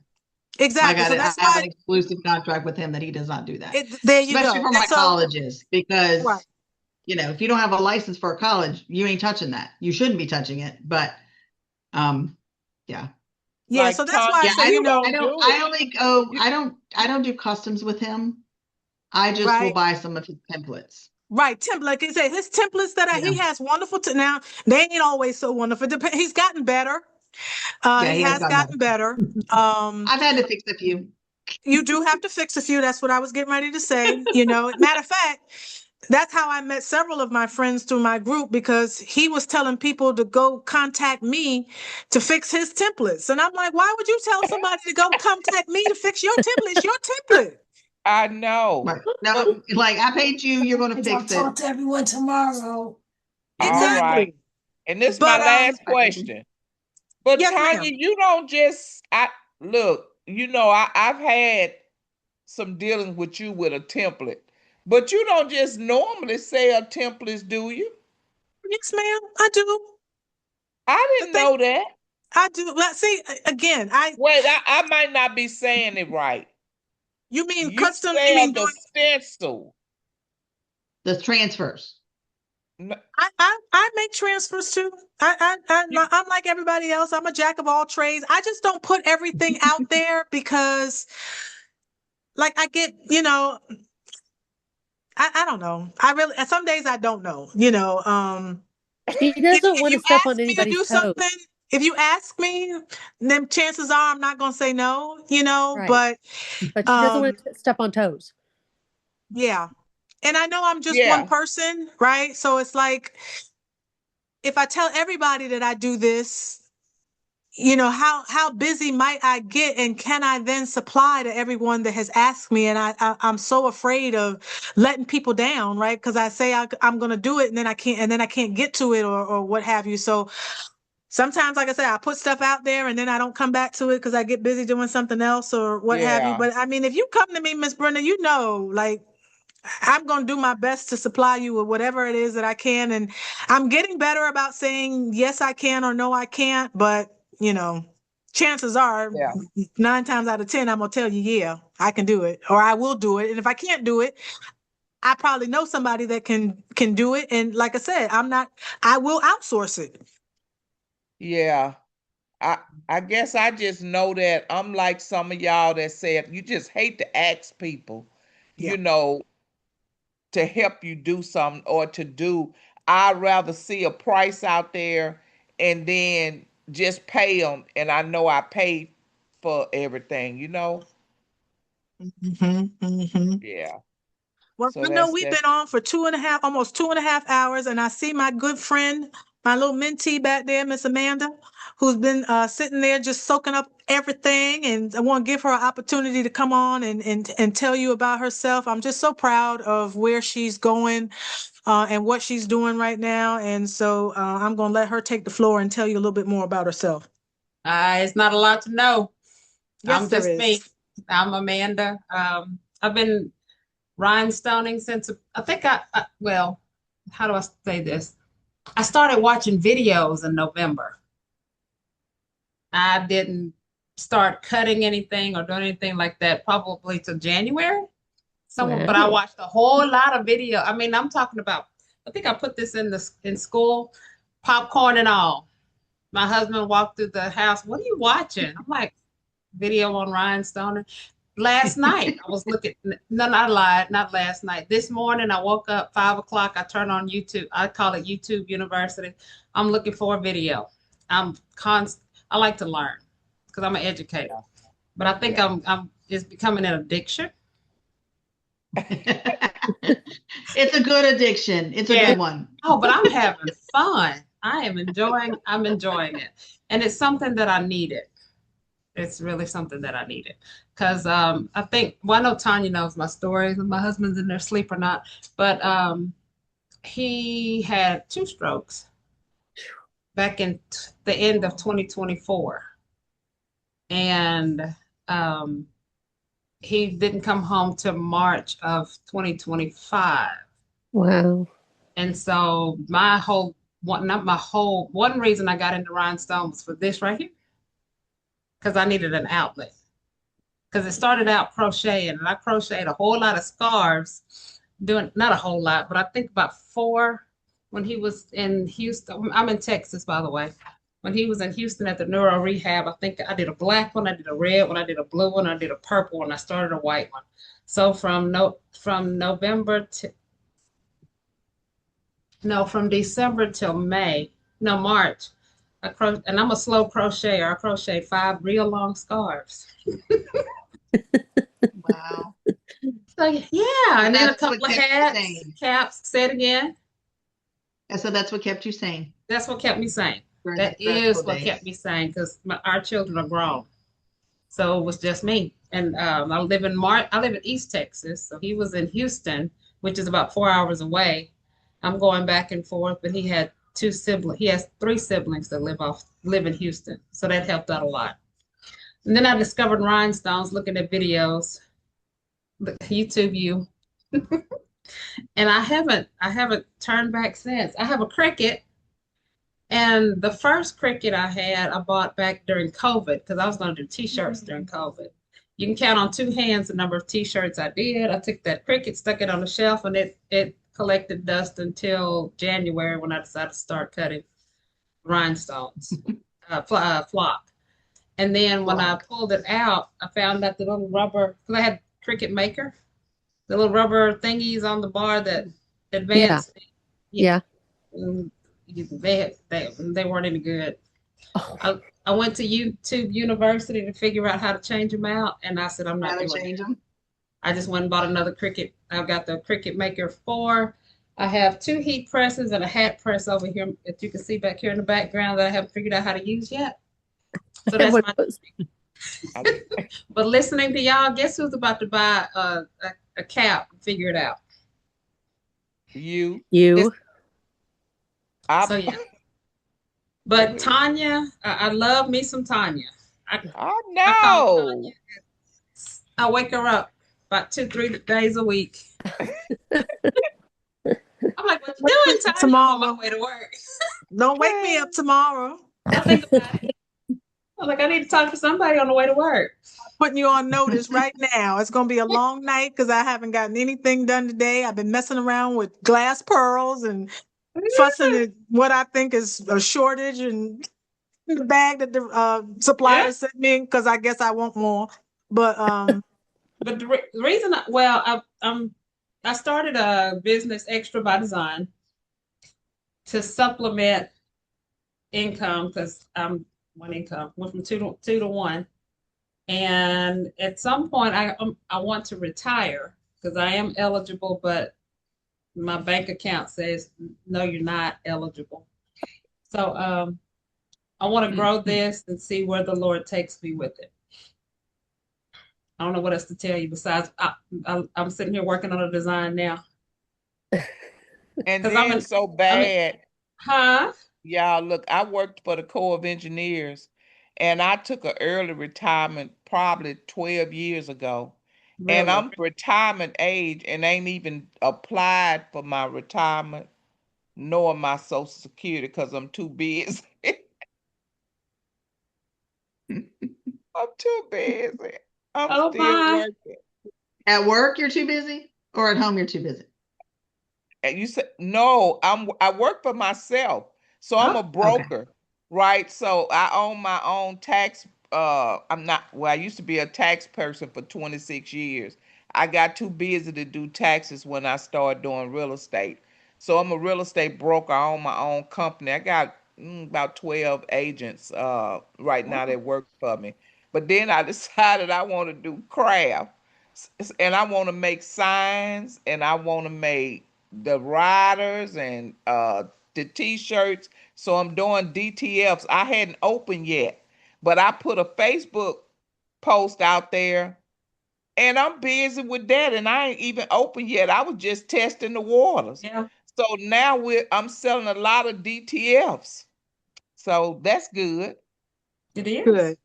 exactly. My So guy, that's I have why an exclusive contract with him that he does not do that. there you Especially go. for my And so, colleges, because right. you know, if you don't have a license for a college, you ain't touching that. You shouldn't be touching it. But yeah. Yeah, Like so that's why I Yeah, say, you know, I only go, I don't do customs with him. I just will right. buy some of his templates. Right, like I say, his templates that he has wonderful now. They ain't always so wonderful. He's gotten better. Yeah, He has gotten better. I've had to fix a few. You do have to fix a few. That's what I was getting ready to say. You know, matter of fact, that's how I met several of my friends through my group, because he was telling people to go contact me to fix his templates. And I'm like, why would you tell somebody to go contact me to fix your template? It's your template. I know. Right. No, like I paid you, you're going to fix it. Talk to everyone tomorrow. All right. And this is my last question. But yes, Tanya, ma'am. you don't just, look, you know, I've had some dealings with you with a template, but you don't just normally sell templates, do you? Yes, ma'am, I do. I didn't know that. I do. Let's see, again, wait, I might not be saying it right. You mean You custom? sell You mean the stencil. The transfers. I make transfers too. I'm like everybody else. I'm a jack of all trades. I just don't put everything out there because, like, I get, you know, I don't know. I really, some days I don't know, you know. She doesn't want to step on Me to anybody's do toes. something, if you ask me, then chances are I'm not going to say no, you know, Right. but she doesn't want to step on toes. Yeah. And I know I'm just one person, right? So it's like, if I tell everybody that I do this, you know, how busy might I get, and can I then supply to everyone that has asked me? And I'm so afraid of letting people down, right? Because I say I'm going to do it, and then I can't get to it, or what have you. So sometimes, like I said, I put stuff out there and then I don't come back to it because I get busy doing something else or what have you. But I mean, if you come to me, Miss Brenda, you know, like, I'm going to do my best to supply you with whatever it is that I can. And I'm getting better about saying, yes, I can, or no, I can't. But, you know, chances are 9 times out of 10, I'm going to tell you, yeah, I can do it, or I will do it. And if I can't do it, I probably know somebody that can do it. And like I said, I will outsource it. Yeah. I guess I just know that I'm like some of y'all that said you just hate to ask people, you know, to help you do something or to do. I'd rather see a price out there and then just pay them, and I know I paid for everything, you know? Yeah. Well, So I know we've been on for almost 2.5 hours, and I see my good friend, my little mentee back there, Miss Amanda, who's been sitting there just soaking up everything. And I want to give her an opportunity to come on and tell you about herself. I'm just so proud of where she's going and what she's doing right now. And so I'm going to let her take the floor and tell you a little bit more about herself. It's not a lot to know. Yes, I'm there just is. me. I'm Amanda. I've been rhinestoning since I think well, how do I say this? I started watching videos in November. I didn't start cutting anything or doing anything like that probably till January. But I watched a whole lot of video. I mean, I'm talking about, I think I put this in school, popcorn and all. My husband walked through the house. What are you watching? I'm like, video on rhinestoning. last night I was looking, no, not lied, not last night. This morning I woke up 5 o'clock. I turn on YouTube. I call it YouTube University. I'm looking for a video. I like to learn because I'm an educator, but I think it's becoming an addiction. It's a good addiction. It's a good one. Oh, but I'm having fun. I'm enjoying it. And it's something that I needed. It's really something that I needed. Because I think, well, I know Tanya knows my story. My husband's in their sleep or not. But he had 2 strokes back in the end of 2024. And he didn't come home till March of 2025. Wow. And so one reason I got into Rhinestone was for this right here, because I needed an outlet. Because it started out crocheting, and I crocheted a whole lot of scarves, not a whole lot, but I think about 4 when he was in Houston. I'm in Texas, by the way. When he was in Houston at the neuro rehab, I think I did a black one, I did a red one, I did a blue one, I did a purple one, I started a white one. So from December till March, and I'm a slow crocheter. I crocheted 5 real long scarves. Wow. So yeah, and then a couple of hats, caps. Say it again. And so that's what kept you sane. That's what kept me sane. That is what kept me sane, because our children are grown. So it was just me. And I live in East Texas. So he was in Houston, which is about 4 hours away. I'm going back and forth, but he had 2 siblings. He has 3 siblings that live in Houston. So that helped out a lot. And then I discovered Rhinestones looking at videos, YouTube you. And I haven't turned back since. I have a Cricut. And the first Cricut I bought back during COVID, because I was going to do t-shirts during COVID. You can count on 2 hands the number of t-shirts I did. I took that Cricut, stuck it on the shelf, and it collected dust until January, when I decided to start cutting rhinestones, flock. And then when I pulled it out, I found out the little rubber, because I had Cricut Maker, the little rubber thingies on the bar that advanced. Yeah. They weren't any good. Oh. I went to YouTube University to figure out how to change them out, and I said, I'm not How to doing change it. them? I just went and bought another Cricut. I've got the Cricut Maker 4. I have 2 heat presses and a hat press over here that you can see back here in the background that I haven't figured out how to use yet. So that's my But listening to y'all, guess who's about to buy a cap and figure it out? You. So yeah. But Tanya, I love me some Tanya. I know. I wake her up about 2-3 days a week. I'm like, what you doing, Tanya? Tomorrow. I'm on my way to work. Don't wake me up tomorrow. I think about it. I'm like, I need to talk to somebody on the way to work. Putting you on notice right now. It's going to be a long night because I haven't gotten anything done today. I've been messing around with glass pearls and fussing at what I think is a shortage in the bag that the supplier sent me, because I guess I want more. But but the reason, I started a business, Extra by Design, to supplement income, because I'm one income, went from two to one. And at some point I want to retire, because I am eligible, but my bank account says, no, you're not eligible. So I want to grow this and see where the Lord takes me with it. I don't know what else to tell you besides I'm sitting here working on a design now. And then so bad. Huh? Y'all, look, I worked for the Corps of Engineers, and I took an early retirement probably 12 years ago. Really? And I'm retirement age and ain't even applied for my retirement nor my Social Security because I'm too busy. I'm too busy. I'm still working. At work, you're too busy, or at home, you're too busy? And you said, no, I work for myself. So I'm a broker, right? So I own my own tax I'm not, well, I used to be a tax person for 26 years. I got too busy to do taxes when I started doing real estate. So I'm a real estate broker. I own my own company. I got about 12 agents right now that work for me. But then I decided I want to do craft. And I want to make signs, and I want to make the riders and the t-shirts. So I'm doing DTFs. I hadn't opened yet, but I put a Facebook post out there, and I'm busy with that, and I ain't even open yet. I was just testing the waters. Yeah, So now I'm selling a lot of DTFs. So that's good. it is. Good.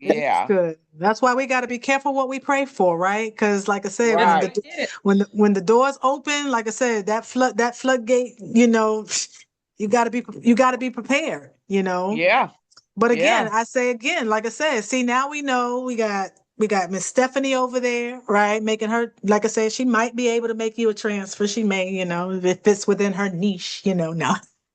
It's Yeah. good. That's why we got to be careful what we pray for, right? Because, like I said, That's when why Right. we the did it. when the doors open, like I said, that floodgate, you got to be prepared, Yeah. But again, Yeah. I say again, like I said, see, now we know we got Miss Stephanie over there, right? Making her, like I said, she might be able to make you a transfer. She may, if it fits within her niche, no.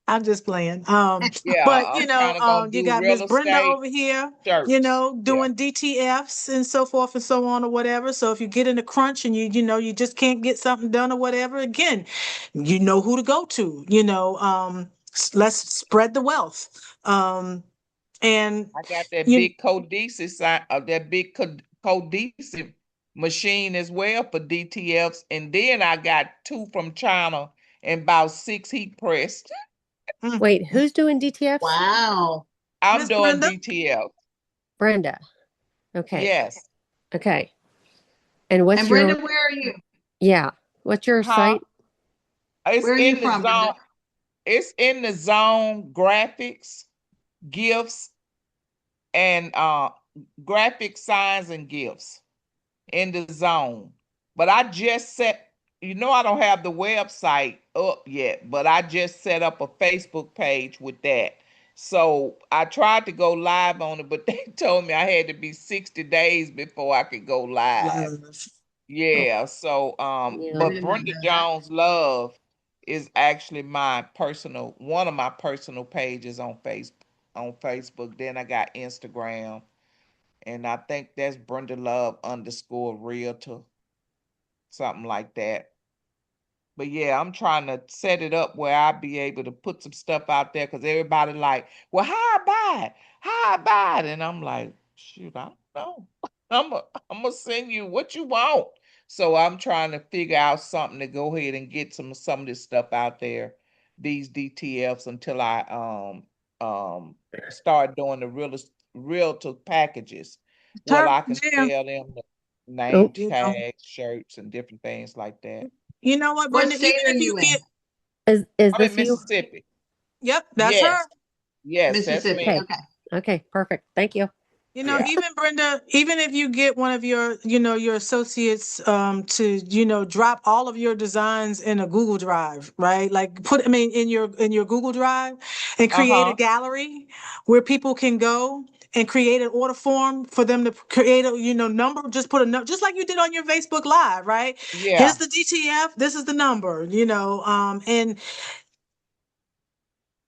I'm just playing. Yeah. But I'm kind of gonna you do got Miss real Brenda estate over here, shirts. Yeah. doing DTFs and so forth and so on or whatever. So if you get in a crunch and you just can't get something done or whatever, again, you know who to go to. Let's spread the wealth. And I got that you big cohesive sign, that big cohesive machine as well for DTFs, and then I got two from China and about 6 heat pressed. Wait, who's doing DTFs? Wow. I'm Miss doing Brenda, DTF. Brenda. Okay. Yes. Okay. And what's And your, Brenda, where are you? yeah, what's your Huh? site? It's Where are you in the from, Brenda? zone. It's in the zone graphics, gifts, and graphic signs and gifts in the zone. But I just set, I don't have the website up yet, but I just set up a Facebook page with that. So I tried to go live on it, but they told me I had to be 60 days before I could go live. Oh, Yeah, so yeah. I but did not Brenda know that. Jones Love is actually one of my personal pages on Facebook. Then I got Instagram, and I think that's Brenda Love underscore realtor, something like that. But yeah, I'm trying to set it up where I be able to put some stuff out there because everybody like, well, how I buy it? How I buy it? And I'm like, shoot, I don't know. I'm gonna send you what you want. So I'm trying to figure out something to go ahead and get some of this stuff out there, these DTFs until I start doing the realtor packages. Well, turn I can down. sell them the name Oh, tags, shirts, and different things like that. You know what, What Brenda? Even state are if you you in? get, is I'm in this you? Mississippi. yep, that's her. Yes, yes, that's Mississippi. me. Okay. Okay. Okay, perfect. Thank you. Yeah, Even Brenda, even if you get one of your associates to, drop all of your designs in a Google Drive, right? Like in your Google Drive and create a uh-huh. gallery where people can go and create an order form for them to create a, number, just put a number, just like you did on your Facebook Live, right? Here's Yeah, the DTF, this is the number, and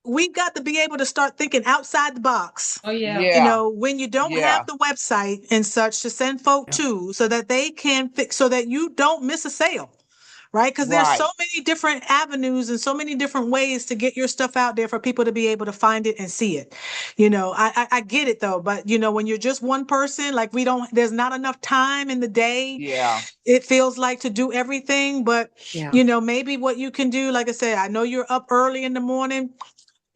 we've got to be able to start thinking outside the box, Oh yeah. yeah, when you don't yeah, have the website and such to send folk Yeah. to, so that they can fix, so that you don't miss a sale, right? Because there's so right. many different avenues and so many different ways to get your stuff out there for people to be able to find it and see it. I get it though, but when you're just one person, like there's not enough time in the day. Yeah, It feels like to do everything, but Yeah. maybe what you can do, like I said, I know you're up early in the morning,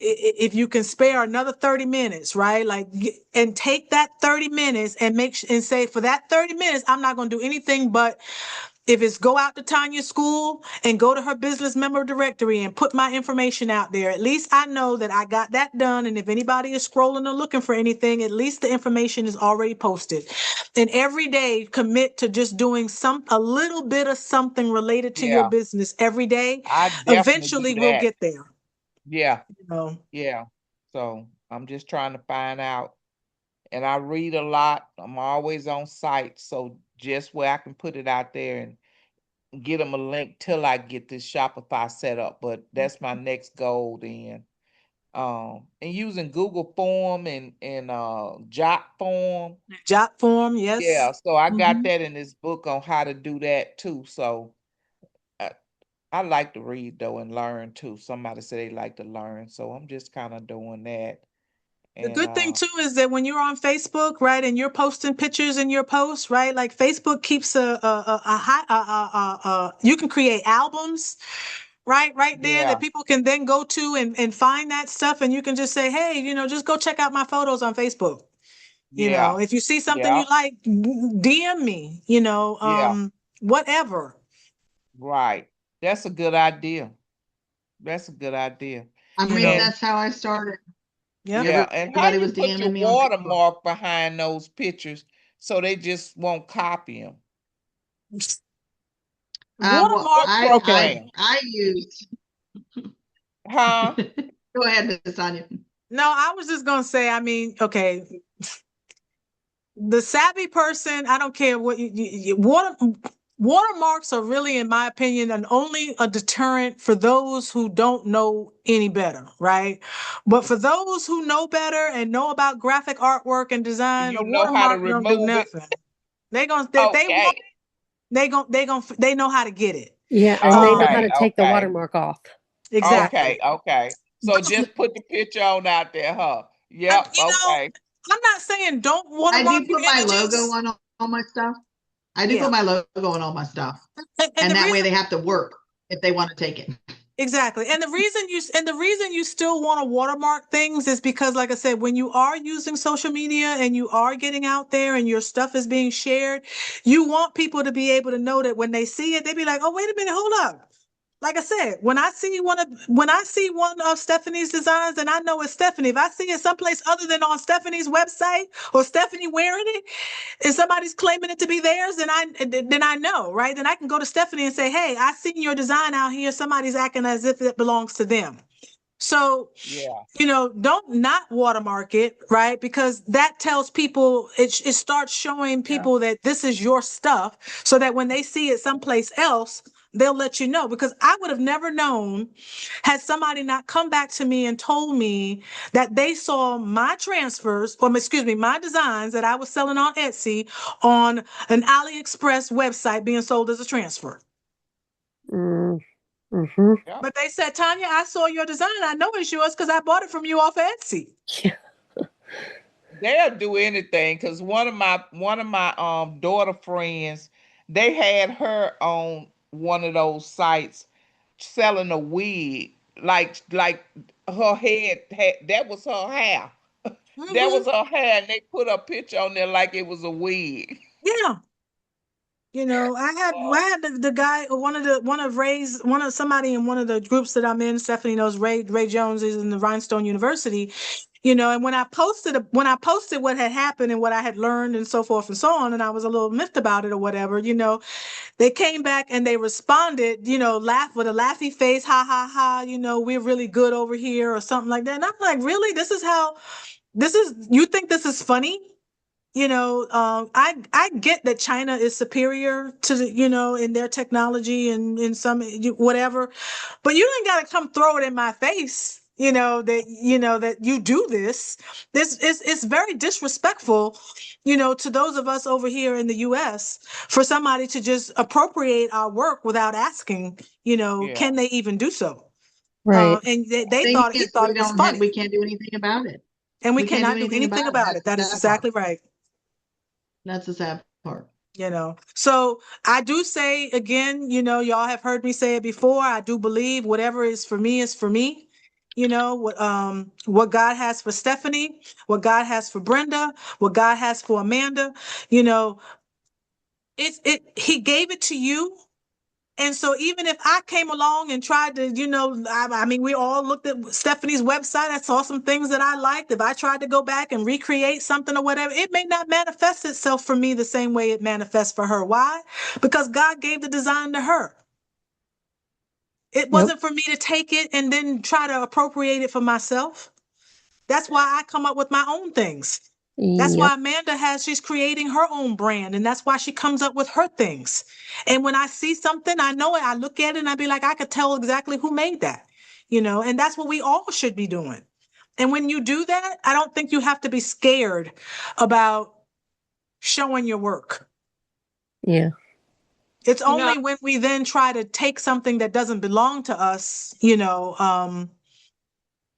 if you can spare another 30 minutes, right? Like, and take that 30 minutes and and say, for that 30 minutes, I'm not going to do anything but, if it's go out to Tanya's school and go to her business member directory and put my information out there, at least I know that I got that done. And if anybody is scrolling or looking for anything, at least the information is already posted. And every day commit to just doing a little bit of something related to your yeah. business every day. I definitely do Eventually we'll that. get there, Yeah, you know. yeah. So I'm just trying to find out. And I read a lot. I'm always on site. So just where I can put it out there and get them a link till I get this Shopify set up. But that's my next goal then. And using Google Form and Jot Form. Jot form, yes. Yeah, so I got Mhm. that in this book on how to do that too. So I like to read though and learn too. Somebody said they like to learn, so I'm just kind of doing that. The And good thing too is that when you're on Facebook, right, and you're posting pictures in your posts, right, like Facebook keeps a high, you can create albums, right there yeah, that people can then go to and find that stuff, and you can just say, hey, just go check out my photos on Facebook. yeah, If you see something yeah, you like, DM me, yeah, whatever. right. That's a good idea. That's a good idea. I You mean, know, And that's how I started. yeah. and how Everybody you was put your DMing me on Facebook. watermark behind those pictures so they just won't copy them? Well, Watermark. What Okay. program? I use. Huh? Go ahead, Miss Sonia. No, I was just gonna say, I mean, okay, the savvy person, I don't care what watermarks are really, in my opinion, and only a deterrent for those who don't know any better, right? But for those who know better and know about graphic artwork and design, a You know how to watermark don't do remove it? nothing. They gonna they want Okay. they know how to get it. Yeah, and they know how Okay. to take the Okay. watermark off. Exactly. Okay. Okay. So just put the picture on out there, huh? Yep. You know, Okay. I'm not saying don't I watermark do your put my logo images. on all my stuff. I do Yeah. put my logo on all my stuff. And And the that way reason they have to work if they want to take it. exactly. And the reason you still want to watermark things is because, like I said, when you are using social media and you are getting out there and your stuff is being shared, you want people to be able to know that when they see it, they be like, oh, wait a minute, hold up. Like I said, when I see one of Stephanie's designs and I know it's Stephanie, if I see it someplace other than on Stephanie's website or Stephanie wearing it, and somebody's claiming it to be theirs, then I know, right? Then I can go to Stephanie and say, hey, I seen your design out here. Somebody's acting as if it belongs to them. So, Yeah. don't not watermark it, right? Because that tells people, it starts showing people that this is your stuff so that when they see it someplace else, they'll let you know. Because I would have never known had somebody not come back to me and told me that they saw my transfers, or excuse me, my designs that I was selling on Etsy on an AliExpress website being sold as a transfer. Mm-hmm. Yep. But they said, Tanya, I saw your design. I know it's yours because I bought it from you off Etsy. Yeah. They'll do anything because one of my daughter friends, they had her on one of those sites selling a wig. Like her head had that was her hair. That Mm-hmm. was her hair, and they put a picture on there like it was a wig. Yeah. I had the guy, one of somebody in one of the groups that I'm in, Stephanie knows Ray Jones is in the Rhinestone University, and when I posted what had happened and what I had learned and so forth and so on, and I was a little miffed about it or whatever, they came back and they responded, laugh with a laughy face, ha ha ha, we're really good over here or something like that. And I'm like, really? You think this is funny? I get that China is superior to in their technology and in some whatever, but you ain't got to come throw it in my face. That you do this. This is it's very disrespectful, to those of us over here in the U.S. for somebody to just appropriate our work without asking. Yeah. Can they even do so? Right. And they Thing he is, thought it was funny, we can't do anything about it. and we We can't do cannot do anything anything about it. about it. That That's is the sad part. exactly right. That's the sad part. So I do say again, y'all have heard me say it before. I do believe whatever is for me is for me. What God has for Stephanie, what God has for Brenda, what God has for Amanda, you know, he gave it to you. And so even if I came along and tried to, I mean, we all looked at Stephanie's website. I saw some things that I liked. If I tried to go back and recreate something or whatever, it may not manifest itself for me the same way it manifests for her. Why? Because God gave the design to her. It wasn't for me to take it and then try to appropriate it for myself. That's why I come up with my own things. That's Yep. why Amanda she's creating her own brand, and that's why she comes up with her things. And when I see something, I know it, I look at it and I be like, I could tell exactly who made that, and that's what we all should be doing. And when you do that, I don't think you have to be scared about showing your work. Yeah. It's only when we then try to take something that doesn't belong to us,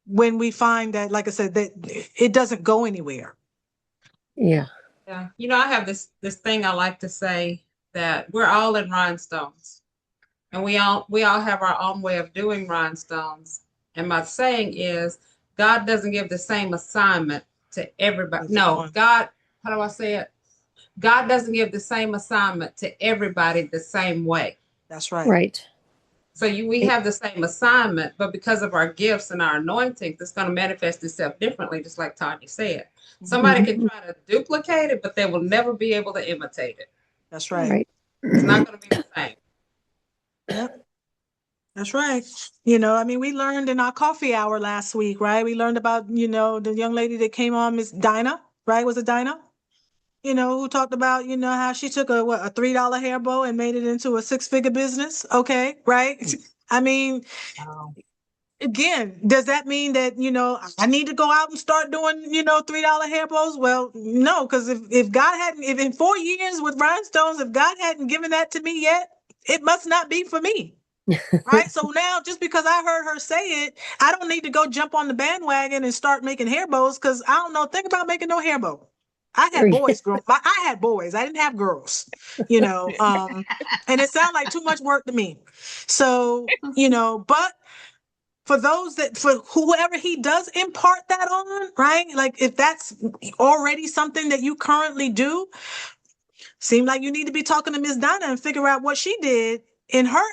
when we find that, like I said, that it doesn't go anywhere. Yeah. Yeah. I have this thing I like to say, that we're all in rhinestones, and we all have our own way of doing rhinestones. And my saying is, God doesn't give the same assignment to everybody. No, God, how do I say it? God doesn't give the same assignment to everybody the same way. That's right. Right. So we have the same assignment, but because of our gifts and our anointings, it's going to manifest itself differently, just like Tanya said. Somebody can try to duplicate it, but they will never be able to imitate it. That's right. It's not going to be the same. Yep. That's right. We learned in our coffee hour last week, right? We learned about, the young lady that came on, Miss Dinah, right? Was it Dinah? Who talked about, how she took a $3 hair bow and made it into a 6-figure business. Okay. Right. Again, does that mean that, I need to go out and start doing, $3 hair bows? Well, no, because if God hadn't, if in 4 years with rhinestones, if God hadn't given that to me yet, it must not be for me. Right. So now, just because I heard her say it, I don't need to go jump on the bandwagon and start making hair bows, because I don't know, think about making no hair bow. I had boys I had boys. I didn't have girls, and it sounded like too much work to me. So, but for whoever he does impart that on, right? Like if that's already something that you currently do, seem like you need to be talking to Miss Donna and figure out what she did in her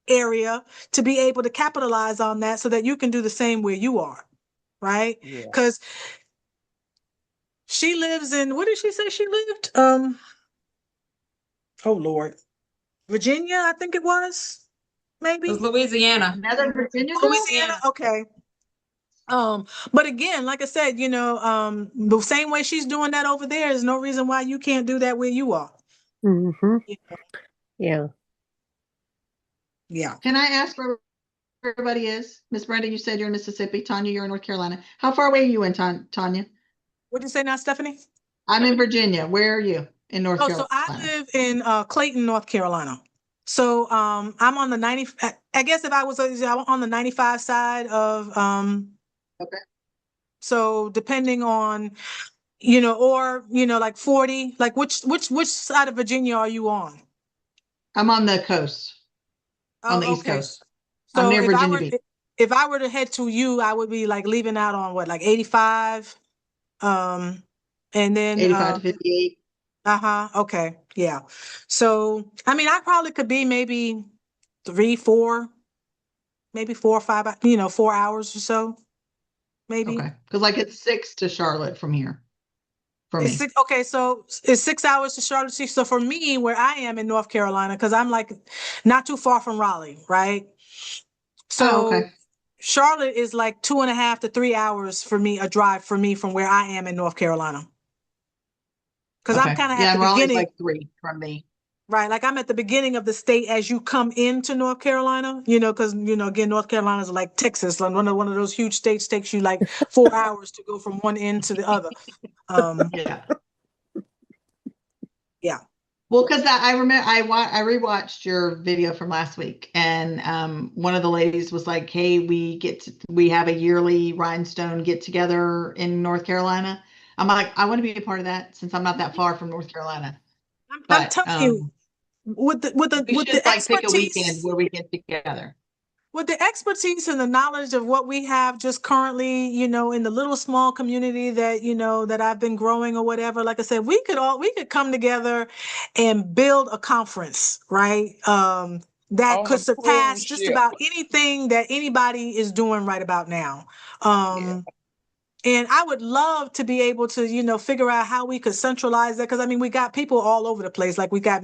area to be able to capitalize on that so that you can do the same where you are, right? Because she lives in, what did she say she lived? Oh Lord. Virginia, I think it was. Maybe. It was Louisiana. Another Virginia? Louisiana, okay. But again, like I said, the same way she's doing that over there, there's no reason why you can't do that where you are. Mm-hmm. Yeah. Yeah. Can I ask where everybody is? Miss Brenda, you said you're in Mississippi. Tanya, you're in North Carolina. How far away are you in, Tanya? What did you say now, Stephanie? I'm in Virginia. Where are you in North Carolina? So I live in Clayton, North Carolina. So I'm on the 90, I guess if I was on the 95 side of okay. So depending on, or like 40, like which side of Virginia are you on? I'm on the coast. On the East Coast. So I'm near Virginia Beach. If I were to head to you, I would be like leaving out on what, like 85? And then 85 to 58. Okay. Yeah. So I probably could be maybe 3, 4, maybe 4 or 5, 4 hours or so. Maybe. Okay. Because like it's 6 to Charlotte from here. For me. Okay, so it's 6 hours to Charlotte. So for me, where I am in North Carolina, because I'm like not too far from Raleigh, right? So okay. Charlotte is like 2.5 to 3 hours for me, a drive for me from where I am in North Carolina. Because I'm kind of at the beginning. Like 3 from me. Right, like I'm at the beginning of the state as you come into North Carolina, because again, North Carolina is like Texas, like one of those huge states takes you like 4 hours to go from one end to the other. Yeah. Well, because I remember I rewatched your video from last week, and one of the ladies was like, "Hey, we have a yearly rhinestone get together in North Carolina." I'm like, I want to be a part of that since I'm not that far from North Carolina. I'm telling you, with the expertise, pick a weekend where we get together. With the expertise and the knowledge of what we have just currently, in the little small community that, that I've been growing or whatever, like I said, we could come together and build a conference, right? That could surpass just about anything that anybody is doing right about now. And I would love to be able to, figure out how we could centralize that. Because we got people all over the place. Like we got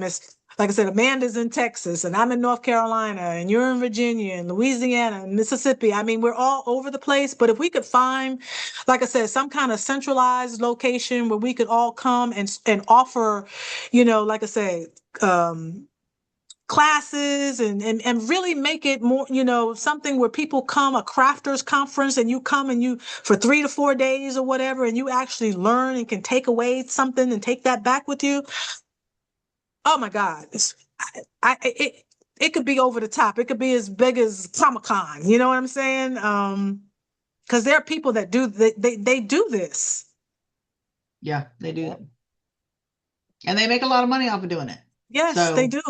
like I said, Amanda's in Texas, and I'm in North Carolina, and you're in Virginia, and Louisiana, and Mississippi. We're all over the place. But if we could find, like I said, some kind of centralized location where we could all come and offer, like I said, classes and really make it more, something where people come, a crafters conference, and you come and you for 3 to 4 days or whatever, and you actually learn and can take away something and take that back with you. Oh my God. It could be over the top. It could be as big as Comic-Con. You know what I'm saying? Because there are people that they do this. Yeah, they do. And they make a lot of money off of doing it. Yes, So, they do.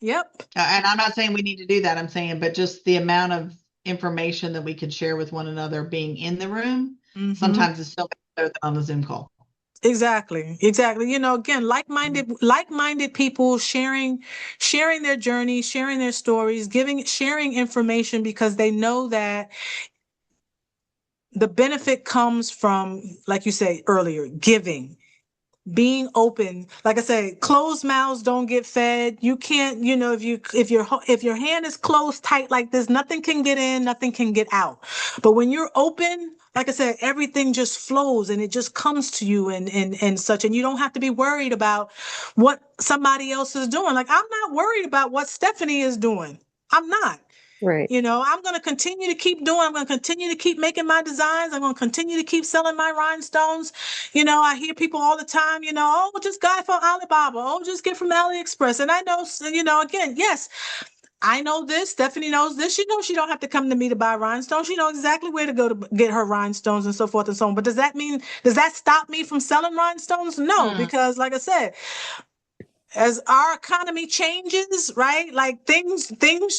Yep. And I'm not saying we need to do that. I'm saying, but just the amount of information that we could share with one another being in the room, sometimes it's still better than on the Zoom call. Exactly. Again, like-minded people sharing their journey, sharing their stories, sharing information, because they know that the benefit comes from, like you say earlier, giving, being open. Like I say, closed mouths don't get fed. You can't, if your hand is closed tight like this, nothing can get in, nothing can get out. But when you're open, like I said, everything just flows and it just comes to you and such. And you don't have to be worried about what somebody else is doing. Like, I'm not worried about what Stephanie is doing. I'm not. Right. I'm going to continue to keep doing, I'm going to continue to keep making my designs. I'm going to continue to keep selling my rhinestones. I hear people all the time, oh, just guy from Alibaba. Oh, just get from AliExpress. And I know, again, yes, I know this. Stephanie knows this. She knows she don't have to come to me to buy rhinestones. She knows exactly where to go to get her rhinestones and so forth and so on. But does that stop me from selling rhinestones? No, because like I said, as our economy changes, right? Like things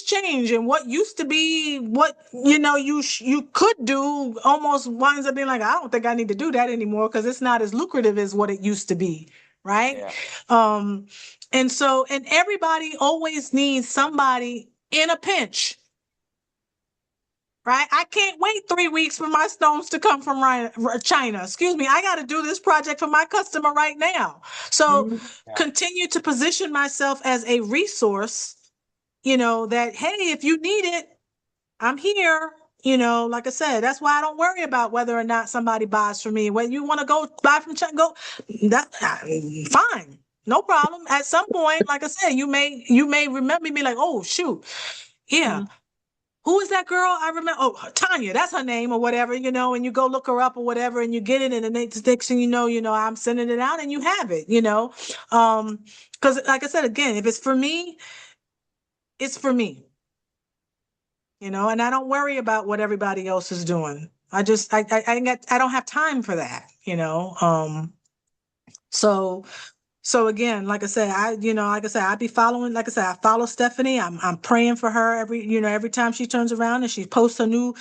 change, and what used to be what you could do almost winds up being like, I don't think I need to do that anymore because it's not as lucrative as what it used to be, right? Yeah. And everybody always needs somebody in a pinch. Right? I can't wait 3 weeks for my stones to come from China. Excuse me. I got to do this project for my customer right now. So continue to position myself as a resource, that, hey, if you need it, I'm here. Like I said, that's why I don't worry about whether or not somebody buys from me. When you want to go buy from China, fine. No problem. At some point, like I said, you may remember me like, oh, shoot. Yeah. Who is that girl? I remember. Oh, Tanya, that's her name or whatever, and you go look her up or whatever, and you get it, and the next thing you know, I'm sending it out and you have it, because like I said, again, if it's for me, it's for me, and I don't worry about what everybody else is doing. I don't have time for that, So again, like I said, I be following, like I said, I follow Stephanie. I'm praying for her every time she turns around and she posts a new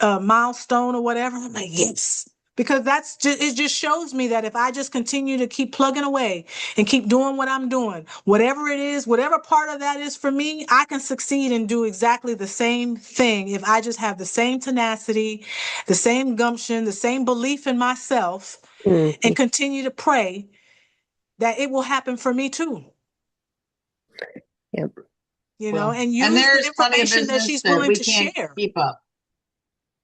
milestone or whatever. I'm like, yes, because it just shows me that if I just continue to keep plugging away and keep doing what I'm doing, whatever it is, whatever part of that is for me, I can succeed and do exactly the same thing if I just have the same tenacity, the same gumption, the same belief in myself, and continue to pray that it will happen for me too. Yep. And use the information that she's willing to share. Keep up.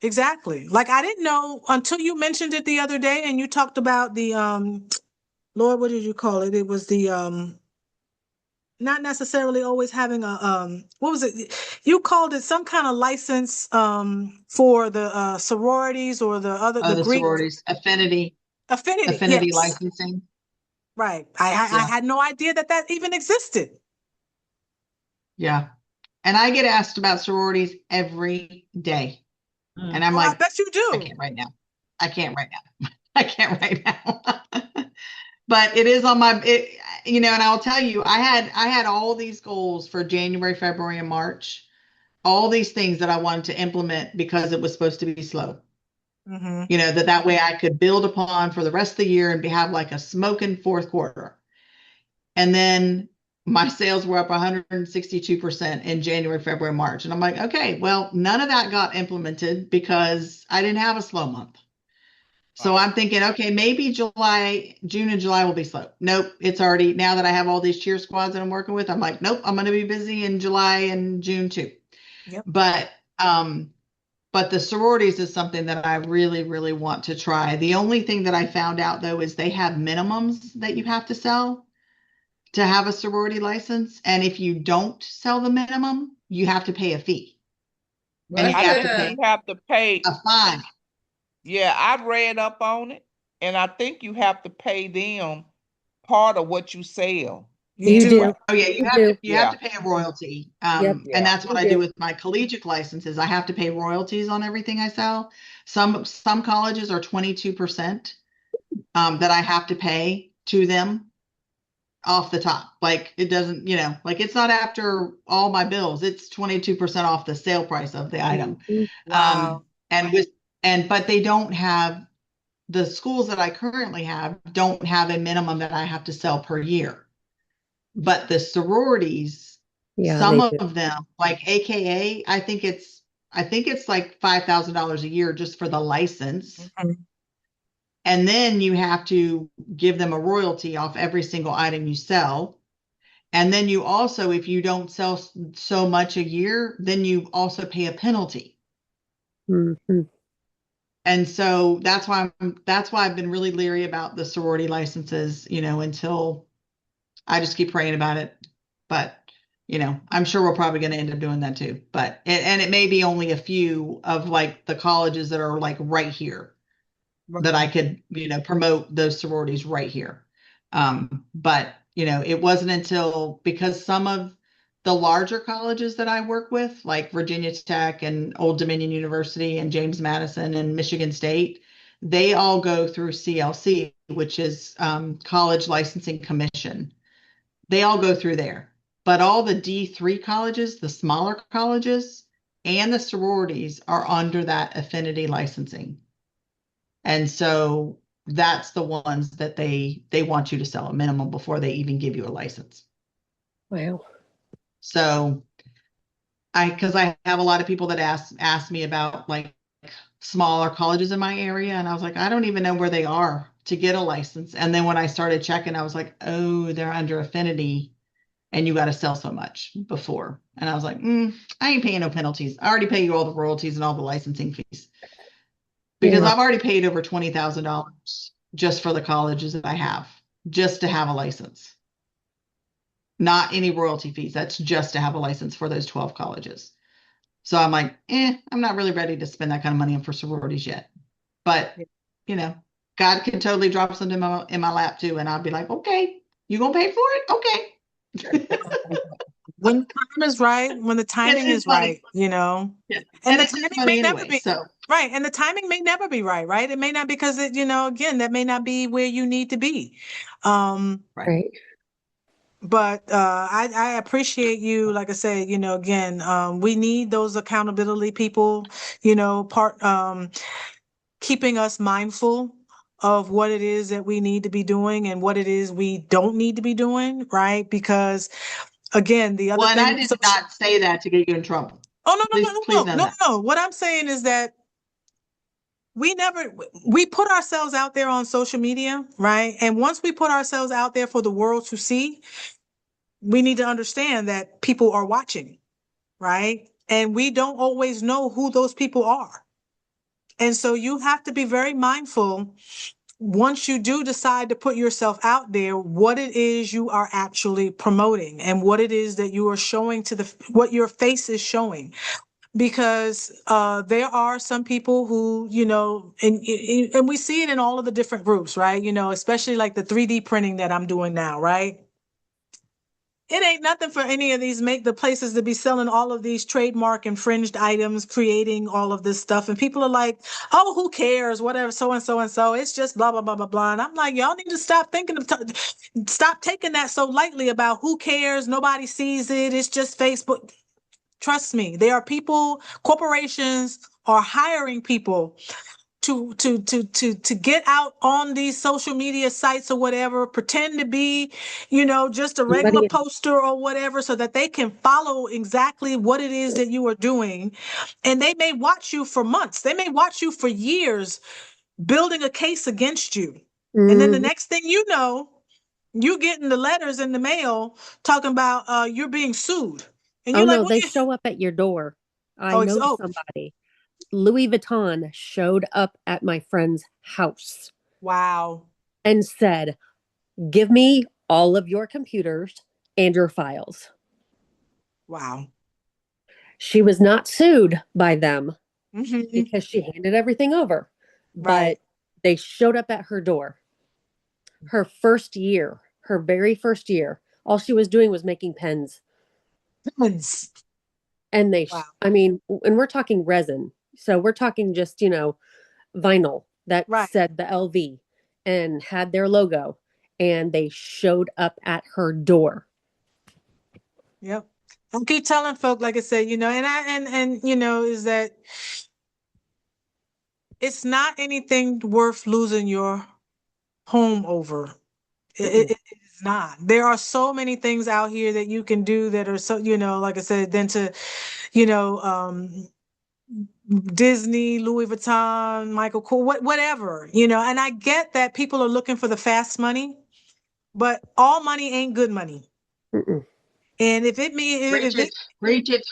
Exactly. Like, I didn't know until you mentioned it the other day and you talked about the Lord, what did you call it? It was the not necessarily always having a what was it? You called it some kind of license for the sororities or the Greek sororities, affinity yes. licensing. Right. I had no idea that even existed. Yeah. And I get asked about sororities every day. And I'm like, I bet you do. I can't right now. But it is on my, and I'll tell you, I had all these goals for January, February, and March, all these things that I wanted to implement because it was supposed to be slow. That way I could build upon for the rest of the year and have like a smoking fourth quarter. And then my sales were up 162% in January, February, March. And I'm like, okay, well, none of that got implemented because I didn't have a slow month. So I'm thinking, okay, maybe June and July will be slow. Nope. It's already, now that I have all these cheer squads that I'm working with, I'm like, nope, I'm going to be busy in July and June too. Yep. But the sororities is something that I really, really want to try. The only thing that I found out though is they have minimums that you have to sell. to have a sorority license. And if you don't sell the minimum, you have to pay a fee. And you I have think to pay you have to pay. a fine. Yeah, I read up on it, and I think you have to pay them part of what you sell. You You do. do. Oh yeah, you You have do. to you have to pay a royalty. Yep. And Yeah. that's what You I do do. with my collegiate licenses. I have to pay royalties on everything I sell. Some colleges are 22% that I have to pay to them off the top. Like it doesn't, like it's not after all my bills. It's 22% off the sale price of the item. Mhm. Wow. But they don't have, the schools that I currently have don't have a minimum that I have to sell per year. But the sororities, Yeah, some they do. of them, like AKA, I think it's like $5,000 a year just for the license. Mhm. And then you have to give them a royalty off every single item you sell. And then you also, if you don't sell so much a year, then you also pay a penalty. Mhm. And so that's why I've been really leery about the sorority licenses, until I just keep praying about it. But, I'm sure we're probably going to end up doing that too. But, and it may be only a few of like the colleges that are like right here that I could, promote those sororities right here. But, it wasn't until, because some of the larger colleges that I work with, like Virginia Tech and Old Dominion University and James Madison and Michigan State, they all go through CLC, which is College Licensing Commission. They all go through there. But all the D3 colleges, the smaller colleges, and the sororities are under that affinity licensing. And so that's the ones that they want you to sell a minimum before they even give you a license. Wow. So because I have a lot of people that ask me about like smaller colleges in my area, and I was like, I don't even know where they are to get a license. And then when I started checking, I was like, oh, they're under affinity, and you got to sell so much before. And I was like, I ain't paying no penalties. I already pay you all the royalties and all the licensing fees. Because Yeah. I've already paid over $20,000 just for the colleges that I have, just to have a license. Not any royalty fees. That's just to have a license for those 12 colleges. So I'm like, I'm not really ready to spend that kind of money for sororities yet. But, God can totally drop something in my lap too. And I'll be like, okay, you gonna pay for it? Okay. When the time is right, when the timing is right, Yeah. and the it's just timing may money never anyway. be So right, and the timing may never be right. It may not, because it, again, that may not be where you need to be. Right. But I appreciate you. Like I said, again, we need those accountability people, keeping us mindful of what it is that we need to be doing and what it is we don't need to be doing, right? Because again, the other well, and thing I did not say that to get you in trouble. Oh, no, Please, please know that. no. What I'm saying is that we put ourselves out there on social media, right? And once we put ourselves out there for the world to see, we need to understand that people are watching, right? And we don't always know who those people are. And so you have to be very mindful once you do decide to put yourself out there, what it is you are actually promoting and what it is that you are showing what your face is showing. Because there are some people who, and we see it in all of the different groups, right? Especially like the 3D printing that I'm doing now, right? It ain't nothing for any of these the places to be selling all of these trademark infringed items, creating all of this stuff. And people are like, oh, who cares? Whatever, so and so and so. It's just blah, blah, blah, blah, blah. And I'm like, y'all need to stop stop taking that so lightly about who cares. Nobody sees it. It's just Facebook. Trust me, there are people, corporations are hiring people to get out on these social media sites or whatever, pretend to be, just a regular Somebody- poster or whatever, so that they can follow exactly what it is that you are doing. And they may watch you for months. They may watch you for years building a case against you. And then the Mhm. next thing you know, you getting the letters in the mail talking about you're being sued. And Oh you're like, no, what they you show up at your door. I Oh, know somebody. Louis Vuitton showed up at my friend's house wow. and said, give me all of your computers and your files. Wow. She was not sued by them Mhm. because she handed everything over, Right. but they showed up at her door. Her first year, her very first year, all she was doing was making pens. Pens. And they, Wow. I mean, and we're talking resin. So we're talking just, vinyl that Right. said the LV and had their logo. And they showed up at her door. Yep. I keep telling folk, like I said, is that it's not anything worth losing your home over. It's not. There are so many things out here that you can do that are so, like I said, than to, you know, Disney, Louis Vuitton, Michael Kors, whatever, and I get that people are looking for the fast money, but all money ain't good money. Mm-mm. And if it means, Reach it.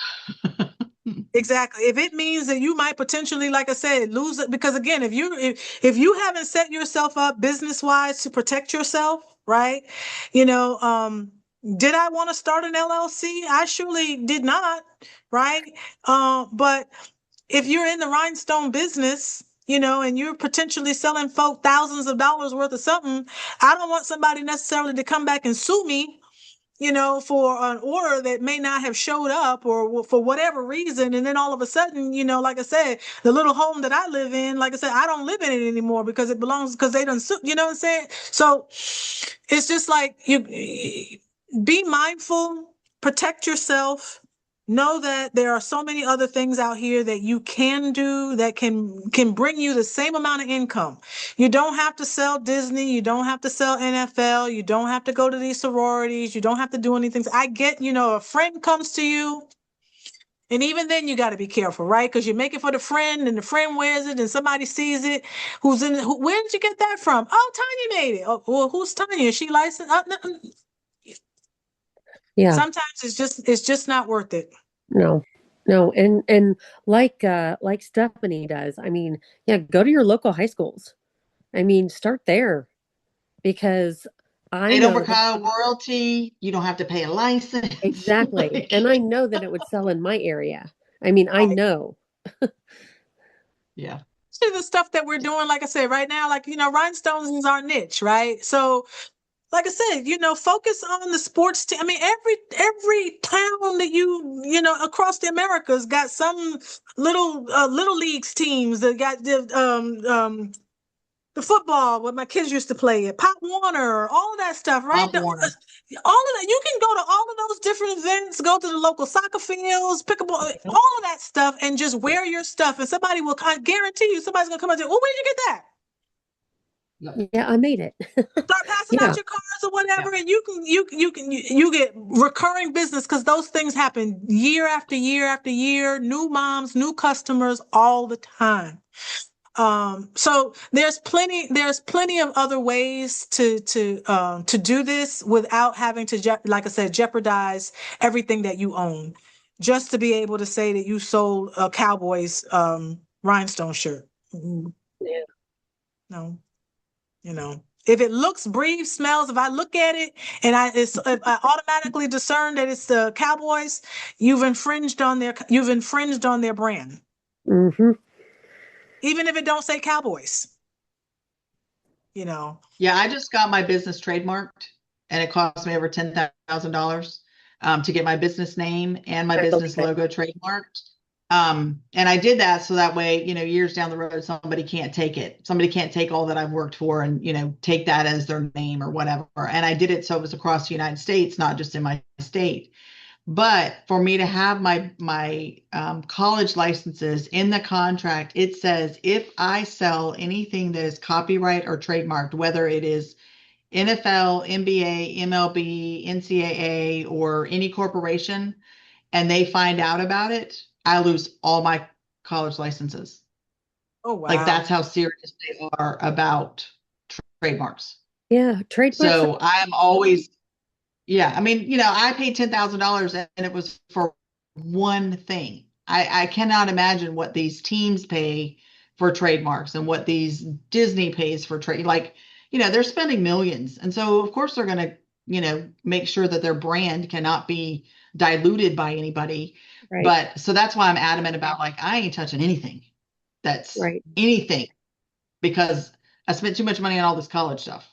exactly, if it means that you might potentially, like I said, lose it, because again, if you haven't set yourself up business wise to protect yourself, right? Did I want to start an LLC? I surely did not, right? But if you're in the rhinestone business, and you're potentially selling folk thousands of dollars worth of something, I don't want somebody necessarily to come back and sue me, for an order that may not have showed up or for whatever reason. And then all of a sudden, like I said, the little home that I live in, like I said, I don't live in it anymore because because they done sue, you know what I'm saying? So it's just like be mindful, protect yourself. Know that there are so many other things out here that you can do that can bring you the same amount of income. You don't have to sell Disney. You don't have to sell NFL. You don't have to go to these sororities. You don't have to do anything. I get, a friend comes to you, and even then you got to be careful, right? Because you make it for the friend, and the friend wears it, and somebody sees it. Where did you get that from? Oh, Tanya made it. Oh, well, who's Tanya? Is she licensed? No. Yeah. Sometimes it's just not worth it. No. And like Stephanie does, I mean, yeah, go to your local high schools. I mean, start there because I They don't know that require royalty. You don't have to pay a license. exactly. And I know that it would sell in my area. I mean, I Right. know. Yeah. See the stuff that we're doing, like I said, right now, like, rhinestones is our niche, right? So, like I said, focus on the sports team. I mean, every town that across the Americas got some little leagues teams that got the football what my kids used to play at Pop Warner, all of that stuff, right? Pop Warner. All of that. You can go to all of those different events, go to the local soccer fields, pickleball, all of that stuff, and just wear your stuff. And somebody will, I guarantee you, somebody's gonna come up and say, "Oh, where'd you get that?" Yeah, I made it. Start passing Yeah. out your cards or whatever, and you get recurring business because those things happen year after year after year. New moms, new customers all the time. So there's plenty of other ways to do this without having to, like I said, jeopardize everything that you own, just to be able to say that you sold a Cowboys rhinestone shirt. Yeah. No, if it looks, breathes, smells, if I look at it and if I automatically discern that it's the Cowboys, you've infringed on their brand, Mm-hmm. even if it don't say Cowboys. Yeah, I just got my business trademarked, and it cost me over $10,000 to get my business name and my I business believe it. logo trademarked. And I did that so that way, years down the road, somebody can't take it. Somebody can't take all that I've worked for and, take that as their name or whatever. And I did it so it was across the United States, not just in my state. But for me to have my college licenses in the contract, it says if I sell anything that is copyright or trademarked, whether it is NFL, NBA, MLB, NCAA, or any corporation, and they find out about it, I lose all my college licenses. Oh, wow. Like that's how serious they are about trademarks. Yeah, trademarks. So I'm always, yeah, I mean, I paid $10,000 and it was for one thing. I cannot imagine what these teams pay for trademarks and what these Disney pays for trade. Like, they're spending millions. And so of course they're going to, make sure that their brand cannot be diluted by anybody. Right. But so that's why I'm adamant about like, I ain't touching anything that's Right. anything, because I spent too much money on all this college stuff.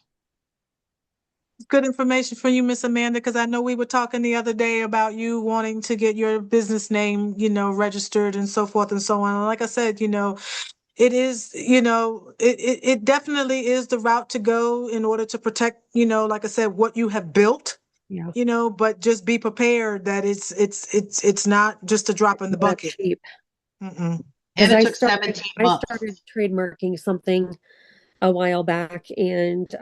Good information for you, Miss Amanda, because I know we were talking the other day about you wanting to get your business name, registered and so forth and so on. And like I said, it is, it definitely is the route to go in order to protect, like I said, what you have built. Yeah. But just be prepared that it's not just a drop in the Not bucket. cheap. Mm-mm. And it I took 17 months. started trademarking something a while back, and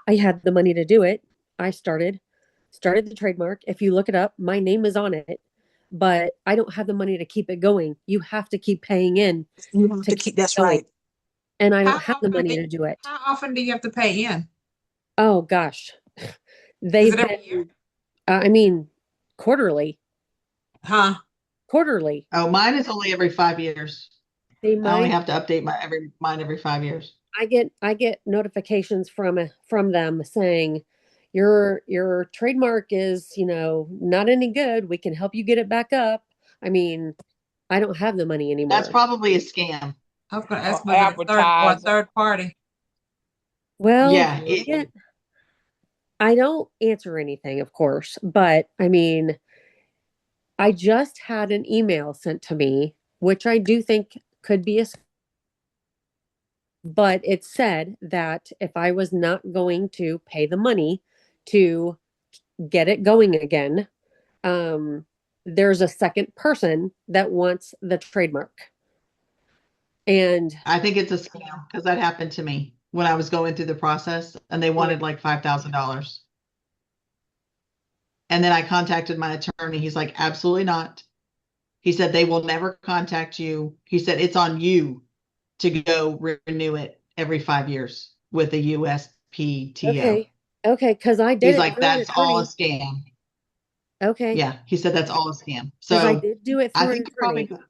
I had the money to do it. I started the trademark. If you look it up, my name is on it, but I don't have the money to keep it going. You have to keep paying in You have to keep, that's right. and I How don't have the often money do- to do it. How often do you have to pay in? Oh gosh, Is they've it every been. year? I mean, quarterly. Huh? Quarterly. Oh, mine is only every 5 years. They I only might. have to update mine every 5 years. I get notifications from them saying your trademark is, not any good. We can help you get it back up. I mean, I don't have the money That's anymore. probably a scam. I was going to ask Or whether it's third or a advertising. third party. Well, Yeah, I don't answer anything, of course, but I mean, I just had an email sent to me, which I do think could be but it said that if I was not going to pay the money to get it going again, there's a second person that wants the trademark. And I think it's a scam because that happened to me when I was going through the process and they wanted like $5,000. And then I contacted my attorney. He's like, absolutely not. He said, they will never contact you. He said, it's on you to go renew it every 5 years with a USPTO. okay, because I did He's it like, through an that's all a attorney. scam. Okay, Yeah, he said that's all a scam. because I So did do it I through an think you're probably attorney. good.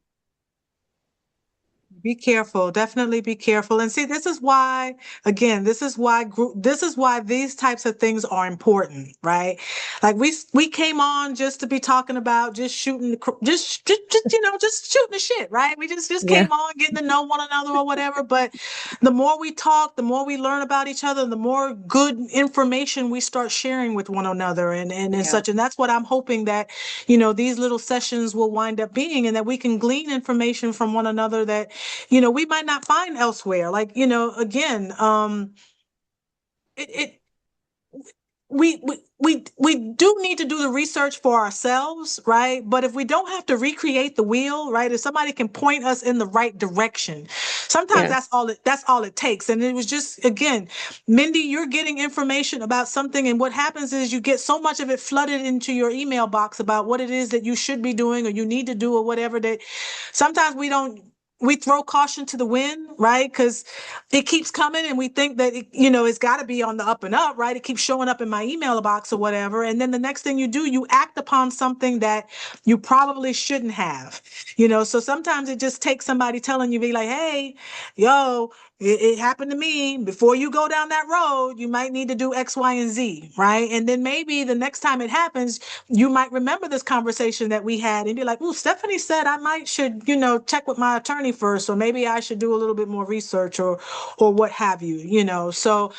Be careful, definitely be careful. And see, this is why, again, this is why these types of things are important, right? Like we came on just to be talking about just shooting just shooting the shit, right? We just Yeah. came on getting to know one another or whatever. But the more we talk, the more we learn about each other, the more good information we start sharing with one another and such. And that's what I'm hoping that, these little sessions will wind up being, and that we can glean information from one another that we might not find elsewhere. Like, again, it we do need to do the research for ourselves, right? But if we don't have to recreate the wheel, right? If somebody can point us in the right direction, sometimes Yes. that's all it takes. And it was just, again, Mindy, you're getting information about something, and what happens is you get so much of it flooded into your email box about what it is that you should be doing or you need to do or whatever, that sometimes we throw caution to the wind, right? Because it keeps coming and we think that, it's got to be on the up and up, right? It keeps showing up in my email box or whatever. And then the next thing you do, you act upon something that you probably shouldn't have, So sometimes it just takes somebody telling you, be like, hey, yo, it happened to me. Before you go down that road, you might need to do X, Y, and Z, right? And then maybe the next time it happens, you might remember this conversation that we had and be like, oh, Stephanie said I should, check with my attorney first, or maybe I should do a little bit more research or what have you. So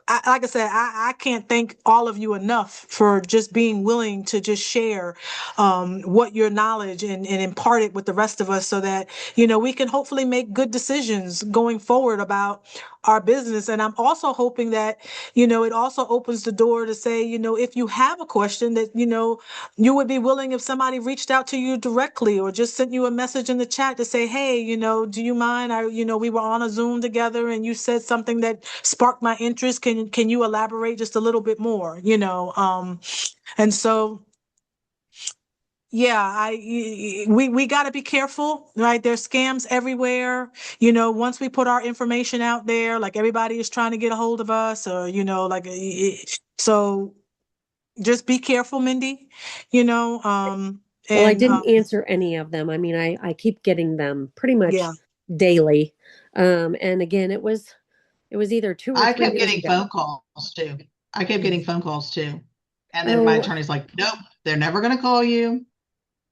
like I said, I can't thank all of you enough for just being willing to just share what your knowledge and impart it with the rest of us, so that, we can hopefully make good decisions going forward about our business. And I'm also hoping that, it also opens the door to say, if you have a question that, you would be willing, if somebody reached out to you directly or just sent you a message in the chat to say, hey, do you mind? We were on a Zoom together and you said something that sparked my interest. Can you elaborate just a little bit more? And so, yeah, we got to be careful, right? There's scams everywhere. Once we put our information out there, like everybody is trying to get a hold of us, or so just be careful, Mindy. Well, I didn't answer any of them. I mean, I keep getting them pretty much daily. And again, it was either 2 or 3 I kept years getting ago. phone calls too. I kept getting phone calls too. And then my Oh, attorney's like, nope, they're never going to call you.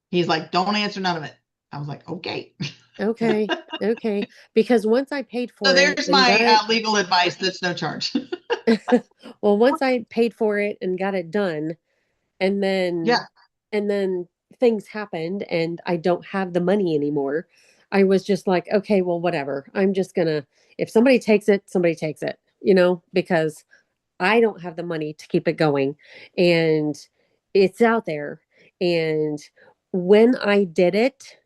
He's like, don't answer none of it. I was like, okay. okay. Okay. Because once I paid So for it there's and got my it, legal advice. That's no charge. well, once I paid for it and got it done, and Yeah. then things happened and I don't have the money anymore. I was just like, okay, well, whatever. I'm just gonna, if somebody takes it, somebody takes it, because I don't have the money to keep it going. And it's out there. And when I did it,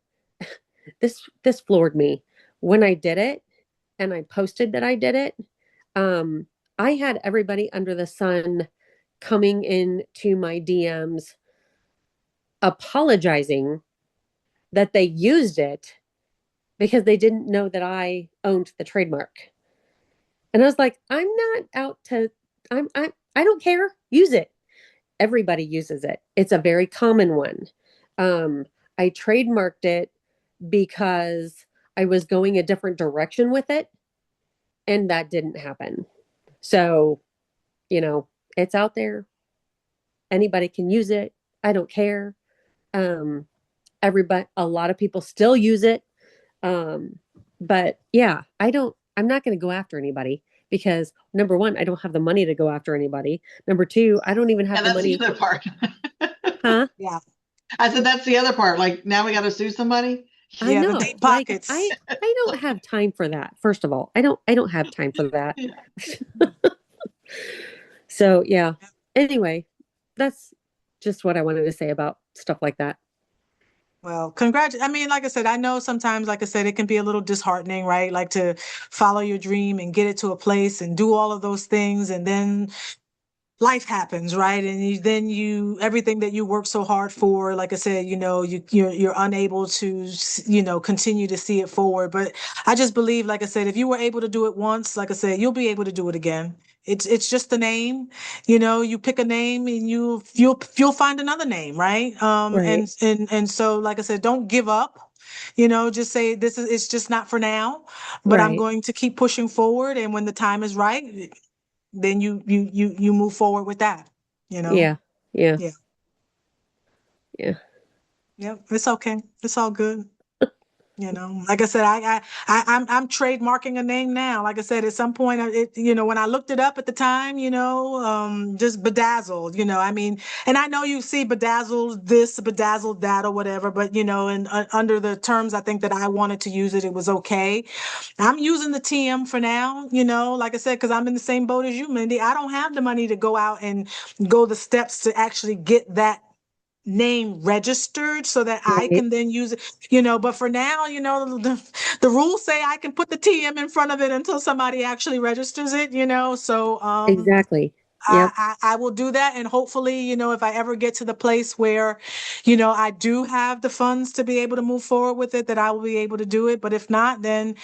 this floored me. When I did it and I posted that I did it, um, I had everybody under the sun coming into my DMs apologizing that they used it because they didn't know that I owned the trademark. And I was like, I'm not out to I don't care. Use it. Everybody uses it. It's a very common one. I trademarked it because I was going a different direction with it, and that didn't happen. So, it's out there. Anybody can use it. I don't care. Um, a lot of people still use it. But yeah, I'm not going to go after anybody because number one, I don't have the money to go after anybody. Number two, I don't even have And the that's money. the other part. Huh? Yeah. I said, that's the other part. Like, now we got to sue somebody. I Yeah, the know. deep Like pockets. I don't have time for that. First of all, I don't have time for that. So yeah. Anyway, that's just what I wanted to say about stuff like that. Well, I mean, like I said, I know sometimes, like I said, it can be a little disheartening, right? Like to follow your dream and get it to a place and do all of those things. And then life happens, right? And then everything that you work so hard for, like I said, you're unable to, continue to see it forward. But I just believe, like I said, if you were able to do it once, like I said, you'll be able to do it again. It's just a name, you pick a name and you'll find another name, right? Right. And so, like I said, don't give up. Just say it's just not for now, but I'm Right. going to keep pushing forward. And when the time is right, then you move forward with that, Yeah. Yeah. Yeah. Yeah. Yeah. It's okay. It's all good. Like I said, I'm trademarking a name now. Like I said, at some point, when I looked it up at the time, just bedazzled, I mean, and I know you see bedazzled this, bedazzled that, or whatever, but and under the terms, I think that I wanted to use it, it was okay. I'm using the TM for now, like I said, because I'm in the same boat as you, Mindy. I don't have the money to go out and go the steps to actually get that name registered so that I Right. can then use it, but for now, the rules say I can put the TM in front of it until somebody actually registers it, so Exactly. Yep. I will do that. And hopefully, if I ever get to the place where, I do have the funds to be able to move forward with it, that I will be able to do it. But if not, then,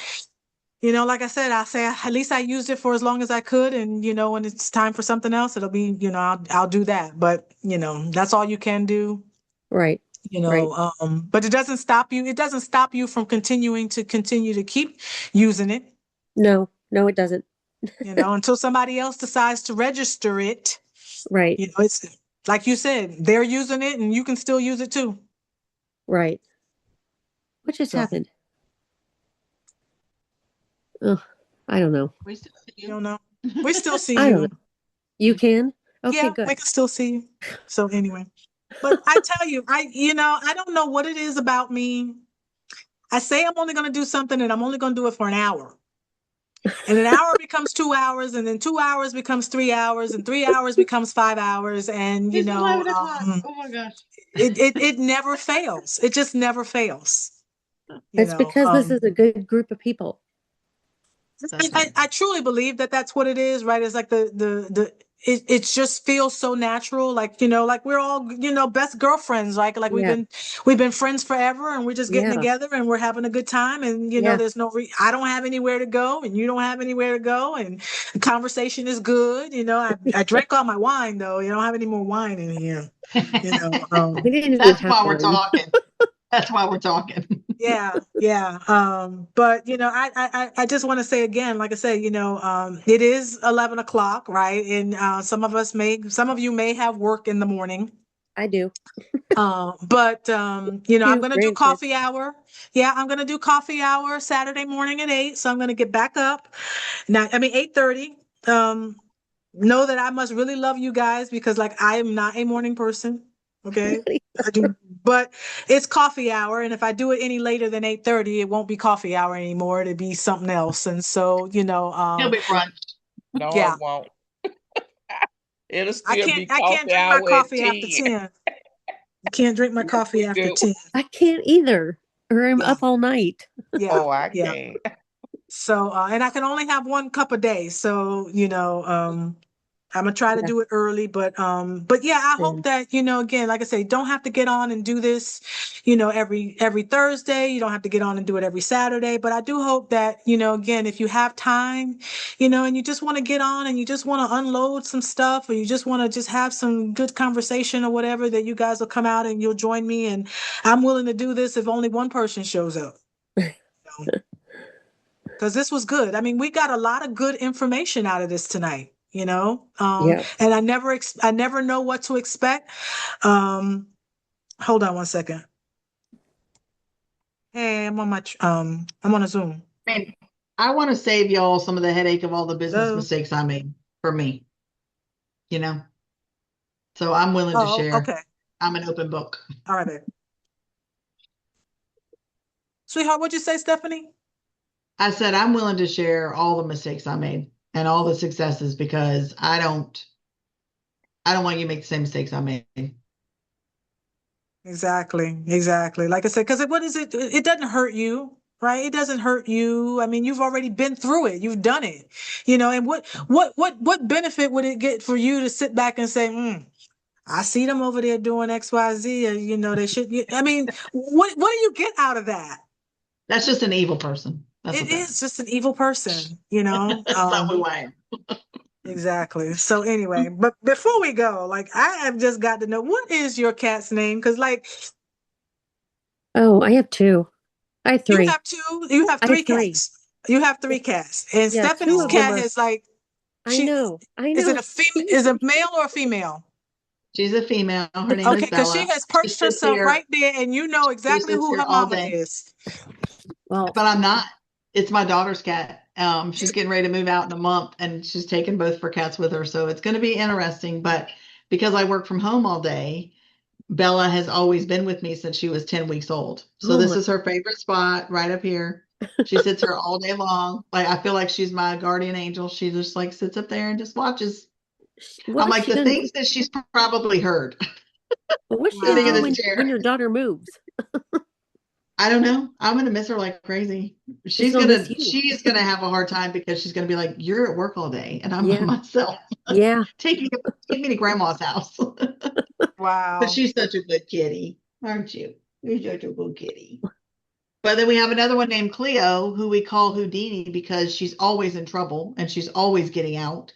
like I said, I say at least I used it for as long as I could. And, when it's time for something else, it'll be, I'll do that. But, that's all you can do, Right. Right. but it doesn't stop you. It doesn't stop you from continue to keep using it, No, it doesn't. until somebody else decides to register it. Right. It's like you said, they're using it and you can still use it too. Right. What just So, happened? Oh, I don't know. We still see you you. don't know. We still see I don't you. know. You can? Okay, Yeah, good. we can still see you. So anyway, but I tell you, I don't know what it is about me. I say I'm only going to do something and I'm only going to do it for an hour. And an hour becomes 2 hours, and then 2 hours becomes 3 hours, and 3 hours becomes 5 hours. And, It's 11 o'clock. Oh my gosh. it never fails. It just never fails. It's because this is a good group of people. I truly believe that that's what it is, right? It's like it just feels so natural, like like we're all best girlfriends, like Yeah. we've been friends forever, and we're just getting Yeah. together and we're having a good time, and Yeah. there's I don't have anywhere to go, and you don't have anywhere to go, and the conversation is good. I drank all my wine though. You don't have any more wine in here. We didn't even That's have why we're one. talking. That's why we're talking. Yeah, yeah. But I just want to say again, like I said, it is 11 o'clock, right? And some of you may have work in the morning. I do. But I'm gonna do grandkids. coffee hour. Yeah, I'm gonna do coffee hour Saturday morning at 8. So I'm gonna get back up. Now, I mean 8:30. Know that I must really love you guys because like I am not a morning person. Okay. I do, but it's coffee hour, and if I do it any later than 8:30, it won't be coffee hour anymore. It'll be something else. And so, It'll be brunch. No, yeah, it won't. It'll I still can't be I can't coffee drink my hour at coffee after 10. 10. I can't drink my coffee We after do. 10. I can't either, or I'm Yeah, up all night. yeah, Oh, I yeah. can't. So, and I can only have one cup a day. So, I'm gonna try to Yeah. do it early, but yeah, I hope And that, again, like I say, don't have to get on and do this, every Thursday. You don't have to get on and do it every Saturday. But I do hope that, again, if you have time, and you just want to get on and you just want to unload some stuff, or you just want to just have some good conversation or whatever, that you guys will come out and you'll join me. And I'm willing to do this if only one person shows up. Because this was good. I mean, we got a lot of good information out of this tonight, yeah. and I never know what to expect. Hold on one second. Hey, I'm on a Zoom. Man, I want to save y'all some of the headache of all the business Hello? mistakes I made for me, you know? So I'm willing to Oh, share. okay. I'm an open book. All right, babe. Sweetheart, what'd you say, Stephanie? I said I'm willing to share all the mistakes I made and all the successes because I don't want you to make the same mistakes I made. Exactly, exactly. Like I said, because what is it? It doesn't hurt you, right? It doesn't hurt you. I mean, you've already been through it. You've done it, and what benefit would it get for you to sit back and say, I see them over there doing XYZ, they should. I mean, what do you get out of that? That's just an evil person. That's It what that is is. just an evil person, That's not who I am. Exactly. So anyway, but before we go, like I have just got to know what is your cat's name? Because like Oh, I have two. I have three. you have I have three three. cats. You have three cats, and Yeah, two Stephanie's of them cat are. has like I know. I is it know. a female? Is it a male or a female? She's a female. Her name Okay, is because she Bella. has She perched sits herself here. right there, and you know She exactly sits who here her all mama day. is. Well, But I'm not. It's my daughter's cat. She's getting ready to move out in a month and she's taking both of her cats with her. So it's going to be interesting. But because I work from home all day, Bella has always been with me since she was 10 weeks old. So oh this my. is her favorite spot right up here. She sits here all day long. Like I feel like she's my guardian angel. She just like sits up there and just watches. What I'm is like she the gonna? things that she's probably heard. What's she gonna Sitting in do Wow. this when chair. your daughter moves? I don't know. I'm gonna miss her like crazy. She's gonna miss you. She's gonna have a hard time because she's gonna be like, you're at work all day and I'm by Yeah. myself. Yeah. Take me to grandma's house. But Wow. she's such a good kitty, aren't you? You're such a good kitty. But then we have another one named Cleo, who we call Houdini because she's always in trouble and she's always getting out.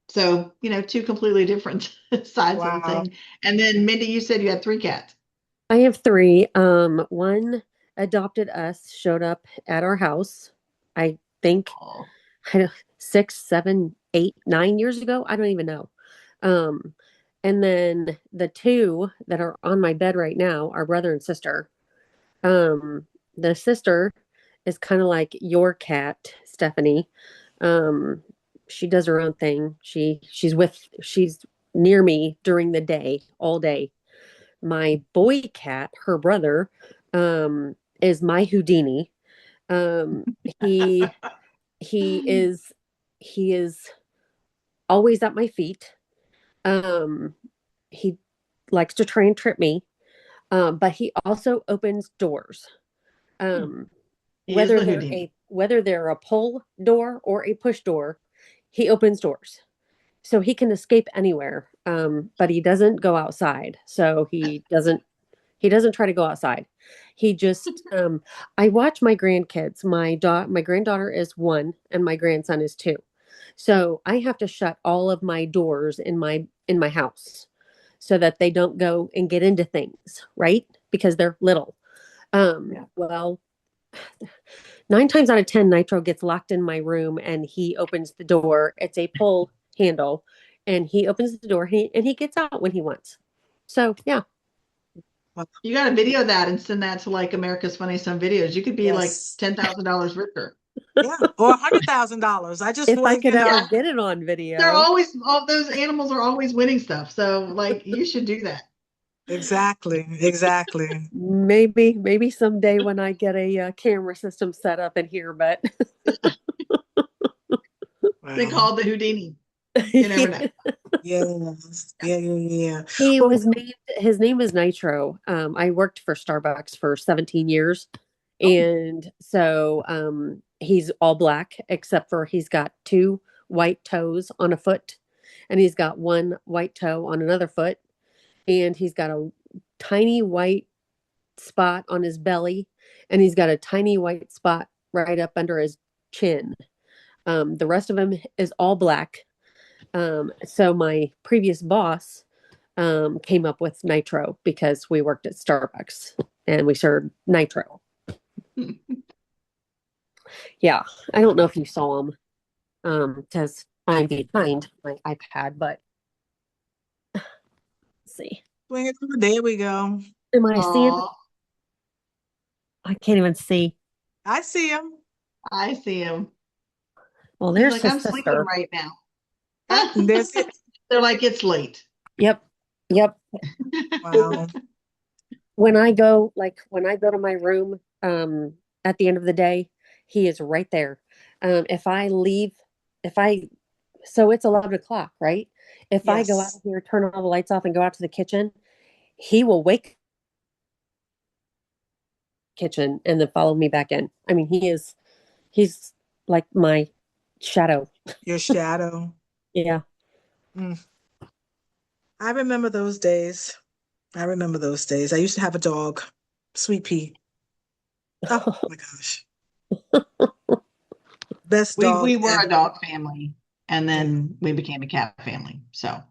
So two completely different sides of the Wow. thing. And then Mindy, you said you had three cats. I have three. One adopted us, showed up at our house. I think Oh, 6, 7, 8, 9 years ago. I don't even know. Um, and then the two that are on my bed right now are brother and sister. The sister is kind of like your cat, Stephanie. Um, she does her own thing. She's near me during the day, all day. My boy cat, her brother, is my Houdini. Um, he he is he is always at my feet. Um, he likes to try and trip me, but he also opens doors. Um, he is the Houdini. whether they're a pull door or a push door, he opens doors. So he can escape anywhere. But he doesn't go outside. So he doesn't try to go outside. He just I watch my grandkids. My granddaughter is 1 and my grandson is 2. So I have to shut all of my doors in my house so that they don't go and get into things, right? Because they're little. Well, 9 times out of 10, Nitro gets locked in my room and he opens the door. It's a pull handle, and he opens the door and he gets out when he wants. So yeah. You got to video that and send that to like America's Funniest Home Videos. You could be like Yes. $10,000 richer. Yeah, or $100,000. I just If I like, could you know, ever get it on video. They're always, all those animals are always winning stuff. So like you should do that. exactly. Maybe someday when I get a camera system set up in here, but They Wow. call it the Houdini. You never know. Yes. Yeah. he Well, was named. His name is Nitro. I worked for Starbucks for 17 years, and so he's all black except for he's got 2 white toes on a foot, and he's got 1 white toe on another foot, and he's got a tiny white spot on his belly, and he's got a tiny white spot right up under his chin. The rest of him is all black. So my previous boss came up with Nitro because we worked at Starbucks and we served Nitro. Yeah, I don't know if you saw him because I'm behind my iPad, but let's see. swing it through. There we go. Am I seeing? Aw, I can't even see. I see him. I see him. Well, He's there's like, his I'm sleeping sister. right now. There's it. They're like, it's late. Yep. Wow. When I go to my room at the end of the day, he is right there. If I leave, so it's 11 o'clock, right? If I go out Yes. here, turn all the lights off and go out to the kitchen, he will wake kitchen and then follow me back in. I mean, he's like my shadow. Your shadow. Yeah. I remember those days. I used to have a dog, Sweet Pea. Oh my gosh. Best dog We were ever. a dog family, and then we became a cat family. So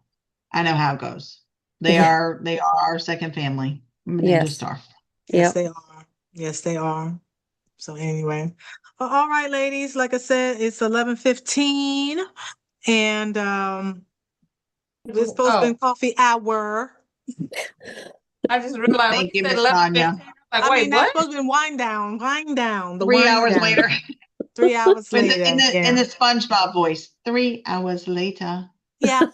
I know how it goes. They Yeah. are our second family. They Yes. just are. Yes, Yep. they are. Yes, they are. So anyway. Well, all right, ladies. Like I said, it's 11:15, and we're supposed to be in coffee hour. I just realized when Thank you you, said Miss Tanya. 11:15, I was I like, mean, wait, that's what? supposed to be wind down, the 3 wind hours down. later. 3 hours In later. in the SpongeBob voice. 3 hours later. Yeah.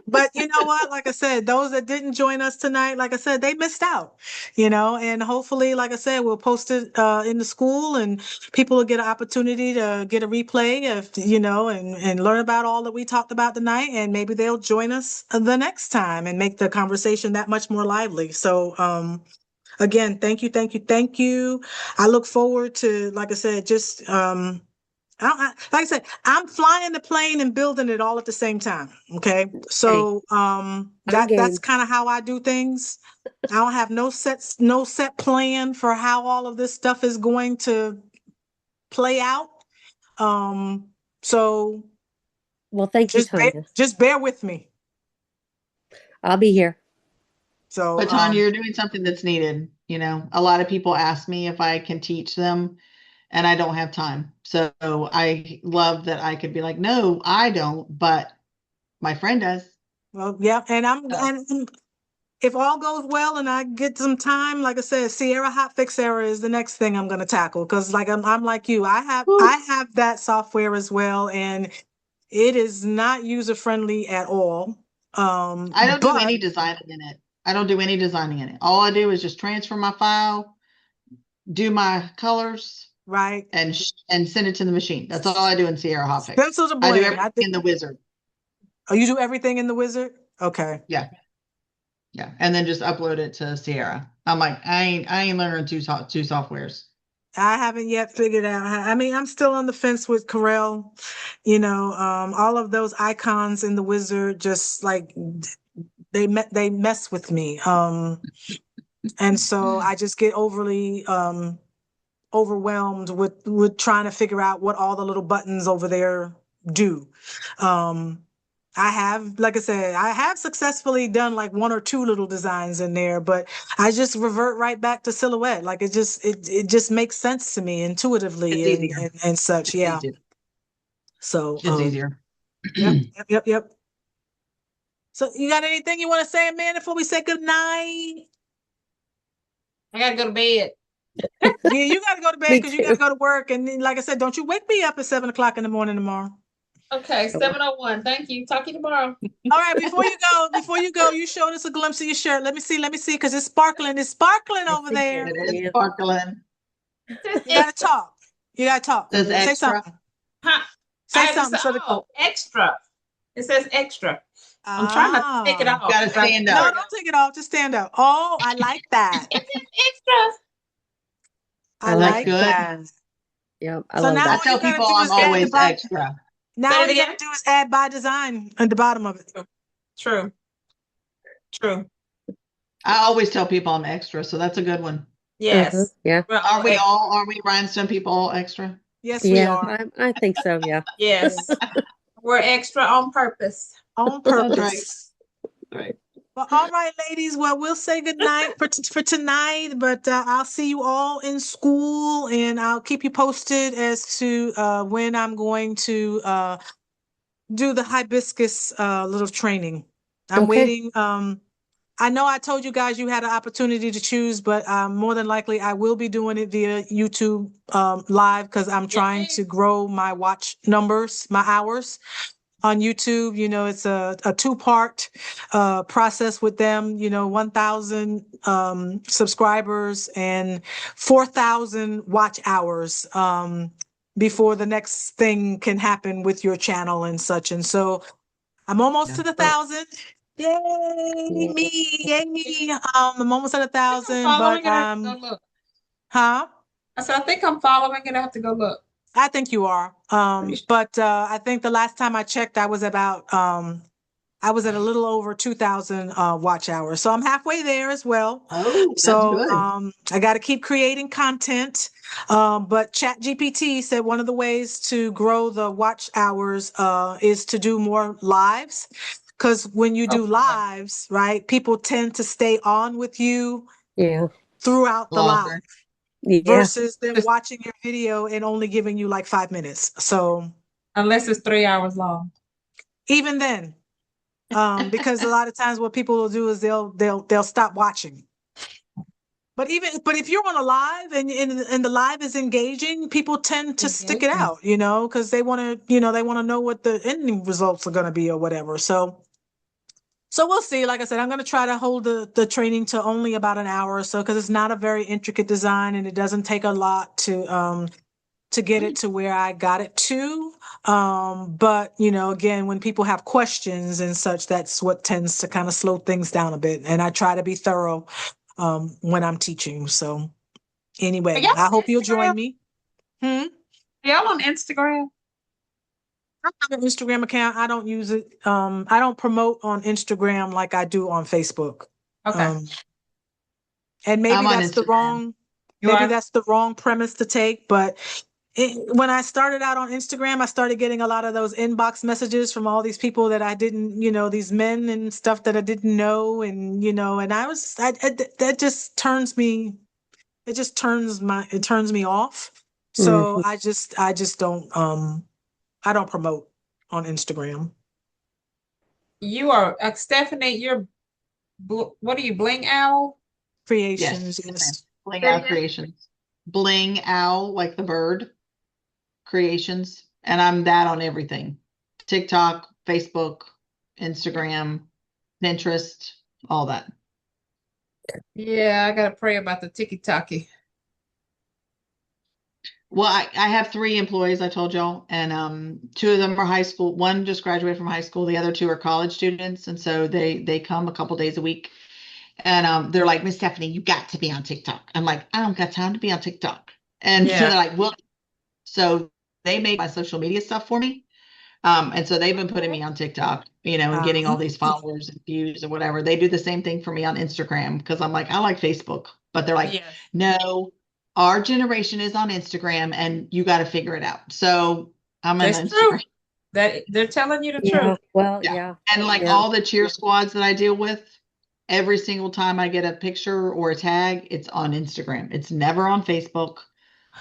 But you know what? Like I said, those that didn't join us tonight, like I said, they missed out, and hopefully, like I said, we'll post it in the school and people will get an opportunity to get a replay of, and learn about all that we talked about tonight. And maybe they'll join us the next time and make the conversation that much more lively. So, again, thank you. I look forward to, like I said, just, like I said, I'm flying the plane and building it all at the same time. Okay. So that's game. kind of how I do things. I don't have no set plan for how all of this stuff is going to play out. So Well, thank you, Tanya. just bear with me. I'll be here. So But Tanya, you're doing something that's needed. A lot of people ask me if I can teach them, and I don't have time. So I love that I could be like, no, I don't, but my friend does. well, yeah, and if all goes well and I get some time, like I said, Sierra Hot Fix Error is the next thing I'm going to tackle, because like I'm like you, I have that software as well, and it is not user friendly at all. I don't do any designing in it. I don't do any designing in it. All I do is just transfer my file, do my colors, right, and send it to the machine. That's all I do in Sierra Hot Fix. Stencil to I do bling. everything in the Wizard. Oh, you do everything in the Wizard? Okay. Yeah, and then just upload it to Sierra. I'm like, I ain't learning two softwares. I haven't yet figured out I mean, I'm still on the fence with Corel. All of those icons in the Wizard just like they mess with me. And so I just get overly overwhelmed with trying to figure out what all the little buttons over there do. I have, like I said, I have successfully done like one or two little designs in there, but I just revert right back to silhouette. Like it just makes sense to me intuitively It's easier. and such. It's Yeah. easier. So It's easier. Yep. So you got anything you want to say, Amanda, before we say good night? I gotta go to bed. Yeah, you got to go to bed Me because you got to too. go to work. And then, like I said, don't you wake me up at 7 o'clock in the morning tomorrow. Okay, 7:01. Thank you. Talk to you tomorrow. All right, before you go, you showed us a glimpse of your shirt. Let me see, because it's sparkling. It's sparkling over there. It is Yeah. sparkling. You gotta talk. You gotta talk. Does Say extra? something. Huh? Say I had to something. say, oh, extra. It says extra. I'm trying not to take it off. Gotta stand No, up. don't take it off. Just stand up. Oh, I like that. It says extra. I That's like good. that. Yeah, I So love now I that. all you tell gotta people do I'm is add always by. extra. Now Say all it you gotta again. do is add by design at the bottom of it. True. True. I always tell people I'm extra, so that's a good one. Yes. Yeah. We're all extra. Are we Rhinestone people all extra? Yes, we Yeah, are. I think so. Yeah. Yes. We're extra on purpose. On That's purpose. right. Well, all right, ladies. Well, we'll say good night for tonight, but I'll see you all in school, and I'll keep you posted as to when I'm going to do the hibiscus little training. I'm Okay. waiting. I know I told you guys you had an opportunity to choose, but more than likely I will be doing it via YouTube live because I'm trying to grow my watch numbers, my hours on YouTube. You know, it's a two-part process with them, 1,000 subscribers and 4,000 watch hours before the next thing can happen with your channel and such. And so I'm almost to the 1,000. Yay, me, yay, me. I'm almost at 1,000, but Following it, I have to go look. huh? I said, I think I'm following it. I have to go look. I think you are. But I think the last time I checked, I was at a little over 2,000 watch hours. So I'm halfway there as well. Oh, that's So good. I got to keep creating content. But ChatGPT said one of the ways to grow the watch hours is to do more lives. Because when you do lives, right, people tend to stay on with you Yeah. throughout the live Longer. Yeah. versus them watching your video and only giving you like 5 minutes. So Unless it's 3 hours long. even then, because a lot of times what people will do is they'll stop watching. But if you're on a live and the live is engaging, people tend to stick it out, because they want to know what the ending results are going to be or whatever. So we'll see. Like I said, I'm going to try to hold the training to only about an hour or so because it's not a very intricate design and it doesn't take a lot to get it to where I got it to. But again, when people have questions and such, that's what tends to kind of slow things down a bit. And I try to be thorough when I'm teaching. So anyway, I hope you'll join me. Y'all on Instagram? I have an Instagram account. I don't use it. I don't promote on Instagram like I do on Facebook. Okay. And maybe I'm on that's Instagram. that's the wrong premise to take, but when I started out on Instagram, I started getting a lot of those inbox messages from all these people that I didn't, these men and stuff that I didn't know. And, and that just turns me, it turns me off. So I just don't, I don't promote on Instagram. You are, Stephanie, what are you, Bling Owl? Creations. Yes. Bling Owl Creations. Bling Owl, like the bird. Creations. And I'm that on everything. TikTok, Facebook, Instagram, Pinterest, all that. Yeah, I gotta pray about the tiki-taki. Well, I have 3 employees, I told y'all, and 2 of them are high school. One just graduated from high school. The other 2 are college students, and so they come a couple days a week. And they're like, Miss Stephanie, you got to be on TikTok. I'm like, I don't got time to be on TikTok. And so they're like, well, so they made my social media stuff for me. And so they've been putting me on TikTok, and getting all these followers and views and whatever. They do the same thing for me on Instagram because I'm like, I like Facebook, but they're like, no, our generation is on Instagram and you got to figure it out. So I'm on Instagram. That they're telling you the Yeah, truth. well, Yeah. yeah, And like yeah. all the cheer squads that I deal with, every single time I get a picture or a tag, it's on Instagram. It's never on Facebook.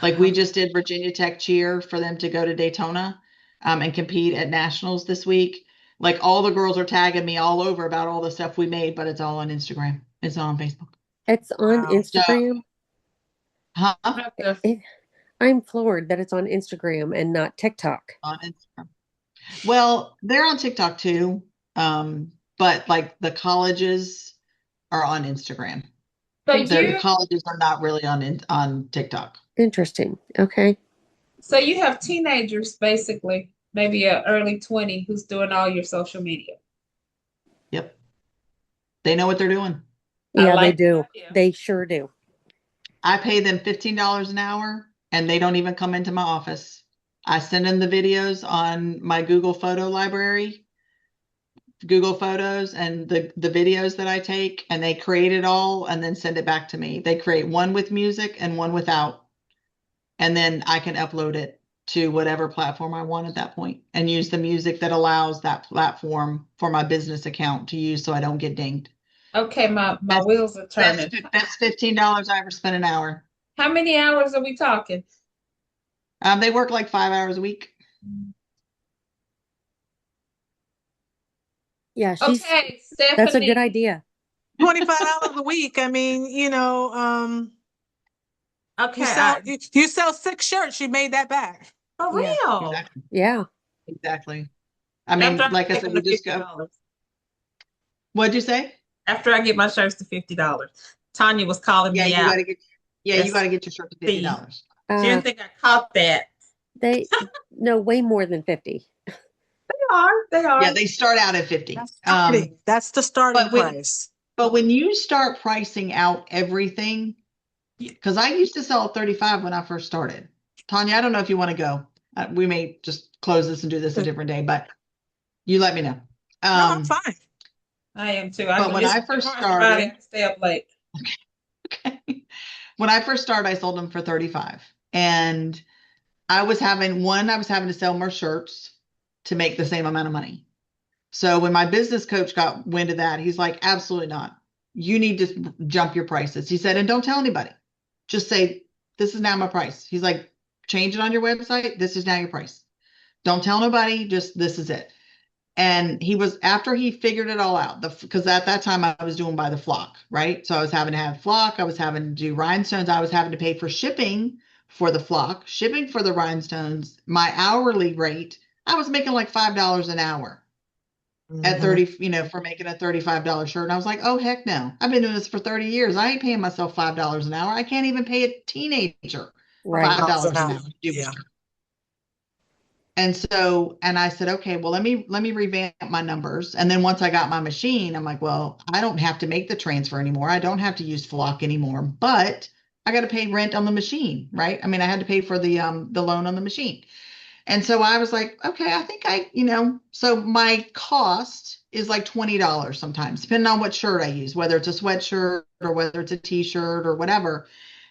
Like we just did Virginia Tech cheer for them to go to Daytona and compete at nationals this week. Like all the girls are tagging me all over about all the stuff we made, but it's all on Instagram. It's not on Facebook. It's on Wow. So, Instagram. huh? It, I'm floored that it's on Instagram and not TikTok. On Instagram. Well, they're on TikTok too. But like the colleges are on Instagram. So The colleges are not really on TikTok. Interesting. Okay. so you have teenagers basically, maybe a early 20 who's doing all your social media. Yep. They know what they're doing. Yeah, like they do. They sure do. I pay them $15 an hour and they don't even come into my office. I send them the videos on my Google photo library, Google Photos, and the videos that I take, and they create it all and then send it back to me. They create one with music and one without. And then I can upload it to whatever platform I want at that point and use the music that allows that platform for my business account to use so I don't get dinged. Okay, my wheels are turning. That's $15 I ever spend an hour. How many hours are we talking? They work like 5 hours a week. Yeah, Okay, that's a good Stephanie. idea. 25 hours a week. I mean, you know, Okay, you sell 6 shirts, you made that back. for Yeah. real. Exactly. Yeah. Exactly. I mean, After like I get said, them you to just go. $50. What'd you say? After I get my shirts to $50. Tanya was calling Yeah, me you out. gotta get. Yeah, you gotta get your shirt to $50. She didn't think I caught that. They no way more than 50. They are. Yeah, they start out at 50. That's the starting price. But when you start pricing out everything, because I used to sell at 35 when I first started. Tanya, I don't know if you want to go. We may just close this and do this a different day, but you let me know. No, I'm fine. I am too. But when I first started, stay up late. Okay. When I first started, I sold them for 35. And I was having to sell more shirts to make the same amount of money. So when my business coach got wind of that, he's like, absolutely not. You need to jump your prices. He said, and don't tell anybody. Just say, this is now my price. He's like, change it on your website. This is now your price. Don't tell nobody. Just this is it. And after he figured it all out, because at that time I was doing by the flock, right? So I was having to have flock. I was having to do rhinestones. I was having to pay for shipping for the flock, shipping for the rhinestones. My hourly rate, I was making like $5 an hour at 30, for making a $35 shirt. And I was like, oh, heck no. I've been doing this for 30 years. I ain't paying myself $5 an hour. I can't even pay a teenager $5 an hour to do it. And I said, okay, well, let me revamp my numbers. And then once I got my machine, I'm like, well, I don't have to make the transfer anymore. I don't have to use flock anymore, but I got to pay rent on the machine, right? I mean, I had to pay for the loan on the machine. And so I was like, okay, I think so my cost is like $20 sometimes, depending on what shirt I use, whether it's a sweatshirt or whether it's a t-shirt or whatever.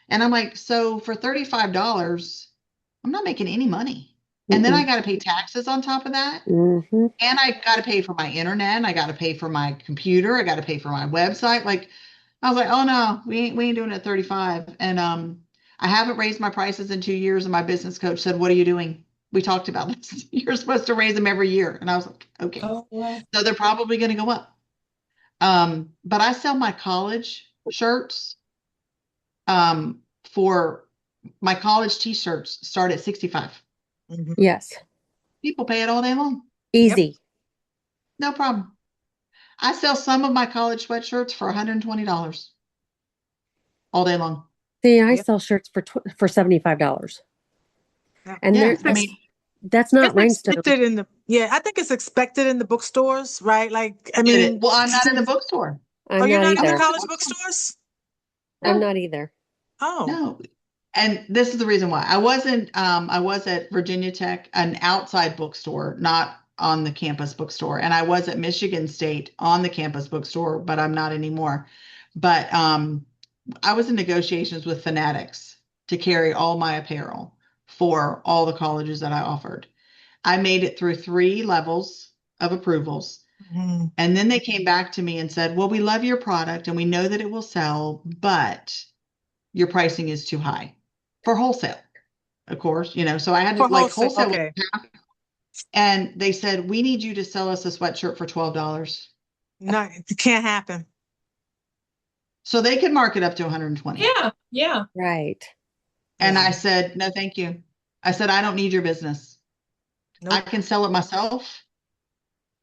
And I'm like, so for $35, I'm not making any money. And then I got to pay taxes on top of that. And I got to pay for my internet. I got to pay for my computer. I got to pay for my website. Like, I was like, oh no, we ain't doing it at 35. And I haven't raised my prices in 2 years. And my business coach said, what are you doing? We talked about this. You're supposed to raise them every year. And I was like, okay. Oh, wow. So they're probably going to go up. But I sell my college shirts. For my college t-shirts start at 65. Yes. People pay it all day long. Easy. Yep. No problem. I sell some of my college sweatshirts for $120 all day long. See, I sell shirts for $75. And that's not rhinestone. I think it's expected in the bookstores, right? Like, I mean, well, I'm not in the bookstore. You're not in either. the college bookstores? I'm not either. Oh. No. And this is the reason why. I was at Virginia Tech, an outside bookstore, not on the campus bookstore. And I was at Michigan State on the campus bookstore, but I'm not anymore. But I was in negotiations with Fanatics to carry all my apparel for all the colleges that I offered. I made it through 3 levels of approvals. Mhm. And then they came back to me and said, well, we love your product and we know that it will sell, but your pricing is too high for wholesale, of course, so I had to For like wholesale, wholesale. okay. And they said, we need you to sell us a sweatshirt for $12. No, it can't happen. So they could mark it up to 120. Yeah, yeah. Right. And I Yeah. said, no, thank you. I said, I don't need your business. I Nope. can sell it myself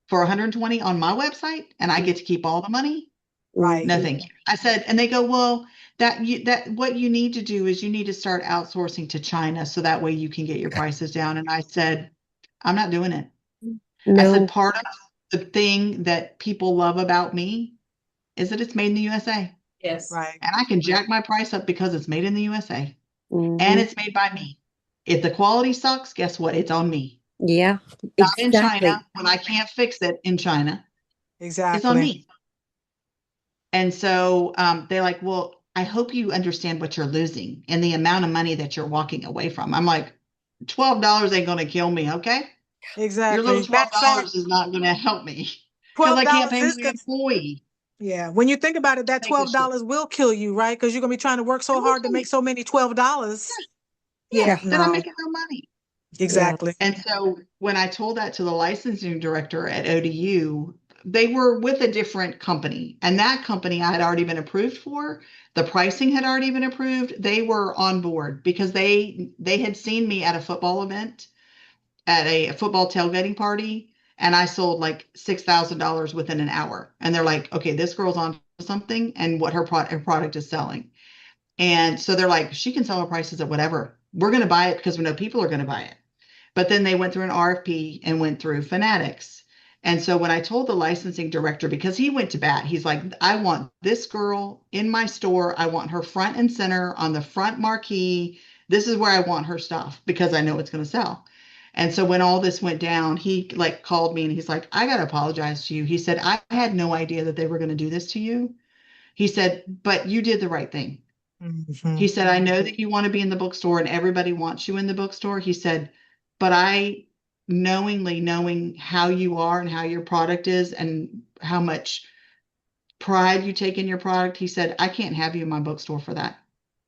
for 120 on my website and I get to keep all the money. Right. No, thank you. I said, and they go, well, that what you need to do is you need to start outsourcing to China so that way you can get your prices down. And I said, I'm not doing it. I said, No. part of the thing that people love about me is that it's made in the USA. Yes. Right. And I can jack my price up because it's made in the USA Mhm. and it's made by me. If the quality sucks, guess what? It's on me. Yeah, Not in exactly. China when I can't fix it in China. It's on Exactly. me. And so they're like, well, I hope you understand what you're losing and the amount of money that you're walking away from. I'm like, $12 ain't going to kill me, okay? Your little Exactly. Matter of fact, $12 is not going to help me because I can't $12 pay is my gonna, employee. yeah. When you think about it, that Take this shit. $12 will kill you, right? Because you're gonna be trying to work so It will hard to kill make me. so many $12. Yeah, Yeah, then I'm no. making no money. Exactly. And so when I told that to the licensing director at ODU, they were with a different company. And that company I had already been approved for. The pricing had already been approved. They were on board because they had seen me at a football event, at a football tailgating party, and I sold like $6,000 within an hour. And they're like, okay, this girl's on something and what her product is selling. And so they're like, she can sell her prices at whatever. We're going to buy it because we know people are going to buy it. But then they went through an RFP and went through Fanatics. And so when I told the licensing director, because he went to bat, he's like, I want this girl in my store. I want her front and center on the front marquee. This is where I want her stuff because I know it's going to sell. And so when all this went down, he like called me and he's like, I got to apologize to you. He said, I had no idea that they were going to do this to you. He said, but you did the right thing. Mhm. He said, I know that you want to be in the bookstore and everybody wants you in the bookstore. He said, but I knowing how you are and how your product is and how much pride you take in your product, he said, I can't have you in my bookstore for that.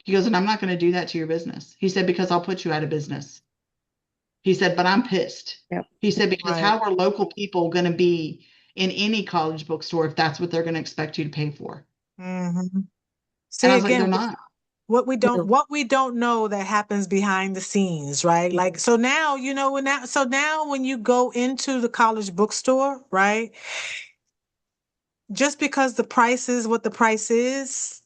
He goes, and I'm not going to do that to your business. He said, because I'll put you out of business. He said, but I'm pissed. Yep. He said, because Right. how are local people going to be in any college bookstore if that's what they're going to expect you to pay for? Mhm. See, And I was like, again, they're not. what we No. don't know that happens behind the scenes, right? Like, so now, when you go into the college bookstore, right? Just because the price is what the price is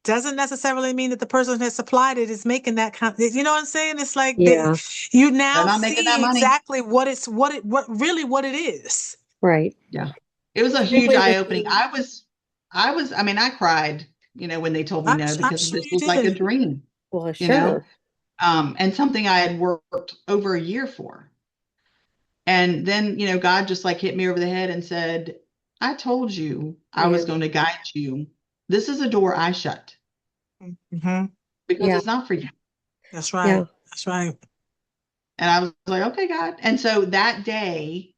doesn't necessarily mean that the person that supplied it is making that you know what I'm saying? It's like Yeah. you They're now not making that see money. exactly what it is. Right. Yeah. It was a Same huge way with eye opening. me. I mean, I cried, when they told me no, I'm because sure this you was like a did. dream, Well, you know, sure. and something I had worked over a year for. And then, God just like hit me over the head and said, I told you I was Yeah. going to guide you. This is a door I shut Hmm. because Yeah. it's not for you. That's Yeah. right. That's right. And I was like, okay, God. And so that day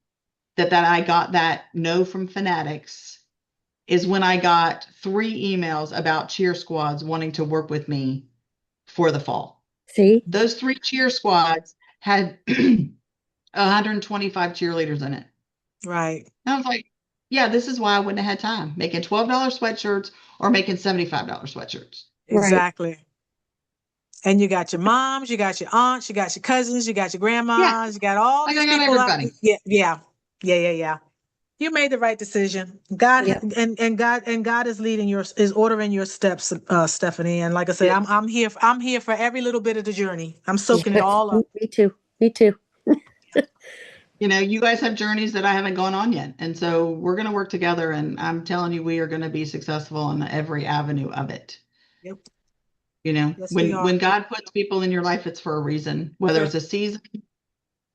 that I got that no from Fanatics is when I got 3 emails about cheer squads wanting to work with me for the fall. See? Those 3 cheer squads had 125 cheerleaders in it. Right. And I was like, yeah, this is why I wouldn't have had time making $12 sweatshirts or making $75 sweatshirts. Right. Exactly. And you got your moms, you got your aunts, you got your cousins, you got your Yeah, grandmas, you got all like these I got people out. everybody. Yeah. You made the right decision. God Yeah. and God is is ordering your steps, Stephanie. And like I said, Yes. I'm here for every little bit of the journey. I'm soaking it all up. Me too. Me too. You guys have journeys that I haven't gone on yet. And so we're going to work together. And I'm telling you, we are going to be successful in every avenue of it. Yep. Yes, we When are. God puts people in your life, it's for a reason, whether it's a season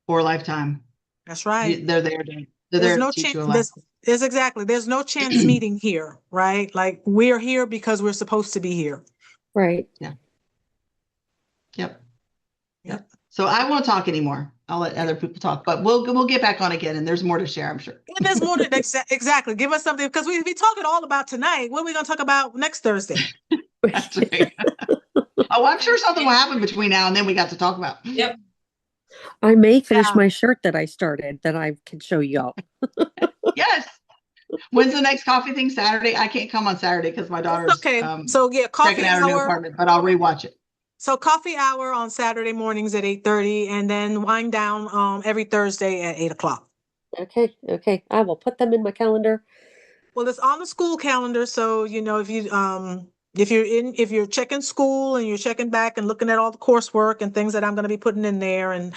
or a lifetime. That's right. They're there to There's no teach chance. you a lesson. There's no chance meeting here, right? Like we're here because we're supposed to be here. Right. Yeah. Yep. So I won't talk anymore. I'll let other people talk, but we'll get back on again, and there's more to share, I'm sure. And there's more to exactly. Give us something because we be talking all about tonight. What are we going to talk about next Thursday? That's right. Oh, I'm sure something will happen between now and then we got to talk about. Yep. I may finish Yeah. my shirt that I started that I can show y'all. Yes. When's the next coffee thing? Saturday? I can't come on Saturday because my daughter's Okay. So yeah, coffee checking out a new hour. apartment, but I'll rewatch it. So coffee hour on Saturday mornings at 8:30, and then wind down every Thursday at 8 o'clock. Okay. I will put them in my calendar. Well, it's on the school calendar, so you know if you're checking school and you're checking back and looking at all the coursework and things that I'm going to be putting in there and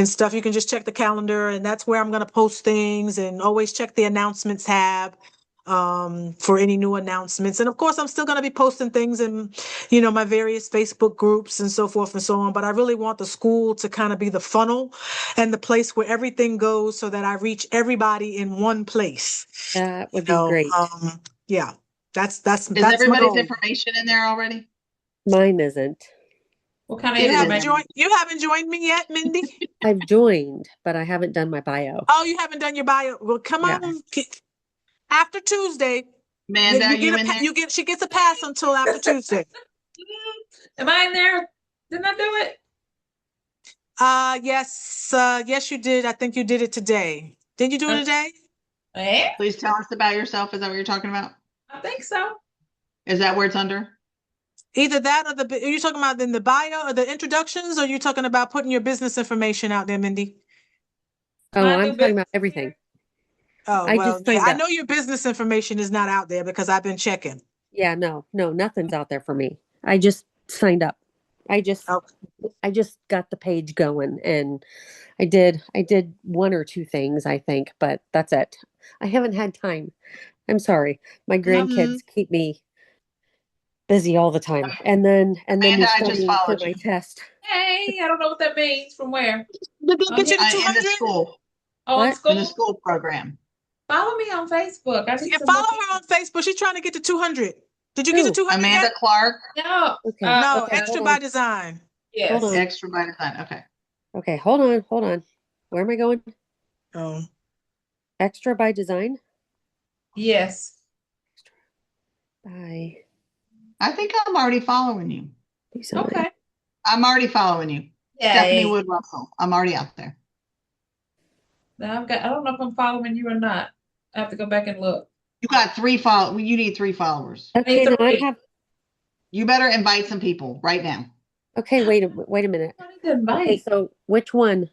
stuff, you can just check the calendar, and that's where I'm going to post things, and always check the announcements tab for any new announcements. And of course, I'm still going to be posting things in my various Facebook groups and so forth and so on. But I really want the school to kind of be the funnel and the place where everything goes, so that I reach everybody in one place. That would be great. Yeah, that's Is my everybody's goal. information in there already? Mine isn't. What kind of You haven't information? joined me yet, Mindy? I've joined, but I haven't done my bio. Oh, you haven't done your bio. Well, come Yeah. on. After Tuesday, Amanda, are you get in there? she gets a pass until after Tuesday. Am I in there? Didn't I do it? Yes, you did. I think you did it today. Did you do it today? Yeah, Please tell us about yourself. Is that what you're talking about? I think so. Is that where it's under? Either that or are you talking about in the bio or the introductions, or are you talking about putting your business information out there, Mindy? Oh, My I'm new talking business about everything. Oh, I well, just yeah, signed I up. know your business information is not out there because I've been checking. Yeah, no, nothing's out there for me. I just signed up. I just got the page going, and I did one or two things, I think, but that's it. I haven't had time. I'm sorry. My grandkids keep me busy all the time. And then Amanda, we're I just studying for followed my you. test. Hey, I don't know what that means. From where? Did they get you the In the 200? school. Oh, What? in school? In the school program. Follow me on Facebook. I need Yeah, some follow more her on Facebook. She's trying to get to 200. Did you get to Who? 200 Amanda yet? Clark. No. Okay. No, Okay, Extra hold by on. Design. Yes. Hold on. Extra by design. Okay. Okay, hold on. Where am I going? Oh, Extra by design? Yes. By I think I'm already following you. design. Okay. I'm already following you. Yay. Stephanie Wood Russell. I'm already out there. Now I don't know if I'm following you or not. I have to go back and look. You got 3 followers. You need 3 followers. Okay, now I have. You better invite some people right now. Okay, wait a minute. I need to invite. Okay, so which one?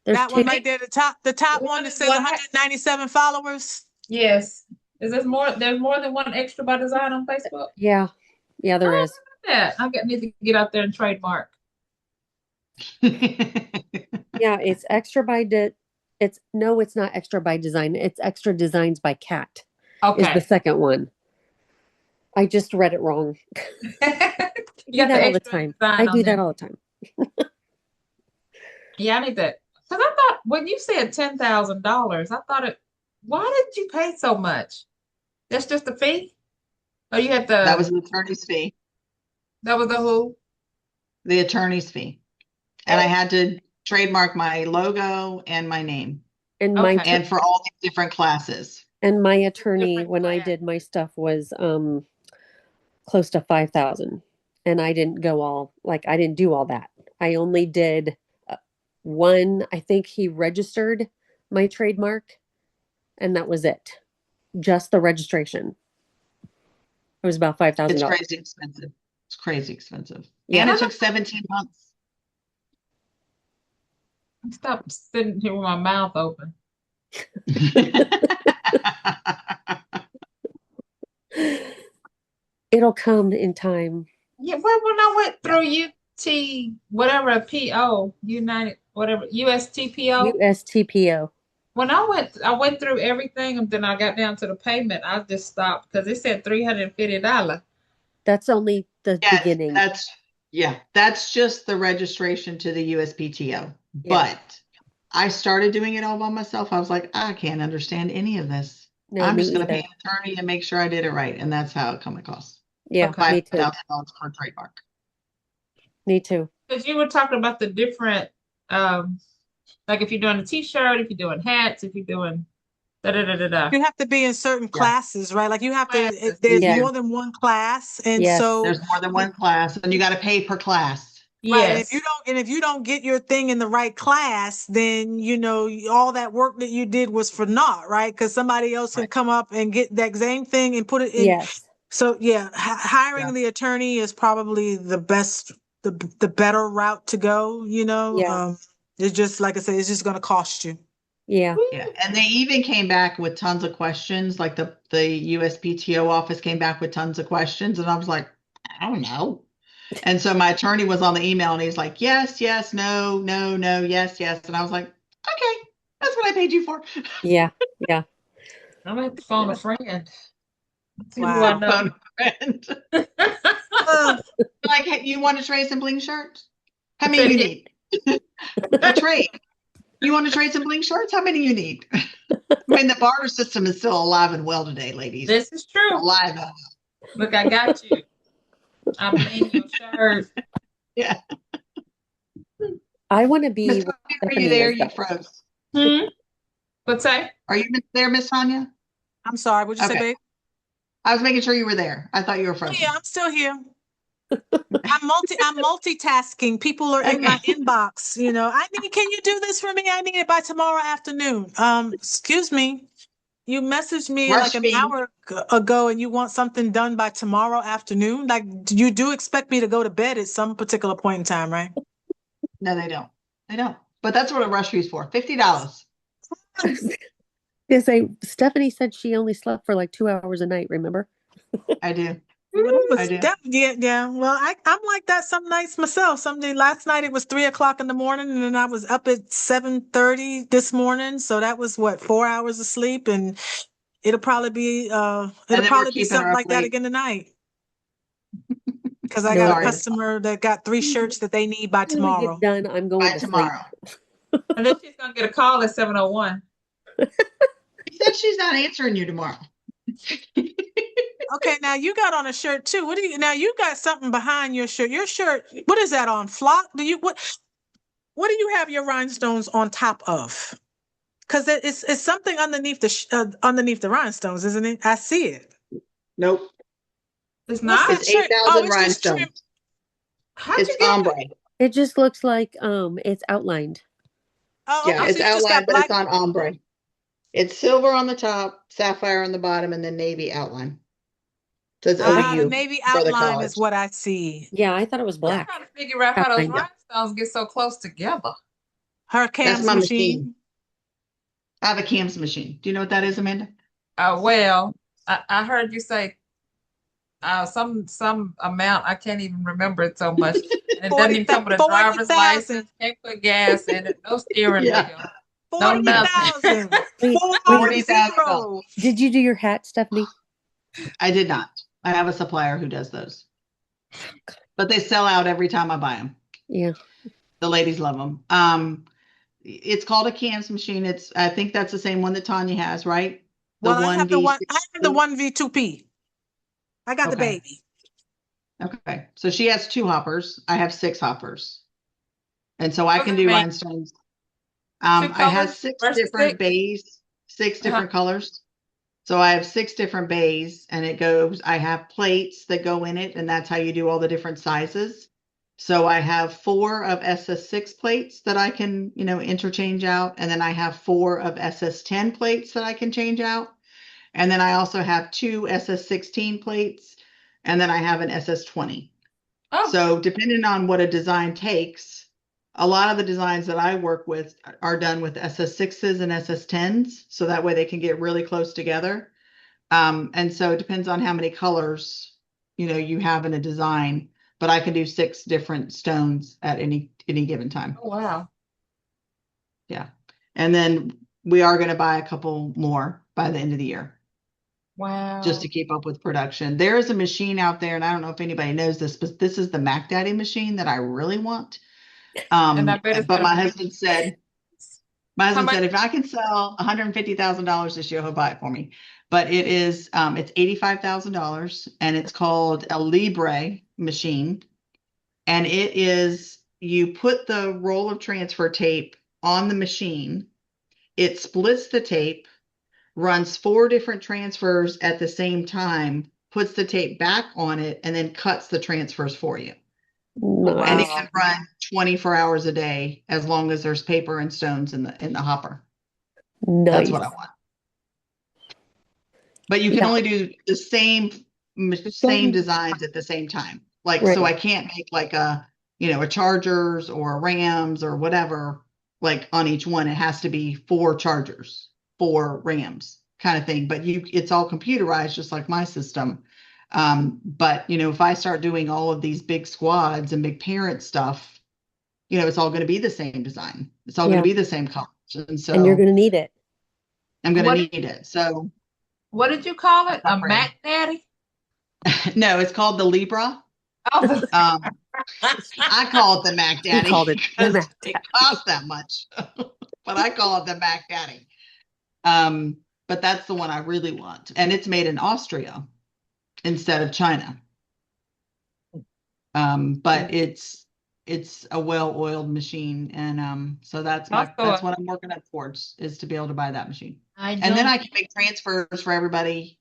There's that one two. right there, the top one that says 197 followers. Yes. Is there more? There's more than one Extra by Design on Facebook? Yeah, there is. Yeah, need to get out there and trademark. Yeah, it's extra by it's not Extra by Design. It's Extra Designs by Cat. Okay. Is the second one. I just read it wrong. You do that all the time. I do that all the time. Yeah, I need that. Because I thought when you said $10,000, I thought why did you pay so much? That's just the fee? Oh, you had That was the attorney's fee. That was the who? The attorney's fee. And I had to trademark my logo and my name. And and for all the different classes. And my attorney, when I did my stuff, was close to 5,000. And I didn't I didn't do all that. I only did one. I think he registered my trademark, and that was it. Just the registration. It was about $5,000. It's crazy expensive. It's crazy expensive. Yeah. And it took 17 months. Stop sitting here with my mouth open. It'll come in time. Yeah, well, when I went through USTPO. USTPO. When I went through everything, and then I got down to the payment. I just stopped because it said $350. That's only the beginning. That's just the registration to the USPTO. Yeah. But I started doing it all by myself. I was like, I can't understand any of this. No, I'm me just going to pay either. an attorney and make sure I did it right. And that's how it come to cost. Yeah, me too. $5,000 for a trademark. Me too. Because you were talking about the different Like if you're doing a t-shirt, if you're doing hats, if you're doing da da da da da. You have to be in certain Yeah. classes, right? Like you have to, Classes. there's Yeah. more than one class. And Yes. so, There's more than one class, and you got to pay per class. right. And Yes. if you don't get your thing in the right class, then, you know, all that work that you did was for naught, right? Because somebody else can Right. come up and get that same thing and put it in. Yes. So yeah, hiring Yeah. the attorney is probably the best, the better route to go, you know? Yeah. It's just, like I said, it's just going to cost you. Yeah. Yeah, and they even came back with tons of questions. Like the USPTO office came back with tons of questions, and I was like, I don't know. And so my attorney was on the email, and he's like, yes, yes, no, no, no, yes, yes, and I was like, okay, that's what I paid you for. Yeah. Yeah. I'm gonna have to phone a friend. See who Wow. I know. Phone a friend. Like, hey, you want to trade some bling shirts? How many you need? A trade. You want to trade some bling shirts? How many you need? I mean, the barter system is still alive and well today, ladies. This is true. Alive and well. Look, I got you. I'm in your shirt. Yeah. I want to be Miss what Tanya, are you Stephanie there? is, You though. froze. Hmm? What's that? Are you there, Miss Tanya? I'm sorry, what'd you say, Okay. babe? I was making sure you were there. I thought you were Oh, frozen. yeah, I'm still here. I'm multitasking. People are in my Okay. inbox, you know. Can you do this for me? I need it by tomorrow afternoon. Excuse me. You messaged me like Rush an me. hour ago and you want something done by tomorrow afternoon? Like, you do expect me to go to bed at some particular point in time, right? No, they don't. They don't. But that's what a rush fee is for. $50. To say Stephanie said she only slept for like 2 hours a night, remember? I do. I do. Yeah. Well, I'm like that some nights myself. Last night it was 3 o'clock in the morning, and then I was up at 7:30 this morning. So that was what, 4 hours of sleep, and it'll probably be And then we're keeping something her up like that late. again tonight. Because I No, got a Sorry. customer that got 3 shirts that they need by as soon as we tomorrow. get done, I'm going By to sleep. tomorrow. And then she's gonna get a call at 7:01. She said she's not answering you tomorrow. Okay, now you got on a shirt too. Now you got something behind your shirt. Your shirt, what is that on? Flock? What do you have your rhinestones on top of? Because it's something underneath the rhinestones, isn't it? I see it. Nope. It's What's not. that It's shirt? Oh, 8,000 it's just trim. rhinestones. How'd you It's get ombre. It just looks like it's outlined. Oh, Yeah, okay. it's So you just got outlined, but black. it's on ombre. It's silver on the top, sapphire on the bottom, and then navy outline. So it's The OU navy for the outline is college. what I see. Yeah, I thought it was I'm black. trying to figure out how those Outlined. rhinestones get so close together. Her That's Cam's my machine. machine. I have a CAMS machine. Do you know what that is, Amanda? Well, I heard you say some amount. I can't even remember it so much. And it doesn't even come with a driver's 40,000. license, can't put gas in it, no steering Yeah. wheel, no nothing. 40,000. Wait, $40,000. did you do your hat, Stephanie? I did not. I have a supplier who does those. But they sell out every time I buy them. Yeah. The ladies love them. It's called a CAMS machine. I think that's the same one that Tanya has, right? Well, I have the 1V16. 1V2P. I got the Okay. baby. Okay. So she has 2 hoppers. I have 6 hoppers. And so I What can does do that mean? rhinestones. 2 I have colors 6 versus different 6? bays, 6 Uh-huh. different colors. So I have 6 different bays, and I have plates that go in it, and that's how you do all the different sizes. So I have 4 of SS6 plates that I can, interchange out. And then I have 4 of SS10 plates that I can change out. And then I also have 2 SS16 plates, and then I have an SS20. Oh, So depending on what a design takes, a lot of the designs that I work with are done with SS6s and SS10s. So that way they can get really close together. And so it depends on how many colors, you have in a design, but I can do 6 different stones at any given time. oh wow. Yeah. And then we are going to buy a couple more by the end of the year, Wow. just to keep up with production. There is a machine out there, and I don't know if anybody knows this, but this is the Mac Daddy machine that I really want. And I bet it's But gonna my be husband said, how much? if I can sell $150,000 this year, he'll buy it for me. But it's $85,000, and it's called a Libre machine. And it is, you put the roll of transfer tape on the machine. It splits the tape, runs 4 different transfers at the same time, puts the tape back on it, and then cuts the transfers for you. And it Nice. can run 24 hours a day as long as there's paper and stones in the hopper. That's what I Nice. want. But you can Yeah. only do the same designs at the same time. Like, so I Right. can't make like a Chargers or a Rams or whatever, like on each one. It has to be 4 Chargers, 4 Rams kind of thing. But it's all computerized, just like my system. But if I start doing all of these big squads and big parent stuff, it's all going to be the same design. It's all going Yeah. to be the same colors. And so And you're going to need it. I'm going What- to need it. So What did you call it? A Not ready. Mac Daddy? no, it's called the Libra. Oh, I call it the Mac Daddy called it the because Mac it costs that much, but I call it the Mac Daddy. But that's the one I really want, and it's made in Austria instead of China. But it's a well-oiled machine, and so that's what I'm working up towards, is to be able to buy that machine, and then I can make transfers for everybody,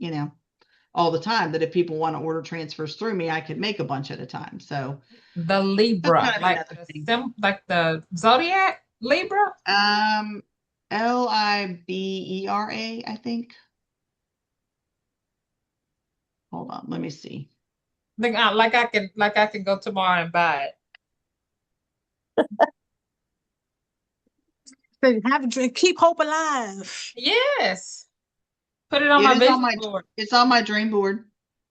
all the time. That if people want to order transfers through me, I could make a bunch at a time. So the Libra, That's kind of like another the thing. like the Zodiac Libra. Libera, I think. Hold on, let me see. Like I can go tomorrow and buy it. Have a drink, keep hope alive. Yes. Put it on It my is vision board. It's on my dream board.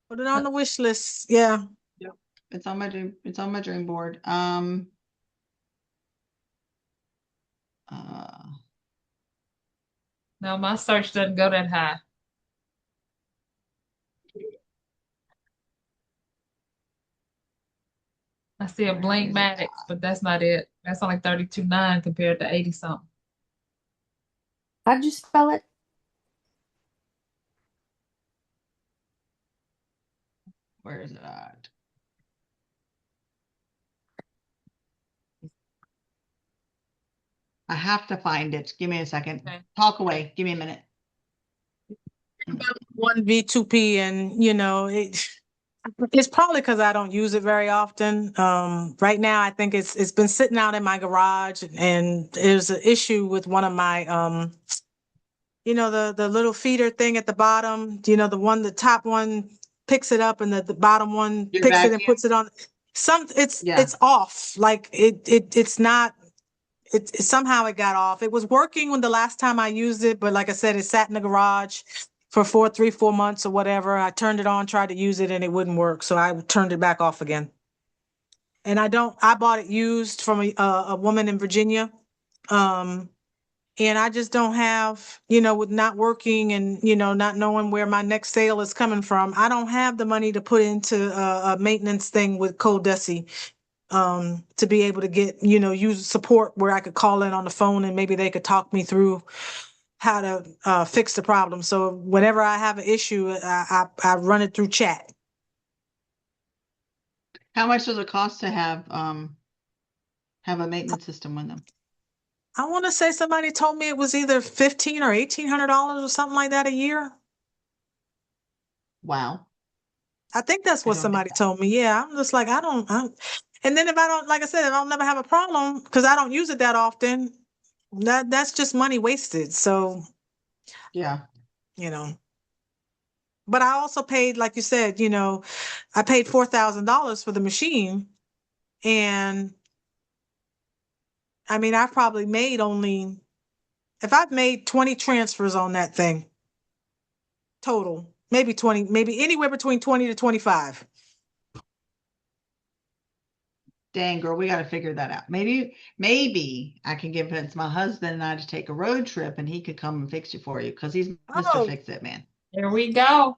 Put it on the wish list. Yeah. Yep. It's on my dream board. No, my search doesn't go that high. I see a Blink-Matic, but that's not it. That's only 32.9 compared to 80 something. How did you spell it? Where is it at? I have to find it. Give me a second. Okay. Talk away. Give me a minute. One V2P, and it's probably because I don't use it very often. Right now, I think it's been sitting out in my garage, and there's an issue with one of my the little feeder thing at the bottom. The top one picks it up, and the bottom one Your picks it and vacuum? puts it on. It's Yeah. off. Like it's not. Somehow it got off. It was working when the last time I used it, but like I said, it sat in the garage for 4 months or whatever. I turned it on, tried to use it, and it wouldn't work. So I turned it back off again. And I bought it used from a woman in Virginia. And I just don't have, with not working and, not knowing where my next sale is coming from, I don't have the money to put into a maintenance thing with Coldesi. To be able to get, use support where I could call in on the phone and maybe they could talk me through how to fix the problem. So whenever I have an issue, I run it through chat. How much does it cost to have a maintenance system with them? I want to say somebody told me it was either $1,500 or $1,800 or something like that a year. Wow. I think that's what don't somebody think told me. Yeah, I'm just like, and then if I don't, like I said, if I'll never have a problem because I don't use it that often, that's just money wasted. So, Yeah. But I also paid, like you said, I paid $4,000 for the machine. And I mean, I've probably made if I've made 20 transfers on that thing, total, maybe 20, maybe anywhere between 20 to 25. Dang, girl, we got to figure that out. Maybe I can convince my husband and I to take a road trip and he could come and fix it for you because he's Mr. Fix It Man. Here we go.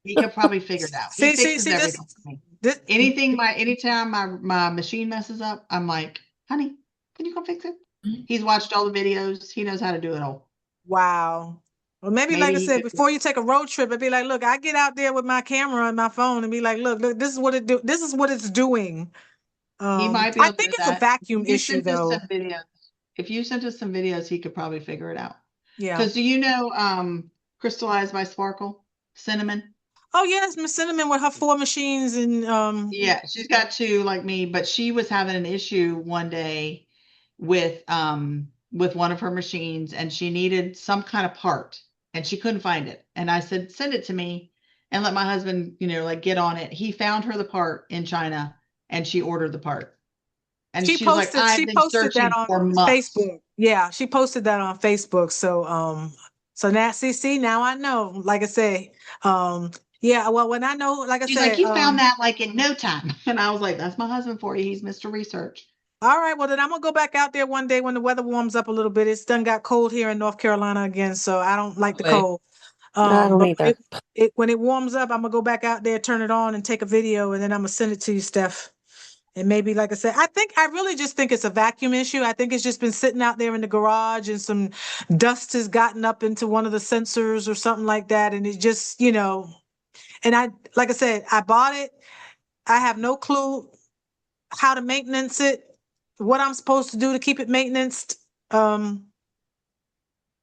He could probably figure it out. He fixes everything for me. Anytime my machine messes up, I'm like, honey, can you come fix it? He's watched all the videos. He knows how to do it all. Wow. Well, maybe like I said, before you take a road trip, I'd be like, look, I get out there with my camera and my phone and be like, look, this is what this is what it's doing. He might be able I to think do it's a that. vacuum He issue sent us though. some videos. If you sent us some videos, he could probably figure it out. Yeah. Because do you know Crystallized by Sparkle? Cinnamon? Oh yes, Miss Cinnamon with her 4 machines and Yeah, she's got 2 like me, but she was having an issue one day with one of her machines, and she needed some kind of part and she couldn't find it. And I said, send it to me and let my husband, like get on it. He found her the part in China and she ordered the part. And she she's like, posted I've been searching that on for months. Facebook. Yeah, she posted that on Facebook. So now see, now I know. Like I say, yeah, well when I know, like I She's said, like, you found that like in no time. And I was like, that's my husband for you. He's Mr. Research. All right, well then I'm gonna go back out there one day when the weather warms up a little bit. It's done got cold here in North Carolina again, so I don't like the cold. I don't But either. when it warms up, I'm gonna go back out there, turn it on, and take a video, and then I'm gonna send it to you, Steph. And maybe, like I said, I really just think it's a vacuum issue. I think it's just been sitting out there in the garage and some dust has gotten up into one of the sensors or something like that. And it just, and like I said, I bought it. I have no clue how to maintenance it, what I'm supposed to do to keep it maintained.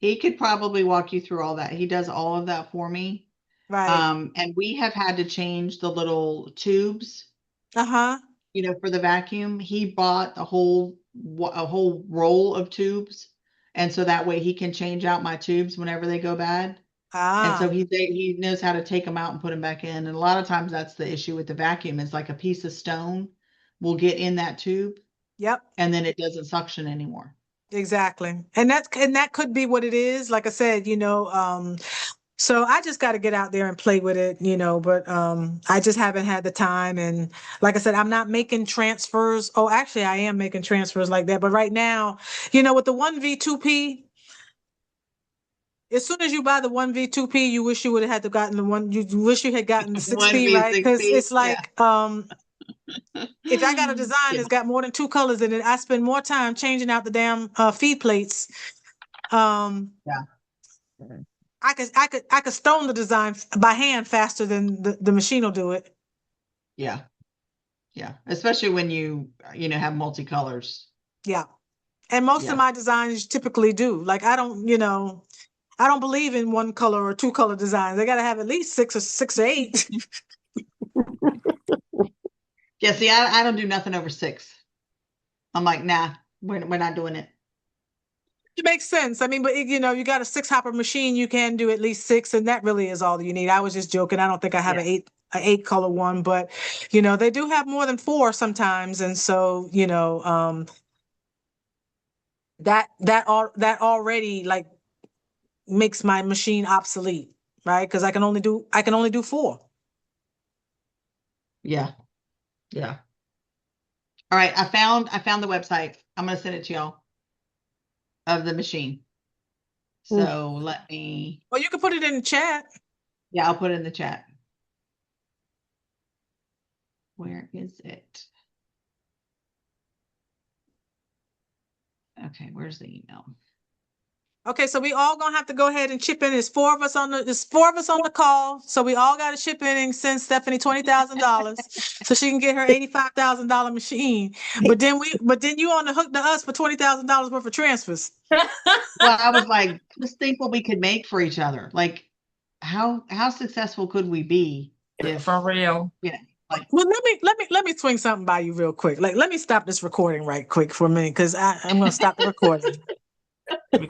He could probably walk you through all that. He does all of that for me. Right. And we have had to change the little tubes, Uh-huh. For the vacuum. He bought a whole roll of tubes. And so that way he can change out my tubes whenever they go bad. And so he knows how to take them out and put them back in. And a lot of times that's the issue with the vacuum. It's like a piece of stone will get in that tube. Yep. And then it doesn't suction anymore. Exactly. And that could be what it is. Like I said, so I just got to get out there and play with it, but I just haven't had the time. And like I said, I'm not making transfers. Oh, actually I am making transfers like that. But right now, with the 1V2P, as soon as you buy the 1V2P, you wish you would have had to gotten the one, you wish you had gotten the 6P, right? Because it's like, if I got a design that's got more than 2 colors in it, I spend more time changing out the damn feed plates. Yeah. I could stone the design by hand faster than the machine will do it. Yeah. Yeah. Especially when you have multicolors. Yeah. And most of my designs typically do. Like I don't believe in 1 color or 2 color designs. They got to have at least 6 or 8. Yeah, see, I don't do nothing over 6. I'm like, nah, we're not doing it. It makes sense. I mean, but you got a 6-hopper machine, you can do at least 6, and that really is all you need. I was just joking. I don't think I have an 8 color one, but they do have more than 4 sometimes, and so that already like makes my machine obsolete, right? Because I can only do 4. Yeah. Yeah. All right, I found the website. I'm gonna send it to y'all of the machine. So let me. Well, you can put it in the chat. Yeah, I'll put it in the chat. Where is it? Okay, where's the email? Okay, so we all gonna have to go ahead and chip in. There's 4 of us on the call, so we all got to chip in and send Stephanie $20,000 so she can get her $85,000 machine. But then you on the hook to us for $20,000 worth of transfers. Well, I was like, just think what we could make for each other. Like, how successful could we be if for real? Yeah. Like, well, let me swing something by you real quick. Like, let me stop this recording right quick for a minute because I'm gonna stop the recording.